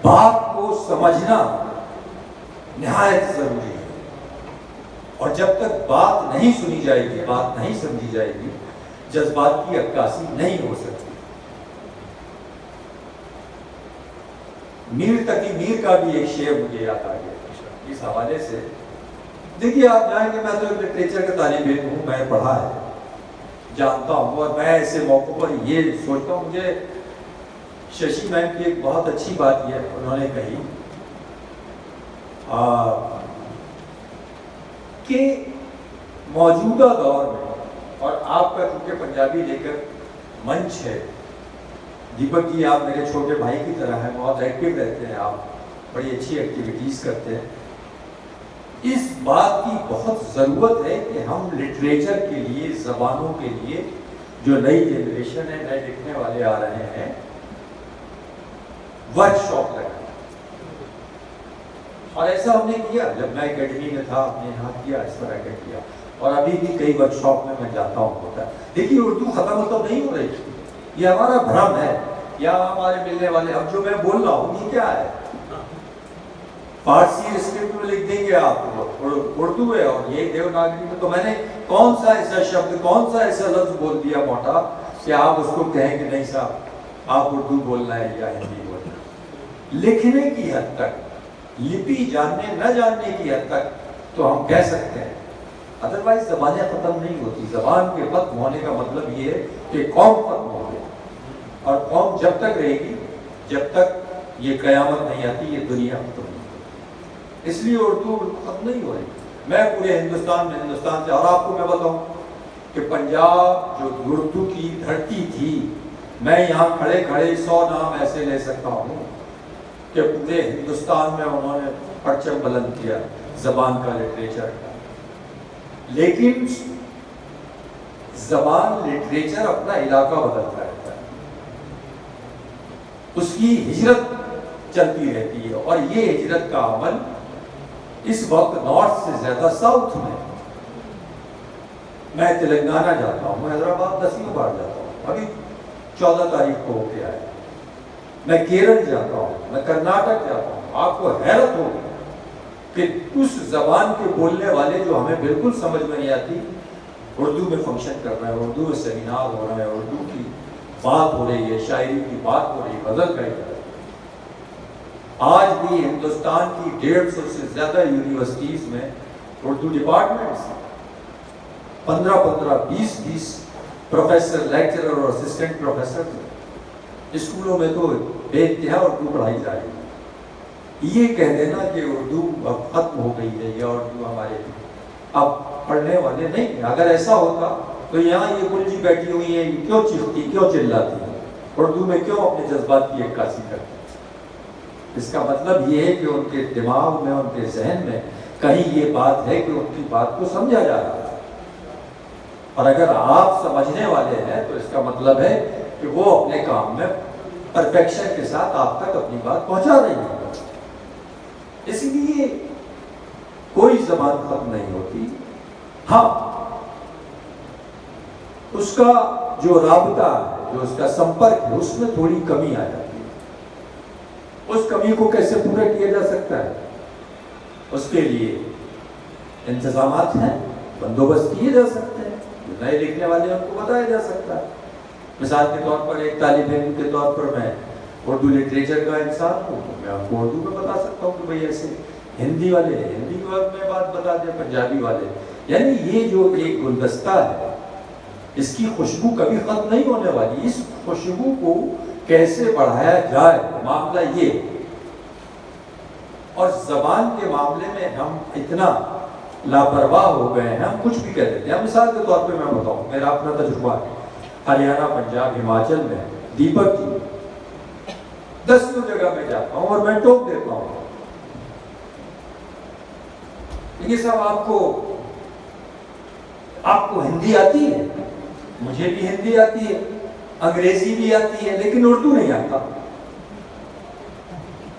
بات کو سمجھنا نہایت ضروری ہے, اور جب تک بات نہیں سنی جائے گی, بات نہیں سمجھی جائے گی, جذبات کی عکاسی نہیں ہو سکتی. میر تقی میر کا بھی ایک شعر مجھے یاد آ گیا اس حوالے سے. دیکھیے آپ جائیں گے, میں تو لٹریچر کا طالب علم ہوں, میں پڑھا ہے, جانتا ہوں, اور میں ایسے موقع پر یہ سوچتا ہوں. مجھے ششی میم کی ایک بہت اچھی بات یہ انہوں نے کہی کہ موجودہ دور میں اور آپ کا چونکہ پنجابی لے کر منچ ہے، دیپک جی آپ میرے چھوٹے بھائی کی طرح ہیں، بہت ایکٹیو رہتے ہیں، آپ بڑی اچھی ایکٹیویٹیز کرتے ہیں. اس بات کی بہت ضرورت ہے کہ ہم لٹریچر کے لیے، زبانوں کے لیے، جو نئی جنریشن ہے، نئے لکھنے والے آ رہے ہیں، ورک شاپ لگائیں. اور ایسا ہم نے کیا جب میں اکیڈمی میں تھا، ہم نے یہاں کیا، اس طرح کا کیا، اور ابھی بھی کئی ورک شاپ میں جاتا ہوں ہوتا ہے. دیکھیے اردو ختم تو نہیں ہو رہی، یہ ہمارا بھرم ہے. یہاں ہمارے ملنے والے، اب جو میں بول رہا ہوں یہ کیا ہے؟ فارسی اسکرپٹ میں لکھ دیں گے آپ، اردو ہے، اور یہ دیوناگری میں. تو میں نے کون سا ایسا شبد، کون سا ایسا لفظ بول دیا موٹا کہ آپ اس کو کہیں کہ نہیں صاحب آپ اردو بولنا ہے یا ہندی بولنا ہے. لکھنے کی حد تک، لپی جاننے نہ جاننے کی حد تک تو ہم کہہ سکتے ہیں، ادروائز زبانیں ختم نہیں ہوتی. زبان کے ختم ہونے کا مطلب یہ ہے کہ قوم ختم ہو گئی، اور قوم جب تک رہے گی جب تک یہ قیامت نہیں آتی، یہ دنیا ختم نہیں. اس لیے اردو ختم نہیں ہو رہی. میں پورے ہندوستان سے، اور آپ کو میں بتاؤں کہ پنجاب جو اردو کی دھرتی تھی، میں یہاں کھڑے کھڑے 100 نام ایسے لے سکتا ہوں کہ پورے ہندوستان میں انہوں نے پرچم بلند کیا زبان کا، لٹریچر کا. لیکن زبان، لٹریچر اپنا علاقہ بدلتا رہتا ہے، اس کی ہجرت چلتی رہتی ہے. اور یہ ہجرت کا عمل اس وقت نارتھ سے زیادہ ساؤتھ میں تلنگانہ جاتا ہوں، میں حیدرآباد 10ویں بار جاتا ہوں، ابھی 14 تاریخ کو ہو کے آیا. میں کیرل جاتا ہوں، میں کرناٹک جاتا ہوں. آپ کو حیرت ہوگی کہ اس زبان کے بولنے والے جو ہمیں بالکل سمجھ میں نہیں آتی، اردو میں فنکشن کر رہے ہیں، اردو میں سیمینار ہو رہے ہیں، اردو کی بات ہو رہی ہے، شاعری کی بات ہو رہی ہے، غزل کا. آج بھی ہندوستان کی 150 سے زیادہ یونیورسٹیز میں اردو ڈپارٹمنٹس ہیں. 15 20 پروفیسر، لیکچرر اور اسسٹنٹ پروفیسر ہیں. اسکولوں میں تو بے انتہا اردو پڑھائی جا رہی ہے. یہ کہہ دینا کہ اردو اب ختم ہو گئی ہے یا اردو ہمارے اب پڑھنے والے نہیں ہیں، اگر ایسا ہوتا تو یہاں یہ گلجی بیٹھی ہوئی ہیں، کیوں چیختی، کیوں چلاتی ہیں، اردو میں کیوں اپنے جذبات کی عکاسی کرتی؟ اس کا مطلب یہ ہے کہ ان کے دماغ میں، ان کے ذہن میں کہیں یہ بات ہے کہ ان کی بات کو سمجھا جا رہا ہے. اور اگر آپ سمجھنے والے ہیں تو اس کا مطلب ہے کہ وہ اپنے کام میں پرفیکشن کے ساتھ آپ تک اپنی بات پہنچا رہی ہے. اس لیے کوئی زبان ختم نہیں ہوتی. ہاں، اس کا جو رابطہ ہے، جو اس کا سمپرک ہے، اس میں تھوڑی کمی آ جاتی ہے. اس کمی کو کیسے پورا کیا جا سکتا ہے؟ اس کے لیے انتظامات ہیں، بندوبست کیے جا سکتے ہیں، جو نئے لکھنے والے ان کو بتایا جا سکتا ہے. مثال کے طور پر ایک طالب علم کے طور پر میں اردو لٹریچر کا انسان ہوں، میں آپ کو اردو میں بتا سکتا ہوں کہ بھئی ایسے ہندی والے ہندی میں بات بتا دیں، پنجابی والے. یعنی یہ جو ایک گلدستہ ہے، اس کی خوشبو کبھی ختم نہیں ہونے والی. اس خوشبو کو کیسے بڑھایا جائے، معاملہ یہ. اور زبان کے معاملے میں ہم اتنا لاپرواہ ہو گئے ہیں، ہم کچھ بھی کہہ دیتے ہیں. مثال کے طور پہ میں بتاؤں، میرا اپنا تجربہ ہے. ہریانہ، پنجاب، ہماچل میں دیپک جی 10 جگہ میں جاتا ہوں اور میں ٹوک دیتا ہوں، یہ صاحب آپ کو ہندی آتی ہے؟ مجھے بھی ہندی آتی ہے، انگریزی بھی آتی ہے، لیکن اردو نہیں آتا.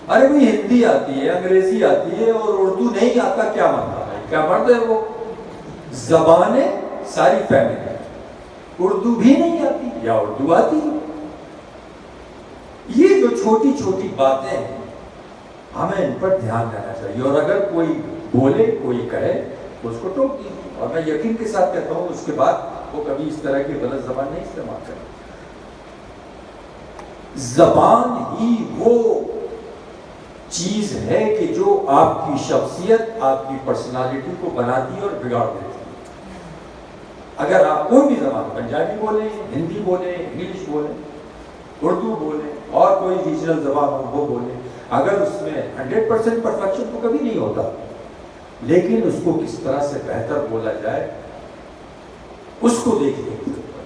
ارے بھائی ہندی آتی ہے، انگریزی آتی ہے اور اردو نہیں آتا، کیا مطلب ہے؟ کیا مرد ہے وہ؟ زبانیں ساری فیملی، اردو بھی نہیں آتی یا اردو آتی ہے. یہ جو چھوٹی چھوٹی باتیں ہیں، ہمیں ان پر دھیان دینا چاہیے. اور اگر کوئی بولے، کوئی کہے تو اس کو ٹوک دیجیے. اور میں یقین کے ساتھ کہتا ہوں اس کے بعد وہ کبھی اس طرح کی غلط زبان نہیں استعمال کرے. زبان ہی وہ چیز ہے کہ جو آپ کی شخصیت، آپ کی پرسنالٹی کو بناتی ہے اور بگاڑ دیتی ہے. اگر آپ کوئی بھی زبان، پنجابی بولیں، ہندی بولیں، انگلش بولیں، اردو بولیں، اور کوئی ریجنل زبان ہو وہ بولیں، اگر اس میں 100% پرفیکشن تو کبھی نہیں ہوتا، لیکن اس کو کس طرح سے بہتر بولا جائے اس کو دیکھنے کی ضرورت ہے.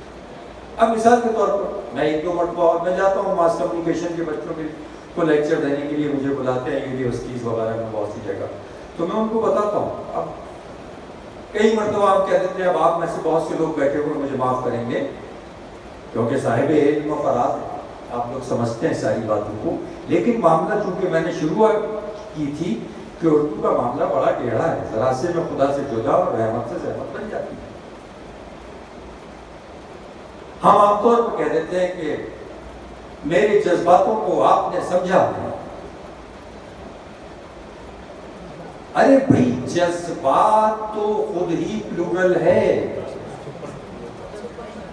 اب مثال کے طور پر میں 1-2 مرتبہ اور میں جاتا ہوں ماس کمیونیکیشن کے بچوں کے کو لیکچر دینے کے لیے مجھے بلاتے ہیں یونیورسٹیز وغیرہ میں بہت سی جگہ, تو میں ان کو بتاتا ہوں. اب کئی مرتبہ آپ کہہ دیتے ہیں, اب آپ میں سے بہت سے لوگ بیٹھے ہوئے مجھے معاف کریں گے کیونکہ صاحب علم و فرات ہے, آپ لوگ سمجھتے ہیں ساری باتوں کو, لیکن معاملہ چونکہ میں نے شروعات کی تھی کہ اردو کا معاملہ بڑا ٹیڑھا ہے, ذرا سے میں خدا سے جدا اور رحمت سے زحمت بن جاتی ہے. ہم عام طور پر کہہ دیتے ہیں کہ میرے جذباتوں کو آپ نے سمجھا نہیں. ارے بھائی جذبات تو خود ہی پلورل ہے.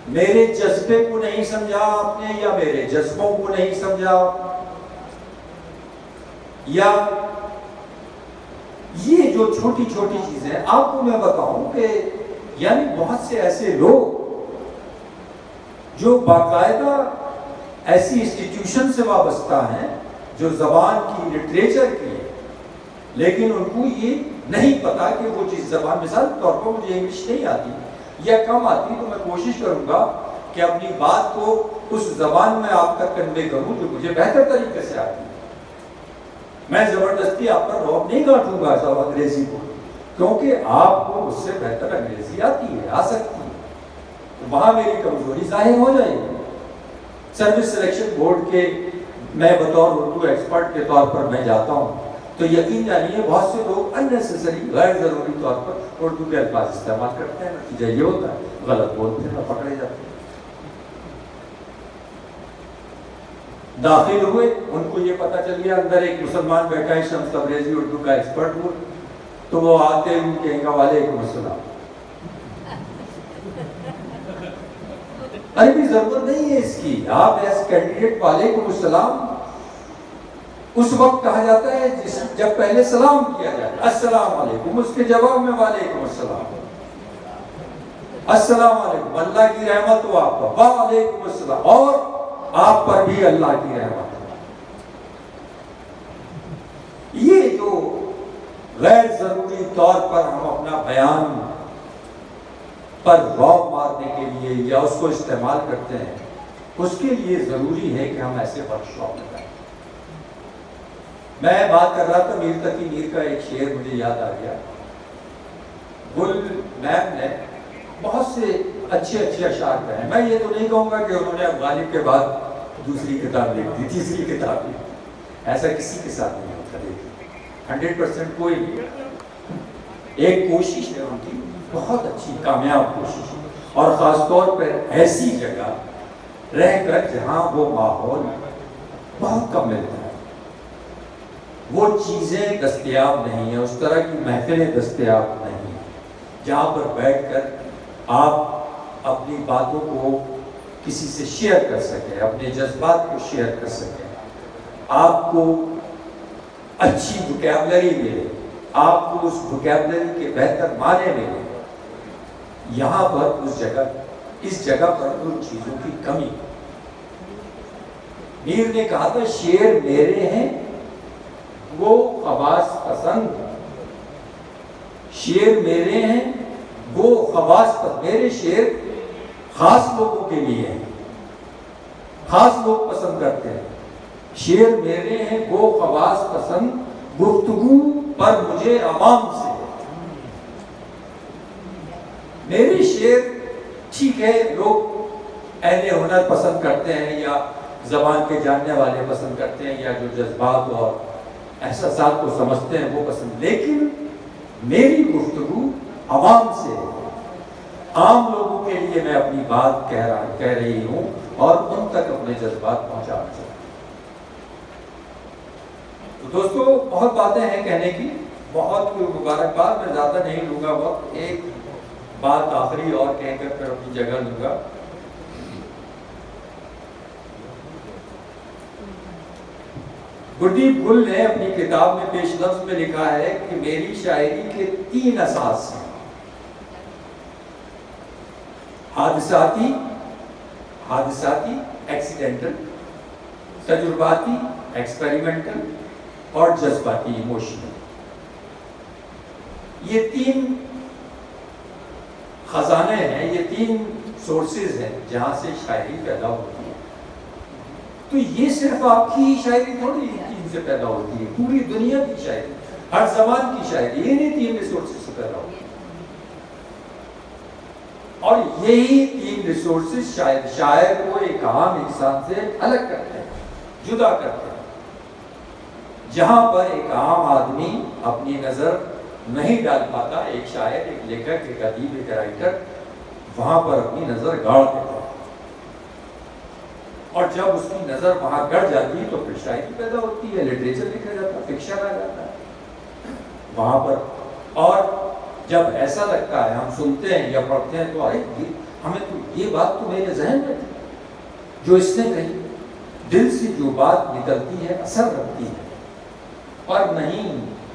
میرے جذبے کو نہیں سمجھا آپ نے, یا میرے جذبوں کو نہیں سمجھا, یا یہ جو چھوٹی چھوٹی چیزیں آپ کو میں بتاؤں کہ یعنی بہت سے ایسے لوگ جو باقاعدہ ایسی انسٹیٹیوشن سے وابستہ ہیں جو زبان کی لٹریچر کی ہے, لیکن ان کو یہ نہیں پتا کہ وہ چیز زبان, مثال کے طور پر مجھے انگلش نہیں آتی یا کم آتی, تو میں کوشش کروں گا کہ اپنی بات کو اس زبان میں آپ تک کنوے کروں جو مجھے بہتر طریقے سے آتی ہے. میں زبردستی آپ پر روب نہیں گانٹوں گا سب انگریزی کو, کیونکہ آپ کو اس سے بہتر انگریزی آتی ہے, آ سکتی ہے, تو وہاں میری کمزوری ظاہر ہو جائے گی. سروس سلیکشن بورڈ کے میں بطور اردو ایکسپرٹ کے طور پر میں جاتا ہوں, تو یقین جانیے بہت سے لوگ اننیسیسری غیر ضروری طور پر اردو کے الفاظ استعمال کرتے ہیں. نتیجہ یہ ہوتا ہے غلط بولتے ہیں, پکڑے جاتے ہیں. داخل ہوئے, ان کو یہ پتا چل گیا اندر ایک مسلمان بیٹھا ہے شمس تبریزی اردو کا ایکسپرٹ ہو, تو وہ آتے ہیں کہیں گا وعلیکم السلام. ارے بھی ضرورت نہیں ہے اس کی, آپ ایز کینڈیڈیٹ وعلیکم السلام اس وقت کہا جاتا ہے جب پہلے سلام کیا جائے, السلام علیکم, اس کے جواب میں وعلیکم السلام, السلام علیکم, اللہ کی رحمت ہو آپ پر, وعلیکم السلام, اور آپ پر بھی اللہ کی رحمت. یہ جو غیر ضروری طور پر ہم اپنا بیان پر روب مارنے کے لیے یا اس کو استعمال کرتے ہیں, اس کے لیے ضروری ہے کہ ہم ایسے ورک شاپ میں جائیں. میں بات کر رہا تھا میر تقی میر کا ایک شعر مجھے یاد آ گیا. گل میم نے بہت سے اچھے اشعار کہے ہیں. میں یہ تو نہیں کہوں گا کہ انہوں نے اب غالب کے بعد دوسری کتاب لکھ دی, تیسری کتاب لکھ دی, ایسا کسی کے ساتھ نہیں ہوتا. دیکھیے 100% کوئی نہیں, ایک کوشش ہے ان کی, بہت اچھی کامیاب کوشش, اور خاص طور پر ایسی جگہ رہ کر جہاں وہ ماحول بہت کم ملتا ہے, وہ چیزیں دستیاب نہیں ہیں, اس طرح کی محفلیں دستیاب نہیں ہیں جہاں پر بیٹھ کر آپ اپنی باتوں کو کسی سے شیئر کر سکیں, اپنے جذبات کو شیئر کر سکیں, آپ کو اچھی ووکیبلری ملے, آپ کو اس ووکیبلری کے بہتر معنی ملے. یہاں پر اس جگہ پر ان چیزوں کی کمی. میر نے کہا تھا شعر میرے ہیں وہ خواص پسند, شعر میرے ہیں وہ خواص پسند. میرے شعر خاص لوگوں کے لیے ہیں, خاص لوگ پسند کرتے ہیں. شعر میرے ہیں وہ خواص پسند, گفتگو پر مجھے عوام سے. میرے شعر ٹھیک ہے لوگ اہل ہنر پسند کرتے ہیں یا زبان کے جاننے والے پسند کرتے ہیں یا جو جذبات اور احساسات کو سمجھتے ہیں وہ پسند, لیکن میری گفتگو عوام سے, عام لوگوں کے لیے میں اپنی بات کہہ رہی ہوں اور ان تک اپنے جذبات پہنچانا چاہتا ہوں. تو دوستو بہت باتیں ہیں کہنے کی, بہت مبارکباد, میں زیادہ نہیں لوں گا وقت. ایک بات آخری اور کہہ کر پھر اپنی جگہ لوں گا. گردیپ گل نے اپنی کتاب میں پیش لفظ میں لکھا ہے کہ میری شاعری کے 3 اساس ہیں, حادثاتی ایکسیڈنٹل, تجرباتی ایکسپیریمنٹل, اور جذباتی ایموشنل. یہ 3 खजाने हैं, ये 3 सोर्सेज हैं जहाँ से शायरी पैदा होती है। तो ये सिर्फ आपकी ही शायरी थोड़ी इनसे पैदा होती है, पूरी दुनिया की शायरी, हर जमान की शायरी इन्हीं 3 रिसोर्सेज से पैदा होती है। और यही 3 रिसोर्सेज शायर को एक आम इंसान से अलग करते हैं, जुदा करते हैं। जहां पर एक आम आदमी अपनी नजर नहीं डाल पाता, एक शायर, एक लेखक, एक अदीब, एक राइटर वहां पर अपनी नजर गाड़ देता है। और जब उसकी नजर वहां गड़ जाती है तो फिर शायरी पैदा होती है, लिटरेचर लिखा जाता है, फिक्शन आ जाता है वहां पर। और जब ऐसा लगता है, हम सुनते हैं या पढ़ते हैं तो अरे हमें तो ये बात तो मेरे जहन में थी, जो इसने कही, दिल से जो बात निकलती है असर रखती है, और नहीं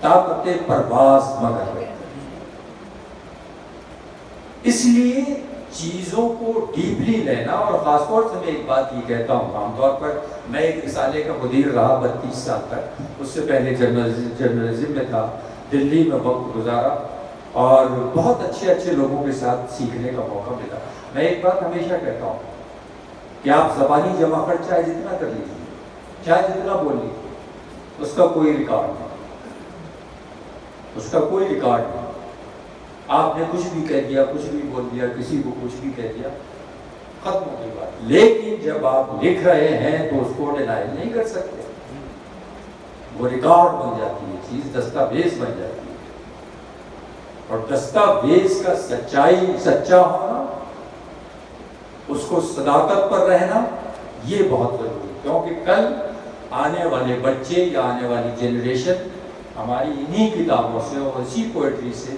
ताकते परवाज मगर। इसलिए चीजों को डीपली लेना, और खासतौर से मैं एक बात ये कहता हूँ, आमतौर पर मैं एक रिसाले का मुदीर रहा 32 साल तक, उससे पहले जर्नलिज्म में था, दिल्ली में वक्त गुजारा और बहुत अच्छे अच्छे लोगों के साथ सीखने का मौका मिला। मैं एक बात हमेशा कहता हूँ कि आप ज़बानी जमा खर्च चाहे जितना कर लीजिए, चाहे जितना बोल लीजिए, उसका कोई रिकॉर्ड नहीं, उसका कोई रिकॉर्ड नहीं। आपने कुछ भी कह दिया, कुछ भी बोल दिया, किसी को कुछ भी कह दिया, खत्म हो गई बात। लेकिन जब आप लिख रहे हैं तो उसको डिनाई नहीं कर सकते, वो रिकॉर्ड बन जाती है चीज, दस्तावेज बन जाती है। और दस्तावेज का सच्चा होना, उसको सदाकत पर रहना, ये बहुत जरूरी है। क्योंकि कल आने वाले बच्चे या आने वाली जनरेशन हमारी इन्हीं किताबों से और इसी पोएट्री से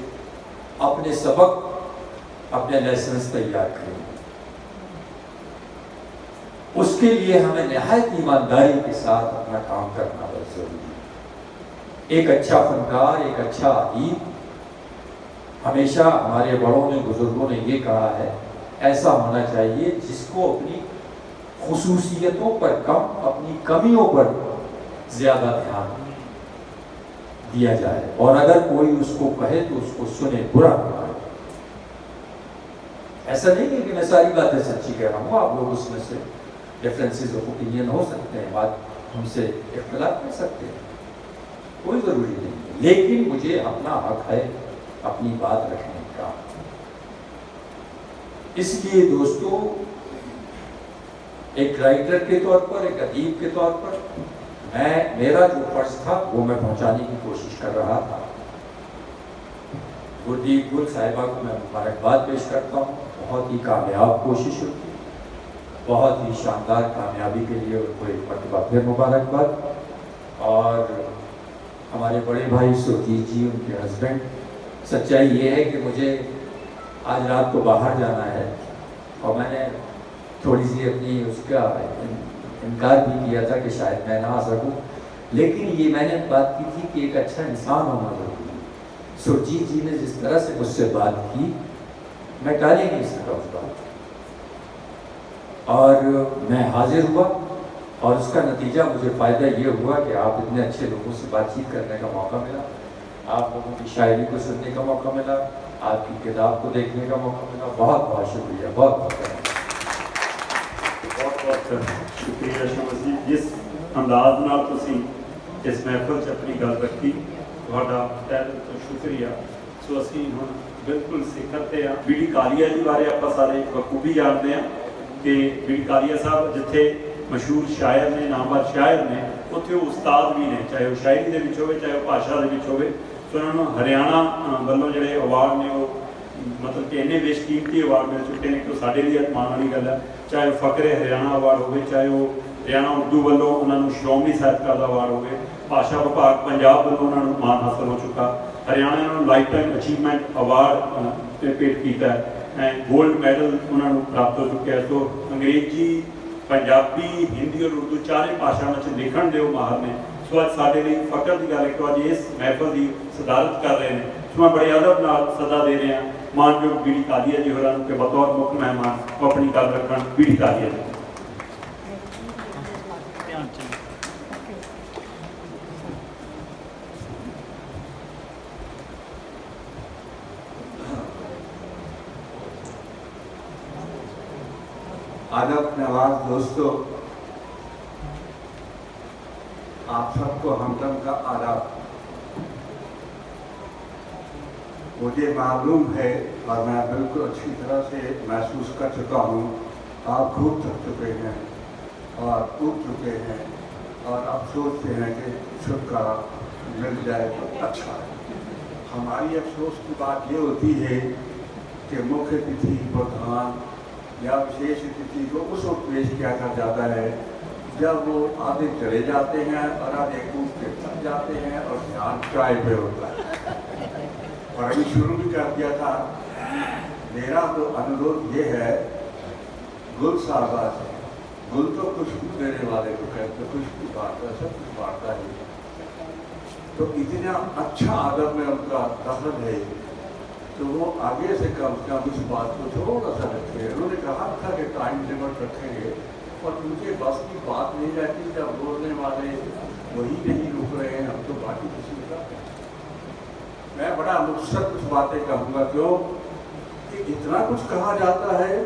अपने सबक, अपने लेसन्स तैयार करेंगे। उसके लिए हमें निहायत ईमानदारी के साथ अपना काम करना बहुत जरूरी है। एक अच्छा फनकार, एक अच्छा अदीब, हमेशा हमारे बड़ों ने, बुजुर्गों ने ये कहा है, ऐसा होना चाहिए जिसको अपनी खुसूसियतों पर कम, अपनी कमियों पर ज्यादा ध्यान दिया जाए, और अगर कोई उसको कहे तो उसको सुने, बुरा ना कहे। ऐसा नहीं है कि मैं सारी बातें सच्ची कह रहा हूँ, आप लोग उसमें से डिफरेंसेस ऑफ ओपिनियन हो सकते हैं, बात हमसे इख्तिलाफ कर सकते हैं, कोई ज़रूरी नहीं है। लेकिन मुझे अपना हक है अपनी बात रखने का। इसलिए दोस्तों, एक राइटर के तौर पर, एक अदीब के तौर पर, मेरा जो फर्ज था वो मैं पहुंचाने की कोशिश कर रहा था। गुरदीप गुल साहिबा को मैं मुबारकबाद पेश करता हूँ, बहुत ही कामयाब कोशिश होती, बहुत ही शानदार कामयाबी के लिए उनको एक मरतबा फिर मुबारकबाद। और हमारे बड़े भाई सुरजीत जी, उनके हस्बैंड, सच्चाई ये है कि मुझे आज रात को बाहर जाना है और मैंने थोड़ी सी अपनी उसका इनकार भी किया था कि शायद मैं ना आ सकूं, लेकिन ये मैंने बात की थी कि एक अच्छा इंसान होना जरूरी है। सुरजीत जी ने जिस तरह से मुझसे बात की, मैं टाल ही नहीं सका उस बात, और मैं हाजिर हुआ, और उसका नतीजा मुझे फ़ायदा ये हुआ कि आप इतने अच्छे लोगों से बातचीत करने का मौका मिला, आप लोगों की शायरी को सुनने का मौका मिला, आपकी किताब को देखने का मौका मिला। बहुत बहुत शुक्रिया, बहुत बहुत शुक्रिया शमस जी, जिस अंदाज नाल तुसीं इस महफिल 'ਚ अपनी गल रखी, तुहाडा तहे दिल तो शुक्रिया। सो असीं हुण बिल्कुल सिखर ते आ। बीडी कालिया जी बारे आपां सारे बखूबी जानते हैं कि बीडी कालिया साहब जिथे मशहूर शायर ने, नामवर शायर ने, उत्थे उस्ताद भी ने, चाहे वो शायरी दे विच होवे, चाहे वो भाषा दे विच होवे। सो उन्होंने हरियाणा वालों जिहड़े अवार्ड ने वो मतलब कि इन्ने बेशकीमती अवार्ड मिल चुके हैं कि साढ़े लिए मान वाली गल है। चाहे फकरे हरियाणा अवार्ड हो, चाहे वो हरियाणा उर्दू वालों उन्होंने श्रोमणी साहित्यकार अवार्ड हो, भाषा विभाग पंजाब वालों उन्होंने मान हासिल हो चुका। हरियाणा ने लाइफ टाइम अचीवमेंट अवार्ड पेट किया है, गोल्ड मैडल उन्होंने प्राप्त हो चुके हैं। तो अंग्रेजी, पंजाबी, हिंदी और उर्दू चारे भाषाओं में लिखण दे माहर ने। सो अज साढ़े लिए फकर की गल कि अज इस महफिल की सदारत कर रहे हैं। सो मैं बड़े अदब नाल सदा दे रहा मानयोग बीडी कालिया जी होरां के बतौर मुख्य मेहमान अपनी गल रखण। बीडी कालिया जी। अदब नवाज दोस्तों, आप सबको हमदम का आदाब। मुझे मालूम है और मैं बिल्कुल अच्छी तरह से महसूस कर चुका हूँ, आप खूब थक चुके हैं और उठ चुके हैं और अब सोचते हैं कि छुटकारा मिल जाए तो अच्छा है। हमारी अफसोस की बात ये होती है कि मुख्य तिथि प्रधान या विशेष तिथि को उस वक्त पेश किया जाता है जब वो आधे चले जाते हैं और आधे कूद के थक जाते हैं और ध्यान चाय पे होता है। और अभी शुरू भी कर दिया था। मेरा तो अनुरोध ये है, गुल साहबा से, गुल तो खुशबू देने वाले को कहते, खुशबू बांटता, सब कुछ बांटता है, तो इतना अच्छा आदब में उनका दखल है तो वो आगे से कम इस बात को थोड़ा सा रखे। उन्होंने कहा था कि टाइम टेबल रखेंगे और उनके बस की बात नहीं रहती, जब बोलने वाले वही नहीं रुक रहे हैं, हम तो बाकी किसी का। मैं बड़ा मुख्तर कुछ बातें कहूँगा, क्यों कि इतना कुछ कहा जाता है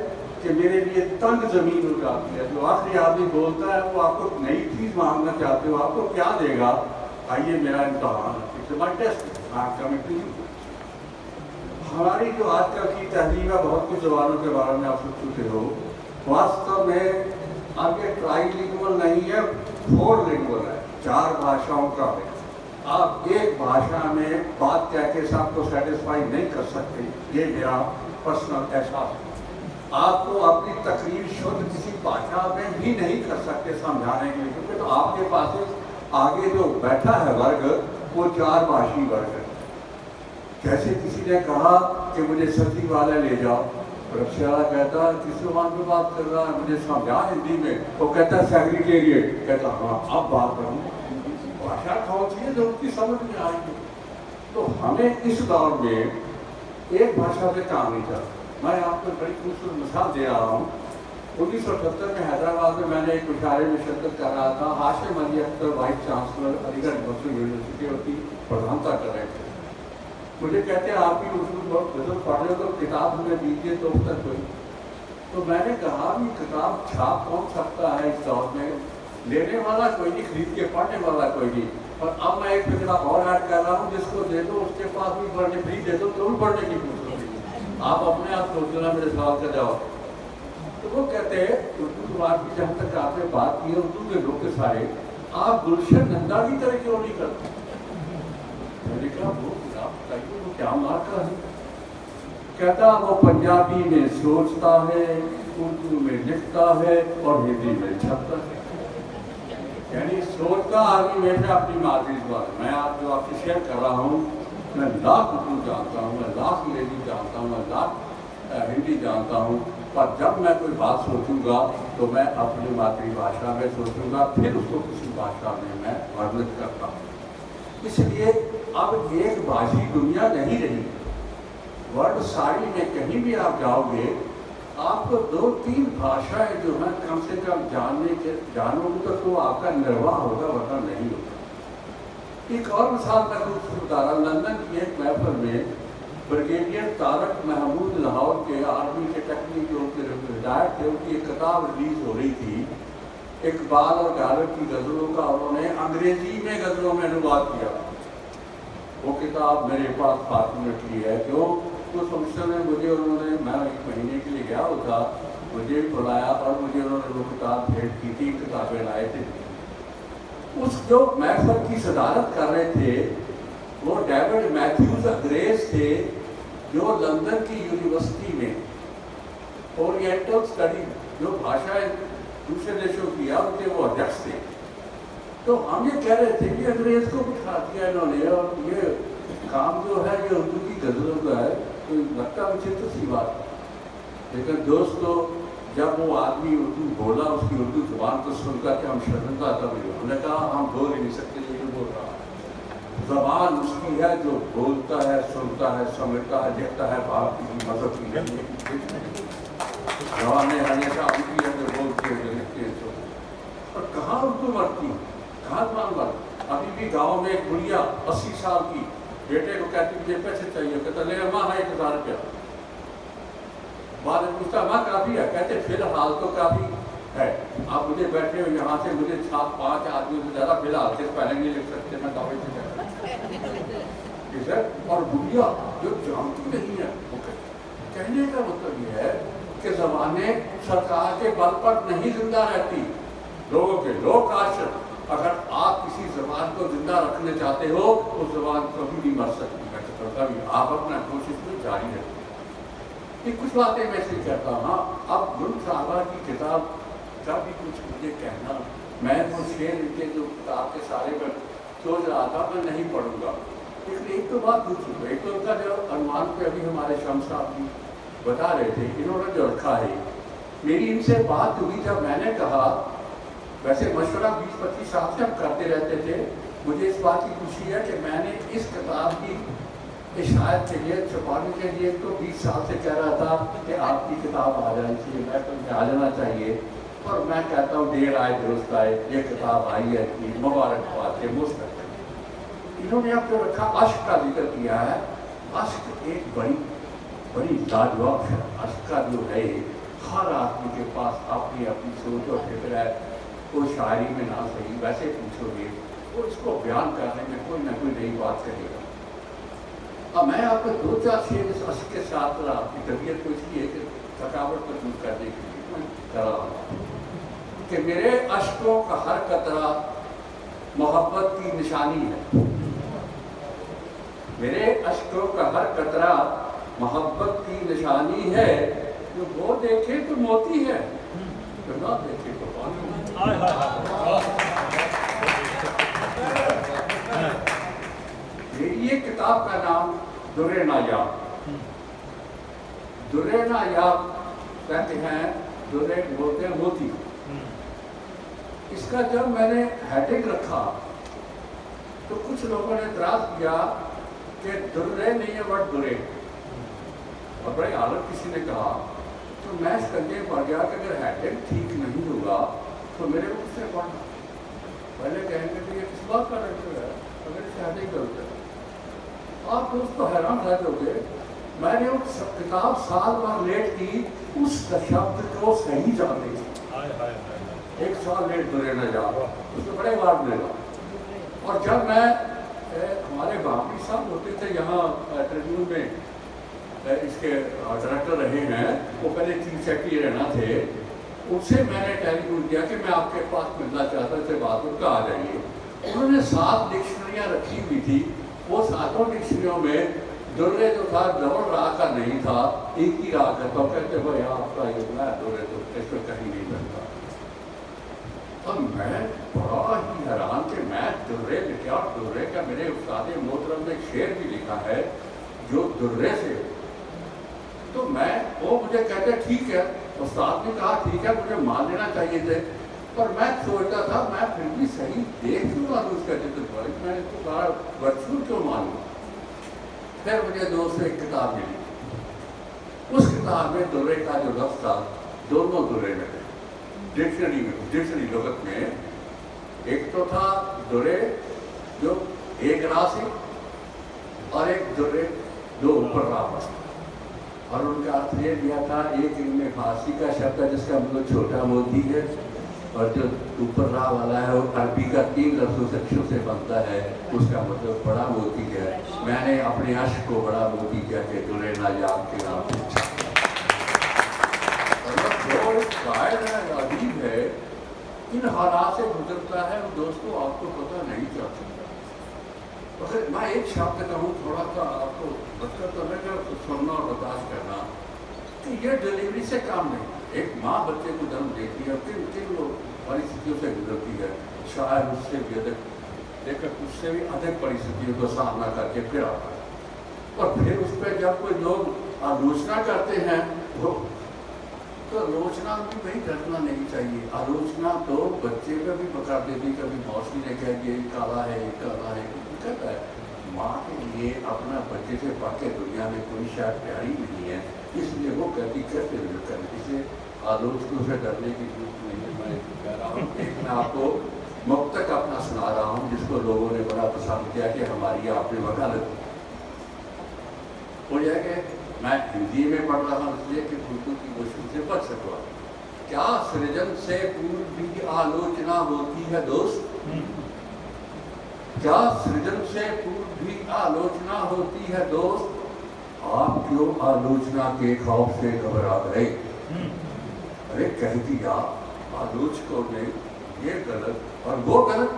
कि मेरे लिए तंग जमीन हो जाती है। जो आखिरी आदमी बोलता है वो आपको नई चीज़ मांगना चाहते हो, आपको क्या देगा? आइए मेरा इम्तहान, it's my test, I am coming to you. हमारी जो आजकल की तहरीर है, बहुत कुछ जवानों के बारे में आप सुन चुके हो, वास्तव में आपके ट्राइलिंगुअल नहीं है, 4 लिंगुअल है, 4 भाषाओं का है। आप एक भाषा में बात कह के सबको सेटिस्फाई नहीं कर सकते, ये मेरा पर्सनल एहसास है। आपको अपनी तकरीर शुद्ध किसी भाषा में भी नहीं कर सकते समझाने के लिए, क्योंकि तो आपके पास आगे जो बैठा है वर्ग वो 4 भाषी वर्ग है। जैसे किसी ने कहा कि मुझे सचिवालय ले जाओ, रक्षा वाला कहता है किस जबान में बात कर रहा है, मुझे समझा हिंदी में। वो कहता है सेक्रेटेरिएट, कहता हाँ अब बात करूँ। भाषा कौन सी है जो उसकी समझ में आएगी? तो हमें इस दौर में एक भाषा से काम नहीं चलता। मैं आपको बड़ी खूबसूरत मिसाल दे रहा हूँ। 1978 में हैदराबाद में मैंने एक मुशायरे में शिरकत कर रहा था। हाशिम अली अख्तर वाइस चांसलर अलीगढ़ मुस्लिम यूनिवर्सिटी की प्रधानता कर रहे थे। मुझे कहते हैं आप भी उसमें बहुत गजल पढ़ रहे हो तो किताब हमें दीजिए तो तक कोई। तो मैंने कहा भी किताब छाप कौन सकता है इस दौर में? लेने वाला कोई नहीं, खरीद के पढ़ने वाला कोई नहीं। और अब मैं एक फिक्रा और ऐड कर रहा हूँ, जिसको दे दो उसके पास भी पढ़ने फ्री दे दो तो भी पढ़ने की पूछ। आप अपने आप सोचना मेरे सवाल का जवाब। तो वो कहते हैं उर्दू जुबान की जहाँ तक आपने बात की है, उर्दू के लोग के सारे आप गुलशन नंदा की तरह क्यों नहीं करते? मैंने कहा वो क्या मार्का है? कहता वो पंजाबी में सोचता है, उर्दू में लिखता है और हिंदी में छपता है। यानी सोचता आदमी हमेशा अपनी मादरी जुबान। मैं आप जो आपसे शेयर कर रहा हूँ, मैं लाख उर्दू जानता हूँ, मैं लाख अंग्रेजी जानता हूँ, मैं लाख हिंदी जानता हूँ, पर जब मैं कोई बात सोचूंगा तो मैं अपनी मातृभाषा में सोचूंगा, फिर उसको किसी भाषा में मैं वर्णित करता हूँ। इसलिए अब एक भाषी दुनिया नहीं रही। वर्ल्ड सारी में कहीं भी आप जाओगे, आपको 2-3 भाषाएं जो हैं कम से कम जानोगे तो आपका निर्वाह होगा, वरना नहीं होगा। एक और मिसाल मैं दूसरी बता रहा हूँ। लंदन की एक महफिल में ब्रिगेडियर तारक महमूद लाहौर के आर्मी के टेक्निक जो उनके रिटायर्ड थे, उनकी एक किताब रिलीज हो रही थी इकबाल और गालिब की गज़लों का। उन्होंने अंग्रेजी में गज़लों में अनुवाद किया। वो किताब मेरे पास फॉर्चुनेटली है। क्यों? उस फंक्शन में मुझे उन्होंने, मैं 1 महीने के लिए गया था, मुझे बुलाया और मुझे उन्होंने वो किताब भेंट की थी। किताबें लाए थे। उस जो महफिल की सदारत कर रहे थे वो डेविड मैथ्यूज ग्रेस थे, जो लंदन की यूनिवर्सिटी में ओरिएंटल स्टडी जो भाषाएं दूसरे देशों की है उनके वो अध्यक्ष थे। तो हम ये कह रहे थे कि अंग्रेज को बिठा दिया इन्होंने और ये काम जो है ये उर्दू की गज़लों का है, तो लगता मुझे तो सी बात है। लेकिन दोस्तों, जब वो आदमी उर्दू बोला, उसकी उर्दू जुबान को सुनकर के हम शर्मिंदा था। हमने कहा हम बोल ही नहीं सकते जो बोल रहा है। ज़बान उसकी है जो बोलता है, सुनता है, समझता है, देखता है। बात की मदद की नहीं, जवान हमेशा उनकी है जो बोलती है, जो लिखती है। और कहाँ उर्दू मरती है, कहाँ ज़बान मरती? अभी भी गाँव में एक बुढ़िया 80 साल की बेटे को कहती मुझे पैसे चाहिए, कहता ले अम्मा हाँ 1000 रुपया। बाद में पूछता माँ काफ़ी है, कहते फिलहाल तो काफ़ी है। आप मुझे बैठे हो यहाँ से मुझे 7-5 आदमी से ज़्यादा फिलहाल से पहले नहीं लिख सकते, मैं दावे से कहता हूँ। और बुढ़िया जो जानती नहीं है, कहने का मतलब ये है कि ज़बानें सरकार के बल पर नहीं जिंदा रहती। लोगों के लोक आश्रय, अगर आप किसी ज़बान को जिंदा रखना चाहते हो उस ज़बान कभी नहीं मर सकती है, कभी आप अपना कोशिश में जारी रखें। ये कुछ बातें मैं इसलिए कहता हूँ। अब गुरु साहबा की किताब का भी कुछ मुझे कहना, मैं तो शेर इनके जो किताब के सारे में सोच रहा था मैं नहीं पढ़ूंगा, लेकिन एक तो बात दूसरी, एक तो उनका जो अनुमान पे अभी हमारे शम्स साहब भी बता रहे थे, इन्होंने जो रखा है, मेरी इनसे बात हुई जब मैंने कहा, वैसे मशवरा 20-25 साल से हम करते रहते थे, मुझे इस बात की खुशी है कि मैंने इस किताब की इशायत के लिए छुपाने के लिए तो 20 साल से कह रहा था कि आपकी किताब आ जानी चाहिए, मैं तो आ जाना चाहिए, और मैं कहता हूँ देर आए दुरुस्त आए, ये किताब आई है कि मुबारकबाद के मुस्तक। इन्होंने अब जो रखा अश्क का जिक्र किया है, अश्क एक बड़ी लाजवाब है। अश्क का जो है हर आदमी के पास अपनी अपनी सोच और फिक्र है, वो शायरी में ना सही वैसे पूछोगे वो इसको बयान करने में कोई ना कोई नई बात करेगा। अब मैं आपको 2-4 शेर इस अश्क के साथ आपकी तबीयत को इसलिए कि थकावट को दूर करने के लिए मैं कर रहा हूँ कि मेरे अश्कों का हर कतरा मोहब्बत की निशानी है। मेरे अश्कों का हर कतरा मोहब्बत की निशानी है, जो वो देखे तो मोती है, जो ना देखे तो पानी। ये किताब का नाम दुर्रे नायाब। दुर्रे नायाब कहते हैं, दुर्रे बोलते हैं मोती। इसका जब मैंने हेडिंग रखा तो कुछ लोगों ने इतराज किया कि दुर्रे नहीं है बट दुरे, और बड़े आलम किसी ने कहा, तो मैं संदेह पड़ गया कि अगर हेडिंग ठीक नहीं होगा तो मेरे को उससे पढ़ना। पहले कहेंगे कि ये किस बात का रखा है, अगर इसे हेडिंग गलत है आप दोस्तों हैरान रह जाओगे। मैंने वो किताब साल भर लेट की उस शब्द को सही जानने की, 1 साल लेट दुरे न जा, उसमें बड़े वार्ड मिलेगा। और जब मैं हमारे बापी साहब होते थे यहाँ ट्रिब्यून में, इसके डायरेक्टर रहे हैं, वो पहले चीफ सेक्रेटरी रहना थे, उनसे मैंने टेलीफोन किया कि मैं आपके पास मिलना चाहता थे, बहादुर का आ जाइए। उन्होंने 7 डिक्शनरियाँ रखी हुई थी, वो 7 डिक्शनरियों में दुर्रे जो था डबल राह का नहीं था, एक ही राह का। तो कहते भाई आपका ये दुर्रे तो इसमें कहीं नहीं लगता। अब मैं बड़ा ही हैरान कि मैं दुर्रे लिखा, दुर्रे का मेरे उस्ताद मोहतरम ने शेर भी लिखा है जो दुर्रे से, तो मैं वो मुझे कहते ठीक है, उस्ताद ने कहा ठीक है, मुझे मान लेना चाहिए थे, पर मैं सोचता था मैं फिर भी सही देख लूँगा उसका जिक्र, मैं इसको सारा वर्चुअल क्यों मानूँ। फिर मुझे दोस्त से एक किताब मिली, उस किताब में दुर्रे का जो लफ्ज़ था दोनों दुर्रे में थे, डिक्शनरी में, डिक्शनरी लुगत में। एक तो था दुर्रे जो एक राह से, और एक दुर्रे दो ऊपर राह पर, और उनका अर्थ ये दिया था, एक इनमें फारसी का शब्द है जिसका मतलब छोटा मोती है, और जो ऊपर राह वाला है वो अरबी का 3 लफ्ज़ों से अक्षरों से बनता है, उसका मतलब बड़ा मोती है। मैंने अपने अश्क को बड़ा मोती कह के दुर्रे नायाब के नाम से शायद है, अजीब है, इन हालात से गुजरता है, दोस्तों आपको पता नहीं चल सकता। अगर मैं एक शब्द कहूँ थोड़ा सा आपको बचकर तो रहेगा, तो सुनना और बर्दाश्त करना कि ये डिलीवरी से काम नहीं। एक माँ बच्चे को जन्म देती है, किन किन परिस्थितियों से गुजरती है, शायद उससे भी अधिक, लेकर उससे भी अधिक परिस्थितियों का सामना करके फिर आता है, और फिर उस पर जब कोई लोग आलोचना करते हैं वो, तो आलोचना भी भाई डरना नहीं चाहिए। आलोचना तो बच्चे पे भी पकड़ देती, कभी मौसी ने कह दिया काला है, काला है, कहता है। माँ के लिए अपना बच्चे से बढ़ के दुनिया में कोई शायद प्यारी नहीं है, इसलिए वो कहती कैसे कर, इसे आलोचकों से डरने की जरूरत नहीं है। मैं कह रहा हूँ, एक मैं आपको मुक्तक अपना सुना रहा हूँ जिसको लोगों ने बड़ा पसंद किया कि हमारी आपने वकालत हो जाएगा। मैं हिंदी में पढ़ रहा हूँ इसलिए कि उर्दू की मुश्किल से बच सकूँ। क्या सृजन से पूर्व भी आलोचना होती है दोस्त? क्या सृजन से पूर्व भी आलोचना होती है दोस्त? आप क्यों आलोचना के खौफ से घबरा गए? अरे कह दिया आलोचकों ने ये गलत और वो गलत,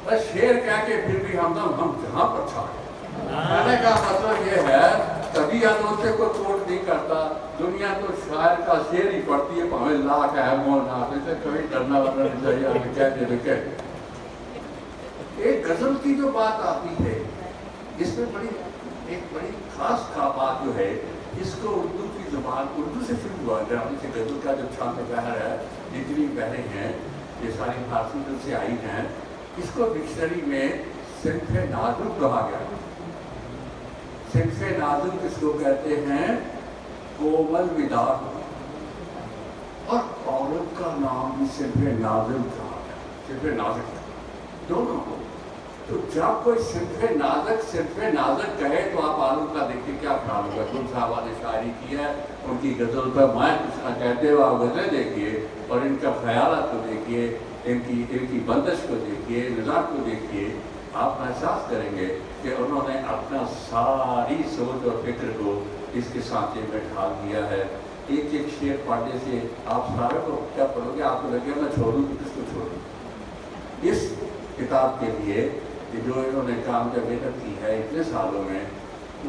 बस शेर कह के फिर भी हम जहाँ पर छा गए। कहने का मतलब ये है कभी आलोचक को चोट नहीं करता, दुनिया तो शायर का शेर ही पढ़ती है, भावे लाख है मोल ना से कभी डरना वरना नहीं चाहिए। आगे कह दे एक गजल की जो बात आती है इसमें एक बड़ी खास बात जो है, इसको उर्दू की जुबान, उर्दू से शुरू हुआ है। जैसे गजल का जो छंद बहर है, जितनी बहरें हैं ये सारी फारसी से आई हैं, इसको डिक्शनरी में सिर्फ नाजुक कहा गया। सिर्फ नाजुक किसको कहते हैं? कोमल विदात, और औरत का नाम भी सिर्फ नाजुक कहा गया, सिर्फ नाजुक दोनों को। तो जब कोई सिर्फ नाजुक कहे तो आप आलम का देखिए क्या ख्याल होगा। गुल साहबा ने शायरी की है, उनकी गजल पर मैं कुछ ना कहते हुए आप गजलें देखिए और इनका ख्यालात को देखिए, इनकी बंदिश को देखिए, निज़ाम को देखिए, आप महसूस करेंगे कि उन्होंने अपना सारी सोच और फिक्र को इसके सांचे में ढाल दिया है। एक एक शेर पढ़ने से आप सारे को क्या पढ़ोगे, आपको लगेगा मैं छोड़ूँ तो किसको छोड़ूँ। इस किताब के लिए कि जो इन्होंने काम जब मेहनत की है इतने सालों में,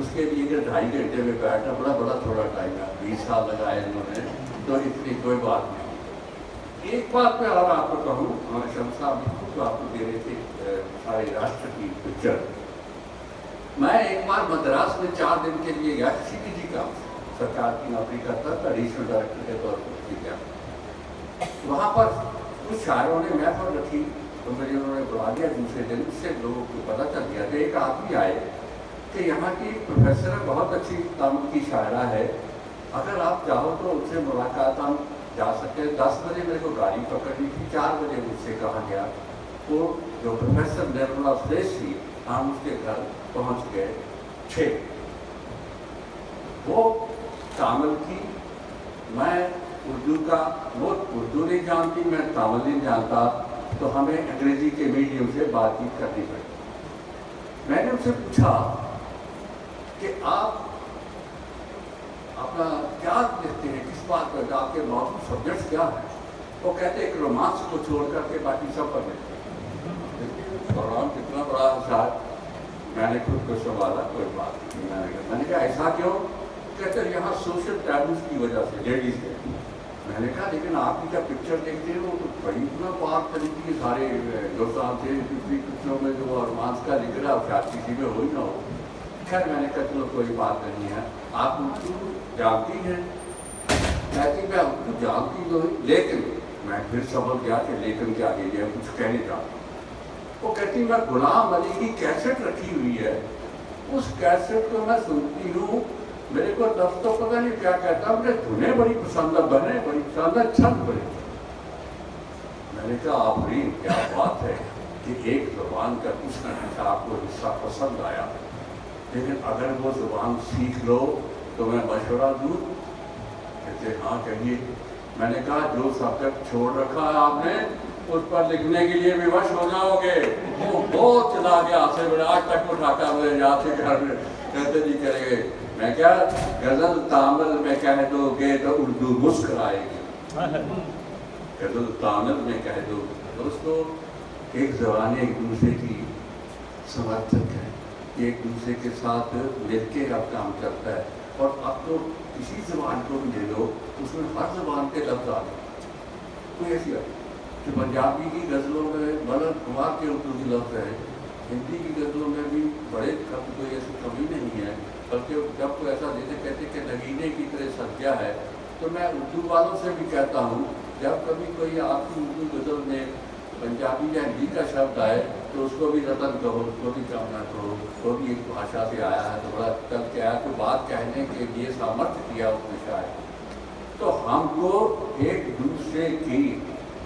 उसके लिए कि 2.5 घंटे में बैठना बड़ा थोड़ा टाइम है। 20 साल लगाए इन्होंने, तो इतनी कोई बात नहीं। एक बात मैं और आपको कहूँ, हमारे शम्स साहब तो आपको दे रहे थे सारे राष्ट्र की पिक्चर। मैं एक बार मद्रास में 4 दिन के लिए गया, CPG का सरकार की नौकरी करता था, एडिशनल डायरेक्टर के तौर पर गया। वहाँ पर कुछ शायरों ने महफिल रखी तो मुझे उन्होंने बुला दिया। दूसरे दिन उससे लोगों को पता चल गया कि एक आदमी आए कि यहाँ की प्रोफेसर बहुत अच्छी तामुल की शायरा है, अगर आप चाहो तो उससे मुलाकात हम जा सकते हैं। 10 बजे मेरे को गाड़ी पकड़नी थी, 4 बजे मुझसे कहा गया। तो जो प्रोफेसर निर्मला श्रेष्ठ थी, हम उसके घर पहुँच गए 6। वो तामिल की, मैं उर्दू का, वो उर्दू नहीं जानती, मैं तामिल नहीं जानता, तो हमें अंग्रेजी के मीडियम से बातचीत करनी पड़ी। मैंने उनसे पूछा कि आप अपना क्या लिखते हैं, किस बात पर, आपके मौजूद सब्जेक्ट्स क्या है? वो कहते एक रोमांस को छोड़ करके बाकी सब पर लिखते हैं। और कितना बड़ा शायद, मैंने खुद को संभाला, कोई बात नहीं। मैंने कहा ऐसा क्यों? कहते यहाँ सोशल टैबूज की वजह से, लेडीज के। मैंने कहा लेकिन आपकी जब पिक्चर देखते हैं वो तो बड़ी इतना पाक तरीके के सारे हिंदुस्तान से दूसरी पिक्चरों में जो रोमांस का जिक्र है, शायद किसी में हो ही ना हो। खैर मैंने कहा चलो कोई बात नहीं है, आप उर्दू जानती हैं? कहती मैं उर्दू जानती तो, लेकिन मैं फिर समझ गया कि लेकिन क्या लीजिए, कुछ कहने चाहती। वो कहती मैं गुलाम अली की कैसेट रखी हुई है, उस कैसेट को मैं सुनती हूँ, मेरे को दस तो पता नहीं क्या कहता, मुझे धुनें बड़ी पसंद है, बहने बड़ी पसंद है, छंद बड़ी। मैंने कहा आफरीन, क्या बात है कि एक ज़ुबान का कुछ न कुछ आपको हिस्सा पसंद आया, लेकिन अगर वो ज़ुबान सीख लो तो मैं मशवरा दूँ? कहते हाँ कहिए। मैंने कहा जो सब्जेक्ट छोड़ रखा है आपने, उस पर लिखने के लिए विवश हो जाओगे। वो बहुत चला गया से बड़े, आज तक उठाकर मुझे याद से घर में कहते जी करेंगे। मैं क्या गजल तामिल में कह दोगे तो उर्दू मुस्कुराएगी, गजल तामिल में कह दो। दोस्तों एक ज़बान एक दूसरे की समर्थक है, एक दूसरे के साथ मिलकर अब काम करता है। और अब तो किसी ज़बान को भी ले लो, उसमें हर ज़बान के लफ्ज़ आ गए। कोई ऐसी बात कि पंजाबी की गज़लों में बड़ा कुमार के उर्दू के लफ्ज़ है, हिंदी की गज़लों में भी बड़े कब कोई ऐसी कमी नहीं है, बल्कि जब कोई ऐसा जैसे कहते कि नगीने की तरह सज्जा है। तो मैं उर्दू वालों से भी कहता हूँ, जब कभी कोई आपकी उर्दू गज़ल में पंजाबी या हिंदी का शब्द आए तो उसको भी रतन कहो, उसको भी कम ना कहो, वो भी एक भाषा से आया है, तो बड़ा कल क्या है, तो बात कहने के लिए सामर्थ्य किया उसने शायद। तो हमको एक दूसरे की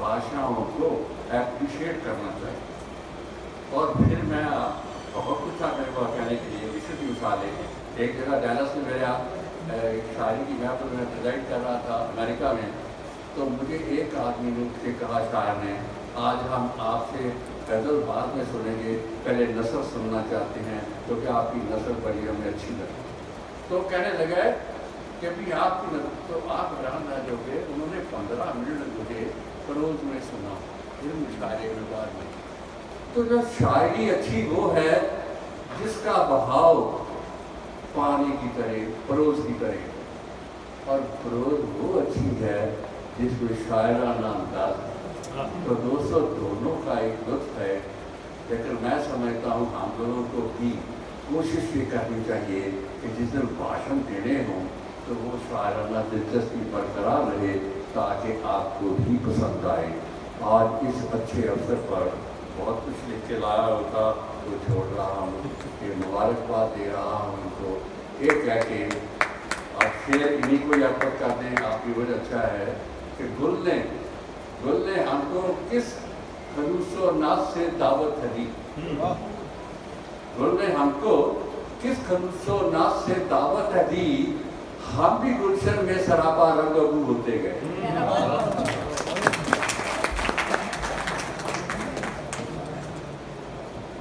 भाषाओं को एप्रिशिएट करना चाहिए। और फिर मैं बहुत कुछ था मेरे को कहने के लिए, विशेष मिसालें। एक जगह डैलस में मेरे शायरी की महफिल में प्रेजेंट कर रहा था अमेरिका में, तो मुझे एक आदमी ने से कहा, शायर ने, आज हम आपसे गज़ल बाद में सुनेंगे, पहले नस्ल सुनना चाहते हैं क्योंकि आपकी नस्ल बड़ी हमें अच्छी लगी। तो कहने लगा कि भी आपकी नस्ल, तो आप हैरान रह जाओगे, उन्होंने 15 मिनट मुझे प्रोज में सुना, फिर मुशायरे में बाद में। तो जो शायरी अच्छी वो है जिसका बहाव पानी की तरह, प्रोज की तरह, और प्रोज वो अच्छी है जिसमें शायराना अंदाज। तो दोस्तों दोनों का एक लुत्फ है, लेकिन मैं समझता हूँ हम लोगों को भी कोशिश ये करनी चाहिए कि जिस दिन भाषण देने हों तो वो शायराना दिलचस्पी बरकरार रहे ताकि आपको भी पसंद आए। आज इस अच्छे अवसर पर बहुत कुछ लिख के लाया होता तो छोड़ रहा हूँ, ये मुबारकबाद दे रहा हूँ उनको। एक कह के आप शेर इन्हीं को याद कर दें, आपकी वजह अच्छा है कि गुल ने हमको किस खलूसो नाज से दावत दी, गुल ने हमको किस खलूसो नाज से दावत दी, हम भी गुलशन में सराबा रंगबू होते गए।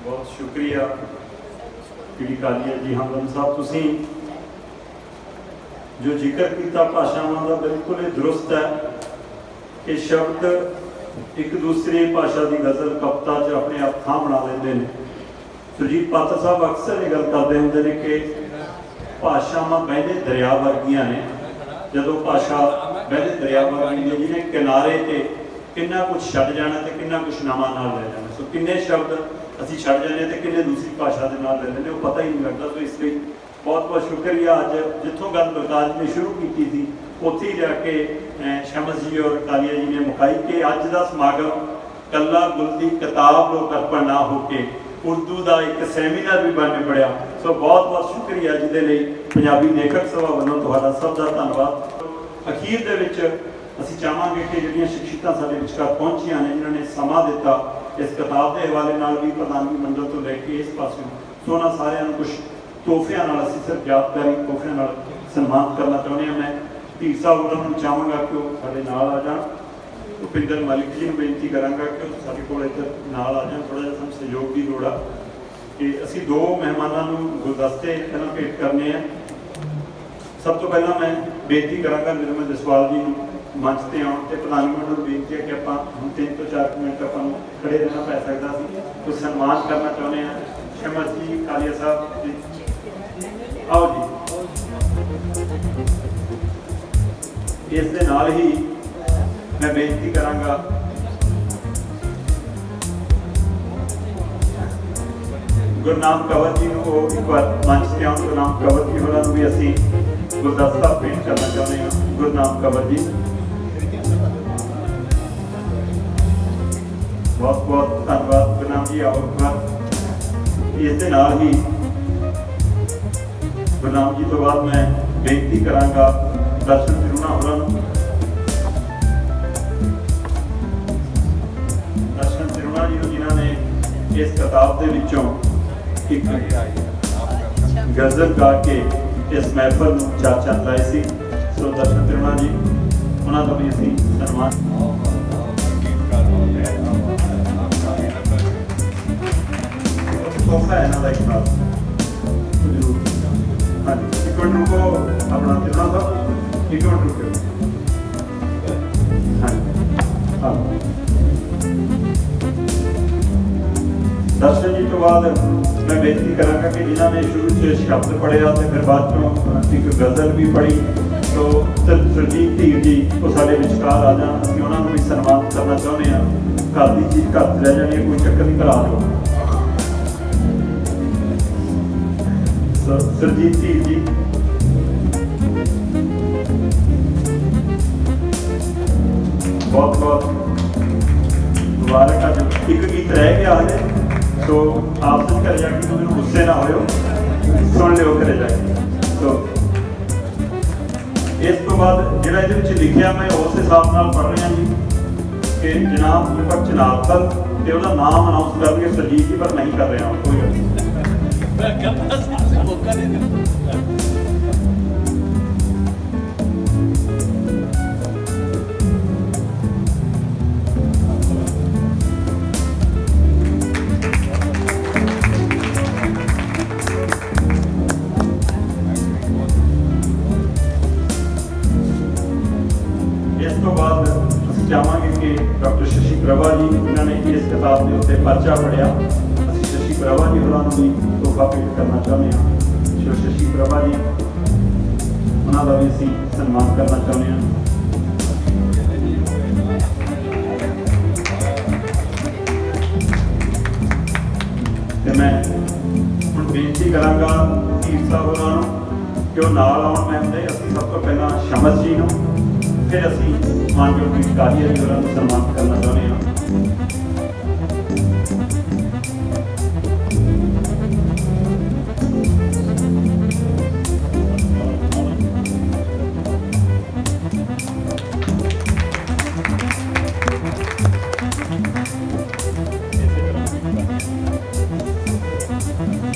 बहुत शुक्रिया पीड़ी कालिया जी हमदम साहब, तुसी जो जिक्र किया भाषावां दा बिल्कुल दुरुस्त है कि शब्द एक दूसरी भाषा की गज़ल कविता च अपने आप थां बना लेंदे हैं। सुरजीत पात्र साहब अक्सर ये गल करते होंगे ने कि भाषावां बहदे दरिया वर्गियां ने, जदों भाषा बहदे दरिया वर्गी ने जिन्हें किनारे ते किन्ना कुछ छड्ड जाना ते किन्ना कुछ नवां नाल ले जाना। सो किन्ने शब्द असीं छड्ड जाने ते किन्ने दूसरी भाषा दे नाल ले लेने, वो पता ही नहीं लगता। तो इसलिए बहुत बहुत शुक्रिया। अज जिथों गल बरताज ने शुरू की थी उत्थे ही जाके शमस जी और कालिया जी ने मुकाई कि अज का समागम कला गुल की किताब लोग अर्पण ना होके उर्दू का एक सैमीनार भी बन पड़िया। सो बहुत बहुत शुक्रिया जिहदे लई पंजाबी लेखक सभा वालों तुहाडा सब का धन्नवाद। अखीर दे विच असीं चाहांगे कि जिहड़ियां शख्सियतां साडे विचकार पहुंचियां ने, जिन्हां ने समा दिता इस किताब के हवाले नाल भी प्रधानगी मंडल तो लैके इस पासों, सो उन्हां सारिआं नूं कुछ तोहफिਆਂ नाल असीं सिर्फ यादगारी तोहफिਆਂ नाल सन्मान करना चाहुंदे हां। मैं धीर साहब होरां नूं चाहांगा कि वो साडे नाल आ जाण। भुपिंदर मलिक जी नूं बेनती करांगा कि वो साडे कोल इधर नाल आ जाण। थोड़ा जिहा सानूं सहयोग की लोड़ आ कि असीं दो मेहमानां नूं गुलदस्ते पहलां भेंट करने हैं। सब तो पहलां मैं बेनती करांगा निर्मल जसवाल जी नूं मंच ते आउण ते प्रधानगी मंडल नूं बेनती है कि आपां हुण 3 ਤੋਂ 4 मिनट आपां नूं खड़े रहना पै सकदा सी, कुछ सन्मान करना चाहुंदे हां। शमस जी, कालिया साहब जी, आओ जी। इस दे नाल ही मैं बेनती करांगा गुरनाम कंवर जी को एक बार मंच से आउण। गुरनाम कंवर जी होरां नूं भी असीं गुलदस्ता भेंट करना चाहुंदे हां। गुरनाम कंवर जी, बहुत बहुत धन्नवाद गुरनाम जी। आओ एक बार। इस दे नाल ही गुरनाम जी तो बाद मैं बेनती करांगा दर्शन तिरुना होरां नूं। दर्शन तिरुना जी जिन्हां ने इस किताब के विचों एक गज़ल गा के इस महफल नूं चार चंद लाए सी। सो दर्शन तिरुना जी, उन्हां दा भी असीं सन्मान तोहफा है इन्हां दा एक बार जरूर। हाँ जी, एक मिनट रुको अपना तिरुना साहब, एक मिनट रुको। हाँ हाँ, दर्शन जी तो बाद मैं बेनती करांगा कि जिन्होंने शुरू से शब्द पढ़िया तो फिर बाद में एक गज़ल भी पढ़ी, तो सुरजीत धीर जी वो साडे विचकार आ जाण। असीं उन्हां नूं भी सन्मान करना चाहुंदे हां। घर की चीज़ घर रह जानी है, कोई चक्कर नहीं, करा लो। सुरजीत धीर जी, बहुत बहुत मुबारक। अज एक गीत रह गया है तो आप घर जाके तो मेरे गुस्से ना हो, सुन लियो घर जाके। तो इस तो बाद जिहड़ा इहदे विच लिखिया मैं उस हिसाब नाल पढ़ रहा जी कि जनाब मुफत चनाबतल ते उहदा नाम अनाउंस करके सुरजीत जी, पर नहीं कर रहा कोई गल। ਉੱਤੇ ਪਰਚਾ ਪੜਿਆ। ਅਸੀਂ ਸ਼ਸ਼ੀ ਪ੍ਰਭਾ ਜੀ ਹੋਰਾਂ ਨੂੰ ਵੀ ਤੋਹਫਾ ਭੇਟ ਕਰਨਾ ਚਾਹੁੰਦੇ ਹਾਂ। ਸੋ ਸ਼ਸ਼ੀ ਪ੍ਰਭਾ ਜੀ, ਉਹਨਾਂ ਦਾ ਵੀ ਅਸੀਂ ਸਨਮਾਨ ਕਰਨਾ ਚਾਹੁੰਦੇ ਹਾਂ। ਤੇ ਮੈਂ ਹੁਣ ਬੇਨਤੀ ਕਰਾਂਗਾ ਧੀਰ ਸਾਹਿਬ ਹੋਰਾਂ ਨੂੰ ਕਿ ਉਹ ਨਾਲ ਆਉਣ। ਮੈਂ ਹੁੰਦੇ ਅਸੀਂ ਸਭ ਤੋਂ ਪਹਿਲਾਂ ਸ਼ਮਸ ਜੀ ਨੂੰ, ਫਿਰ ਅਸੀਂ ਮਾਨਯੋਗ ਵਿਕਾਰੀਆ ਜੀ ਹੋਰਾਂ ਨੂੰ ਸਨਮਾਨ ਕਰਨਾ ਚਾਹੁੰਦੇ ਹਾਂ।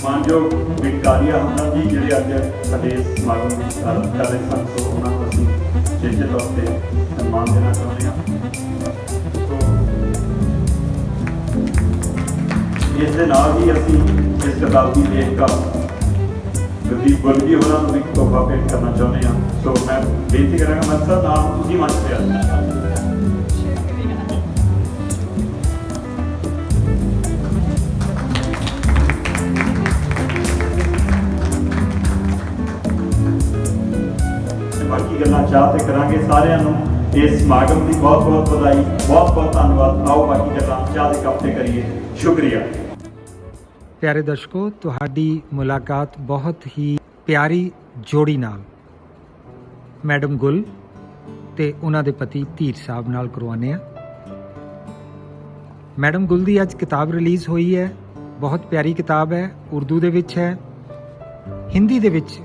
ਮਾਨਯੋਗ ਵਿਕਾਰੀਆ ਹਮਦਰਦ ਜੀ ਜਿਹੜੇ ਅੱਜ ਸਾਡੇ ਸਮਾਗਮ ਵਿੱਚ ਕਰ ਰਹੇ ਸਨ, ਸੋ ਉਹਨਾਂ ਨੂੰ ਅਸੀਂ ਚੇਚੇ ਤੌਰ ਤੇ ਸਨਮਾਨ ਦੇਣਾ ਚਾਹੁੰਦੇ ਹਾਂ। ਸੋ ਇਸ ਦੇ ਨਾਲ ਹੀ ਅਸੀਂ ਇਸ ਕਿਤਾਬ ਦੀ ਲੇਖਕ ਗੁਰਦੀਪ ਗੁੱਲ ਜੀ ਹੋਰਾਂ ਨੂੰ ਵੀ ਤੋਹਫਾ ਭੇਟ ਕਰਨਾ ਚਾਹੁੰਦੇ ਹਾਂ। ਸੋ ਮੈਂ ਬੇਨਤੀ ਕਰਾਂਗਾ ਮਕਸਦ ਨਾਲ ਤੁਸੀਂ ਮੰਚ ਤੇ ਆ। ਬਾਕੀ ਗੱਲਾਂ ਚਾਹ ਤੇ ਕਰਾਂਗੇ। ਸਾਰਿਆਂ ਨੂੰ ਇਸ ਸਮਾਗਮ ਦੀ ਬਹੁਤ ਬਹੁਤ ਵਧਾਈ, ਬਹੁਤ ਬਹੁਤ ਧੰਨਵਾਦ। ਆਓ ਬਾਕੀ ਗੱਲਾਂ ਚਾਹ ਦੇ ਕੱਪ ਤੇ ਕਰੀਏ। ਸ਼ੁਕਰੀਆ। ਪਿਆਰੇ ਦਰਸ਼ਕੋ, ਤੁਹਾਡੀ ਮੁਲਾਕਾਤ ਬਹੁਤ ਹੀ ਪਿਆਰੀ ਜੋੜੀ ਨਾਲ, ਮੈਡਮ ਗੁੱਲ ਤੇ ਉਹਨਾਂ ਦੇ ਪਤੀ ਧੀਰ ਸਾਹਿਬ ਨਾਲ ਕਰਵਾਉਂਦੇ ਆ। ਮੈਡਮ ਗੁੱਲ ਦੀ ਅੱਜ ਕਿਤਾਬ ਰਿਲੀਜ਼ ਹੋਈ ਹੈ। ਬਹੁਤ ਪਿਆਰੀ ਕਿਤਾਬ ਹੈ, ਉਰਦੂ ਦੇ ਵਿੱਚ ਹੈ, ਹਿੰਦੀ ਦੇ ਵਿੱਚ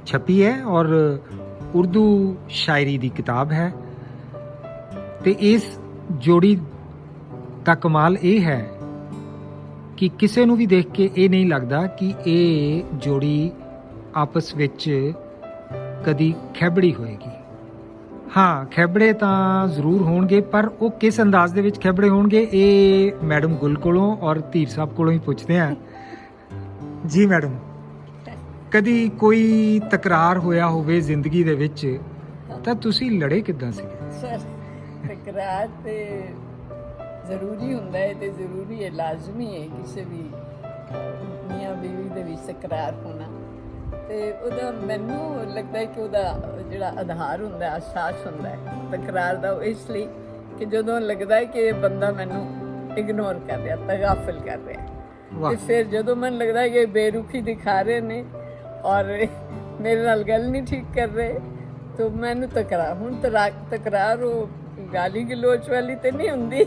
ਛਪੀ ਹੈ ਔਰ ਉਰਦੂ ਸ਼ਾਇਰੀ ਦੀ ਕਿਤਾਬ ਹੈ। ਤੇ ਇਸ ਜੋੜੀ ਦਾ ਕਮਾਲ ਇਹ ਹੈ ਕਿ ਕਿਸੇ ਨੂੰ ਵੀ ਦੇਖ ਕੇ ਇਹ ਨਹੀਂ ਲੱਗਦਾ ਕਿ ਇਹ ਜੋੜੀ ਆਪਸ ਵਿੱਚ ਕਦੀ ਖੈਬੜੀ ਹੋਏਗੀ। ਹਾਂ, ਖੈਬੜੇ ਤਾਂ ਜ਼ਰੂਰ ਹੋਣਗੇ, ਪਰ ਉਹ ਕਿਸ ਅੰਦਾਜ਼ ਦੇ ਵਿੱਚ ਖੈਬੜੇ ਹੋਣਗੇ ਇਹ ਮੈਡਮ ਗੁੱਲ ਕੋਲੋਂ ਔਰ ਧੀਰ ਸਾਹਿਬ ਕੋਲੋਂ ਹੀ ਪੁੱਛਦੇ ਹਾਂ। ਜੀ ਮੈਡਮ, ਕਦੀ ਕੋਈ ਤਕਰਾਰ ਹੋਇਆ ਹੋਵੇ ਜ਼ਿੰਦਗੀ ਦੇ ਵਿੱਚ ਤਾਂ ਤੁਸੀਂ ਲੜੇ ਕਿੱਦਾਂ ਸੀਗੇ? ਸਰ, ਤਕਰਾਰ ਤੇ ਜ਼ਰੂਰੀ ਹੁੰਦਾ ਹੈ ਤੇ ਜ਼ਰੂਰੀ ਹੈ, ਲਾਜ਼ਮੀ ਹੈ ਕਿਸੇ ਵੀ ਮੀਆਂ ਬੀਵੀ ਦੇ ਵਿੱਚ ਤਕਰਾਰ ਹੋਣਾ। ਤੇ ਉਹਦਾ ਮੈਨੂੰ ਲੱਗਦਾ ਹੈ ਕਿ ਉਹਦਾ ਜਿਹੜਾ ਆਧਾਰ ਹੁੰਦਾ ਹੈ, ਅਹਿਸਾਸ ਹੁੰਦਾ ਹੈ ਤਕਰਾਰ ਦਾ, ਉਹ ਇਸ ਲਈ ਕਿ ਜਦੋਂ ਲੱਗਦਾ ਹੈ ਕਿ ਇਹ ਬੰਦਾ ਮੈਨੂੰ ਇਗਨੋਰ ਕਰ ਰਿਹਾ, ਤਗਾਫਲ ਕਰ ਰਿਹਾ, ਤੇ ਫਿਰ ਜਦੋਂ ਮੈਨੂੰ ਲੱਗਦਾ ਹੈ ਕਿ ਬੇਰੁਖੀ ਦਿਖਾ ਰਹੇ ਨੇ ਔਰ ਮੇਰੇ ਨਾਲ ਗੱਲ ਨਹੀਂ ਠੀਕ ਕਰ ਰਹੇ, ਤਾਂ ਮੈਨੂੰ ਤਕਰਾਰ, ਹੁਣ ਤਕਰਾਰ ਉਹ ਗਾਲੀ ਗਲੋਚ ਵਾਲੀ ਤੇ ਨਹੀਂ ਹੁੰਦੀ,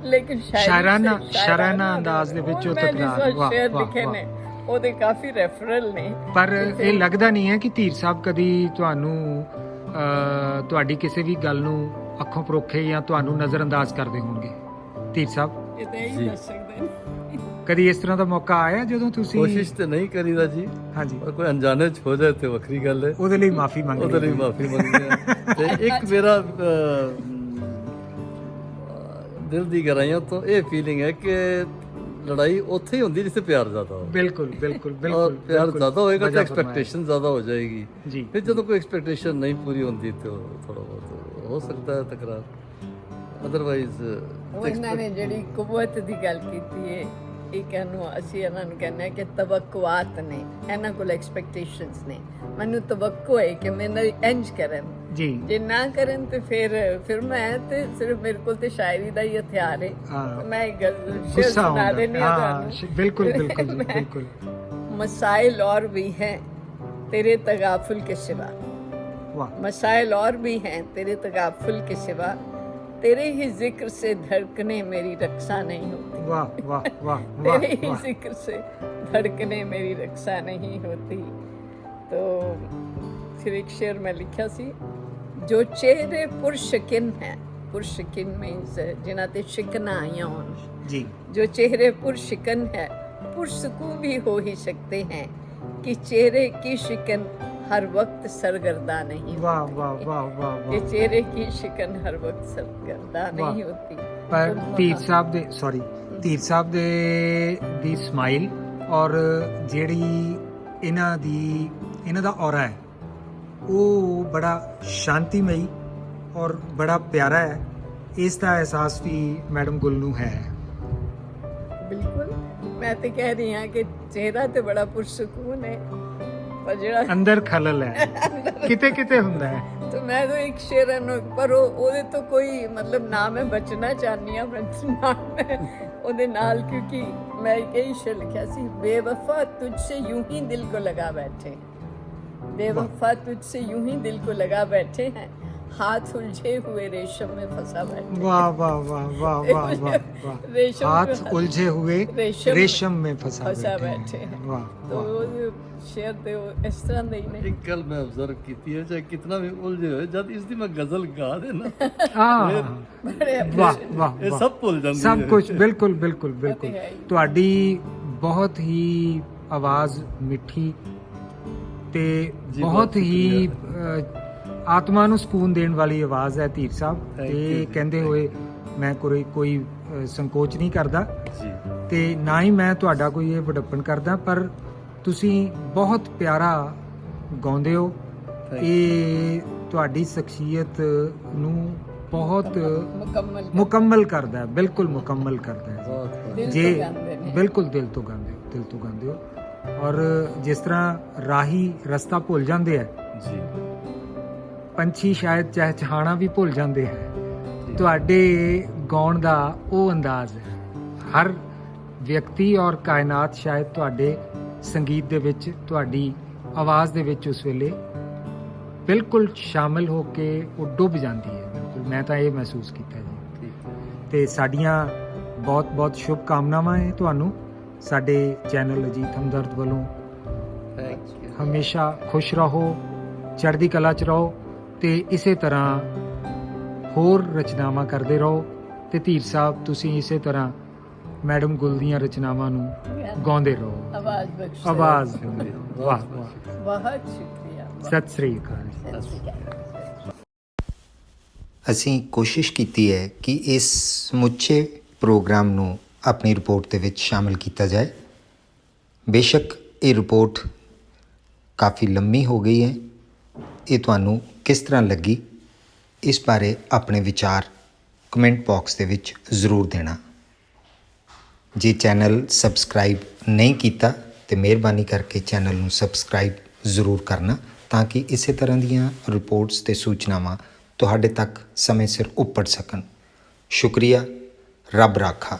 ਲੇਕਿਨ ਸ਼ਾਇਰਾਨਾ ਅੰਦਾਜ਼ ਦੇ ਵਿੱਚ ਉਹ ਤਕਰਾਰ ਸ਼ੇਰ ਲਿਖੇ ਨੇ, ਉਹਦੇ ਕਾਫੀ ਰੈਫਰਲ ਨੇ। ਪਰ ਇਹ ਲੱਗਦਾ ਨਹੀਂ ਹੈ ਕਿ ਧੀਰ ਸਾਹਿਬ ਕਦੀ ਤੁਹਾਨੂੰ ਤੁਹਾਡੀ ਕਿਸੇ ਵੀ ਗੱਲ ਨੂੰ ਅੱਖੋਂ ਪਰੋਖੇ ਜਾਂ ਤੁਹਾਨੂੰ ਨਜ਼ਰਅੰਦਾਜ਼ ਕਰਦੇ ਹੋਣਗੇ? ਧੀਰ ਸਾਹਿਬ ਇਹ ਤਾਂ ਹੀ ਦੱਸ ਸਕਦੇ ਨੇ। ਕਦੀ ਇਸ ਤਰ੍ਹਾਂ ਦਾ ਮੌਕਾ ਆਇਆ ਜਦੋਂ ਤੁਸੀਂ? ਕੋਸ਼ਿਸ਼ ਤੇ ਨਹੀਂ ਕਰੀਦਾ ਜੀ। ਹਾਂਜੀ, ਪਰ ਕੋਈ ਅਣਜਾਣੇ ਚ ਹੋ ਜਾਏ ਤੇ ਵੱਖਰੀ ਗੱਲ ਹੈ, ਉਹਦੇ ਲਈ ਮਾਫੀ ਮੰਗਦੇ ਉਹਦੇ ਲਈ ਮਾਫੀ ਮੰਗਦੇ ਆ। ਤੇ ਇੱਕ ਮੇਰਾ ਦਿਲ ਦੀ ਗਹਿਰਾਈਆਂ ਤੋਂ ਇਹ ਫੀਲਿੰਗ ਹੈ ਕਿ ਲੜਾਈ ਉੱਥੇ ਹੀ ਹੁੰਦੀ ਜਿੱਥੇ ਪਿਆਰ ਜ਼ਿਆਦਾ ਹੋ। ਬਿਲਕੁਲ ਬਿਲकुल ਔਰ ਪਿਆਰ ਜ਼ਿਆਦਾ ਹੋਏਗਾ ਤਾਂ ਐਕਸਪੈਕਟੇਸ਼ਨ ਜ਼ਿਆਦਾ ਹੋ ਜਾਏਗੀ ਜੀ। ਫਿਰ ਜਦੋਂ ਕੋਈ ਐਕਸਪੈਕਟੇਸ਼ਨ ਨਹੀਂ ਪੂਰੀ ਹੁੰਦੀ ਤਾਂ ਥੋੜਾ ਬਹੁਤ ਹੋ ਸਕਦਾ ਹੈ ਤਕਰਾਰ, ਅਦਰਵਾਈਜ਼ ਉਹਨਾਂ ਨੇ ਜਿਹੜੀ ਕੁਵਤ ਦੀ ਗੱਲ ਕੀਤੀ ਹੈ, ਅਸੀਂ ਇਹਨਾਂ ਨੂੰ ਕਹਿੰਦੇ ਹਾਂ ਕਿ ਤਵੱਕੁਆਤ ਨੇ, ਇਹਨਾਂ ਕੋਲ ਐਕਸਪੈਕਟੇਸ਼ਨਸ ਨੇ। ਮੈਨੂੰ ਤਵੱਕੁ ਹੈ ਕਿ ਮੈਨੂੰ ਇੰਜ ਕਰਨ ਜੀ, ਜੇ ਨਾ ਕਰਨ ਤੇ ਫਿਰ ਮੈਂ ਤੇ ਸਿਰਫ ਮੇਰੇ ਕੋਲ ਤੇ ਸ਼ਾਇਰੀ ਦਾ ਹੀ ਹਥਿਆਰ ਹੈ, ਮੈਂ ਸ਼ੇਰ ਸੁਣਾ ਦੇਣੀ ਆ ਤੁਹਾਨੂੰ। ਬਿਲਕੁਲ ਬਿਲकुल ਬਿਲकुल। मसाइल और भी हैं तेरे तगाफुल के सिवा, मसाइल और भी हैं तेरे तगाफुल के सिवा, तेरे ही जिक्र से धड़कने मेरी रक्षा नहीं होती। वाह वाह वाह, तेरे ही जिक्र से धड़कने मेरी रक्षा नहीं होती। तो फिर एक शेर में लिखा सी, जो चेहरे पुरशकिन है, पुरशकिन मीन्स जिन्हां ते शिकना आईयां होण जी, जो चेहरे पुरशिकन है पुरसकून भी हो ही सकते हैं कि चेहरे की शिकन हर वक्त सरगर्दा नहीं। वाह वाह वाह वाह वाह। ये चेहरे की शिकन हर वक्त सरगर्दा नहीं होती। पर ਧੀਰ ਸਾਹਿਬ ਦੇ ਧੀਰ ਸਾਹਿਬ ਦੀ ਸਮਾਈਲ ਔਰ ਜਿਹੜੀ ਇਹਨਾਂ ਦਾ ਔਰਾ ਹੈ ਉਹ ਬੜਾ ਸ਼ਾਂਤੀਮਈ ਔਰ ਬੜਾ ਪਿਆਰਾ ਹੈ। ਇਸ ਦਾ ਅਹਿਸਾਸ ਵੀ ਮੈਡਮ ਗੁੱਲ ਨੂੰ ਹੈ। ਬਿਲਕੁਲ ਮੈਂ ਤੇ ਕਹਿ ਰਹੀ ਹਾਂ ਕਿ ਚਿਹਰਾ ਤੇ ਬੜਾ ਪੁਰਸਕੂਨ ਹੈ ਪਰ ਜਿਹੜਾ ਅੰਦਰ ਖਲਲ ਹੈ ਕਿਤੇ ਕਿਤੇ ਹੁੰਦਾ ਹੈ। तो मैं तो एक शेर पर ਉਹਦੇ ਤੋਂ ਕੋਈ ਮਤਲਬ ਨਾ ਮੈਂ ਬਚਣਾ ਚਾਹਨੀ ਆ ਉਹਦੇ ਨਾਲ क्योंकि मैं यही शेर लिखा सी बेवफा तुझसे यूं ही दिल को लगा बैठे बेवफा तुझसे यूं ही दिल को लगा बैठे हैं हाथ उलझे हुए रेशम में फंसा बैठे। वाह वाह वाह वाह वाह वाह वाह। हाथ उलझे हुए रेशम में फंसा बैठे हैं। वाह तो शेर ਤੇ ਇਸ ਤਰ੍ਹਾਂ ਦੇ ਹੀ ਨੇ। ਇੱਕ ਗੱਲ ਮੈਂ ਅਬਜ਼ਰਵ ਕੀਤੀ ਹੈ ਚਾਹੇ ਕਿਤਨਾ ਵੀ ਉਲਝੇ ਹੋਏ ਜਦ ਇਸ ਦੀ ਮੈਂ ਗਜ਼ਲ ਗਾ ਦੇਣਾ ਹਾਂ ਵਾਹ ਵਾਹ ਇਹ ਸਭ ਭੁੱਲ ਜਾਂਦੀ ਹੈ ਸਭ ਕੁਝ ਬਿਲਕੁਲ ਬਿਲकुल ਬਿਲकुल ਤੁਹਾਡੀ ਬਹੁਤ ਹੀ ਆਵਾਜ਼ ਮਿੱਠੀ ਤੇ ਬਹੁਤ ਹੀ ਆਤਮਾ ਨੂੰ ਸਕੂਨ ਦੇਣ ਵਾਲੀ ਆਵਾਜ਼ ਹੈ ਧੀਰ ਸਾਹਿਬ। ਇਹ ਕਹਿੰਦੇ ਹੋਏ ਮੈਂ ਕੋਈ ਸੰਕੋਚ ਨਹੀਂ ਕਰਦਾ ਤੇ ਨਾ ਹੀ ਮੈਂ ਤੁਹਾਡਾ ਕੋਈ ਇਹ ਵਡੱਪਣ ਕਰਦਾ ਪਰ ਤੁਸੀਂ ਬਹੁਤ ਪਿਆਰਾ ਗਾਉਂਦੇ ਹੋ। ਇਹ ਤੁਹਾਡੀ ਸ਼ਖਸੀਅਤ ਨੂੰ ਬਹੁਤ ਮੁਕੰਮਲ ਕਰਦਾ ਹੈ ਬਿਲਕੁਲ ਮੁਕੰਮਲ ਕਰਦਾ ਹੈ ਜੇ ਬਿਲਕੁਲ ਦਿਲ ਤੋਂ ਗਾਉਂਦੇ ਹੋ ਔਰ ਜਿਸ ਤਰ੍ਹਾਂ ਰਾਹੀ ਰਸਤਾ ਭੁੱਲ ਜਾਂਦੇ ਆ ਜੀ ਪੰਛੀ ਸ਼ਾਇਦ ਚਹਿਚਹਾਣਾ ਵੀ ਭੁੱਲ ਜਾਂਦੇ ਹੈ ਤੁਹਾਡੇ ਗਾਉਣ ਦਾ ਉਹ ਅੰਦਾਜ਼ ਹੈ ਹਰ ਵਿਅਕਤੀ ਔਰ ਕਾਇਨਾਤ ਸ਼ਾਇਦ ਤੁਹਾਡੇ ਸੰਗੀਤ ਦੇ ਵਿੱਚ ਤੁਹਾਡੀ ਆਵਾਜ਼ ਦੇ ਵਿੱਚ ਉਸ ਵੇਲੇ ਬਿਲਕੁਲ ਸ਼ਾਮਿਲ ਹੋ ਕੇ ਉਹ ਡੁੱਬ ਜਾਂਦੀ ਹੈ ਬਿਲਕੁਲ ਮੈਂ ਤਾਂ ਇਹ ਮਹਿਸੂਸ ਕੀਤਾ ਜੀ ਤੇ ਸਾਡੀਆਂ ਬਹੁਤ ਬਹੁਤ ਸ਼ੁਭ ਕਾਮਨਾਵਾਂ ਹੈ ਤੁਹਾਨੂੰ ਸਾਡੇ ਚੈਨਲ ਅਜੀਤ ਹਮਦਰਦ ਵੱਲੋਂ ਹਮੇਸ਼ਾ ਖੁਸ਼ ਰਹੋ ਚੜ੍ਹਦੀ ਕਲਾ 'ਚ ਰਹੋ ਤੇ ਇਸੇ ਤਰ੍ਹਾਂ ਹੋਰ ਰਚਨਾਵਾਂ ਕਰਦੇ ਰਹੋ ਤੇ ਧੀਰ ਸਾਹਿਬ ਤੁਸੀਂ ਇਸੇ ਤਰ੍ਹਾਂ ਮੈਡਮ ਗੁਲ ਦੀਆਂ ਰਚਨਾਵਾਂ ਨੂੰ ਗਾਉਂਦੇ ਰਹੋ ਆਵਾਜ਼ ਦਿੰਦੇ ਰਹੋ ਵਾਹ ਵਾਹ ਬਹੁਤ ਸ਼ੁਕਰੀਆ ਸਤਿ ਸ੍ਰੀ ਅਕਾਲ। ਅਸੀਂ ਕੋਸ਼ਿਸ਼ ਕੀਤੀ ਹੈ ਕਿ ਇਸ ਸਮੁੱਚੇ ਪ੍ਰੋਗਰਾਮ ਨੂੰ ਆਪਣੀ ਰਿਪੋਰਟ ਦੇ ਵਿੱਚ ਸ਼ਾਮਿਲ ਕੀਤਾ ਜਾਏ। ਬੇਸ਼ੱਕ ਇਹ ਰਿਪੋਰਟ ਕਾਫੀ ਲੰਮੀ ਹੋ ਗਈ ਹੈ। ਇਹ ਤੁਹਾਨੂੰ ਕਿਸ ਤਰ੍ਹਾਂ ਲੱਗੀ ਇਸ ਬਾਰੇ ਆਪਣੇ ਵਿਚਾਰ ਕਮੈਂਟ ਬਾਕਸ ਦੇ ਵਿੱਚ ਜ਼ਰੂਰ ਦੇਣਾ। ਜੇ ਚੈਨਲ ਸਬਸਕ੍ਰਾਈਬ ਨਹੀਂ ਕੀਤਾ ਤੇ ਮਿਹਰਬਾਨੀ ਕਰਕੇ ਚੈਨਲ ਨੂੰ ਸਬਸਕ੍ਰਾਈਬ ਜ਼ਰੂਰ ਕਰਨਾ ਤਾਂ ਕਿ ਇਸੇ ਤਰ੍ਹਾਂ ਦੀਆਂ ਰਿਪੋਰਟਸ ਤੇ ਸੂਚਨਾਵਾਂ ਤੁਹਾਡੇ ਤੱਕ ਸਮੇਂ ਸਿਰ ਉੱਪੜ ਸਕਣ। ਸ਼ੁਕਰੀਆ। ਰੱਬ ਰਾਖਾ।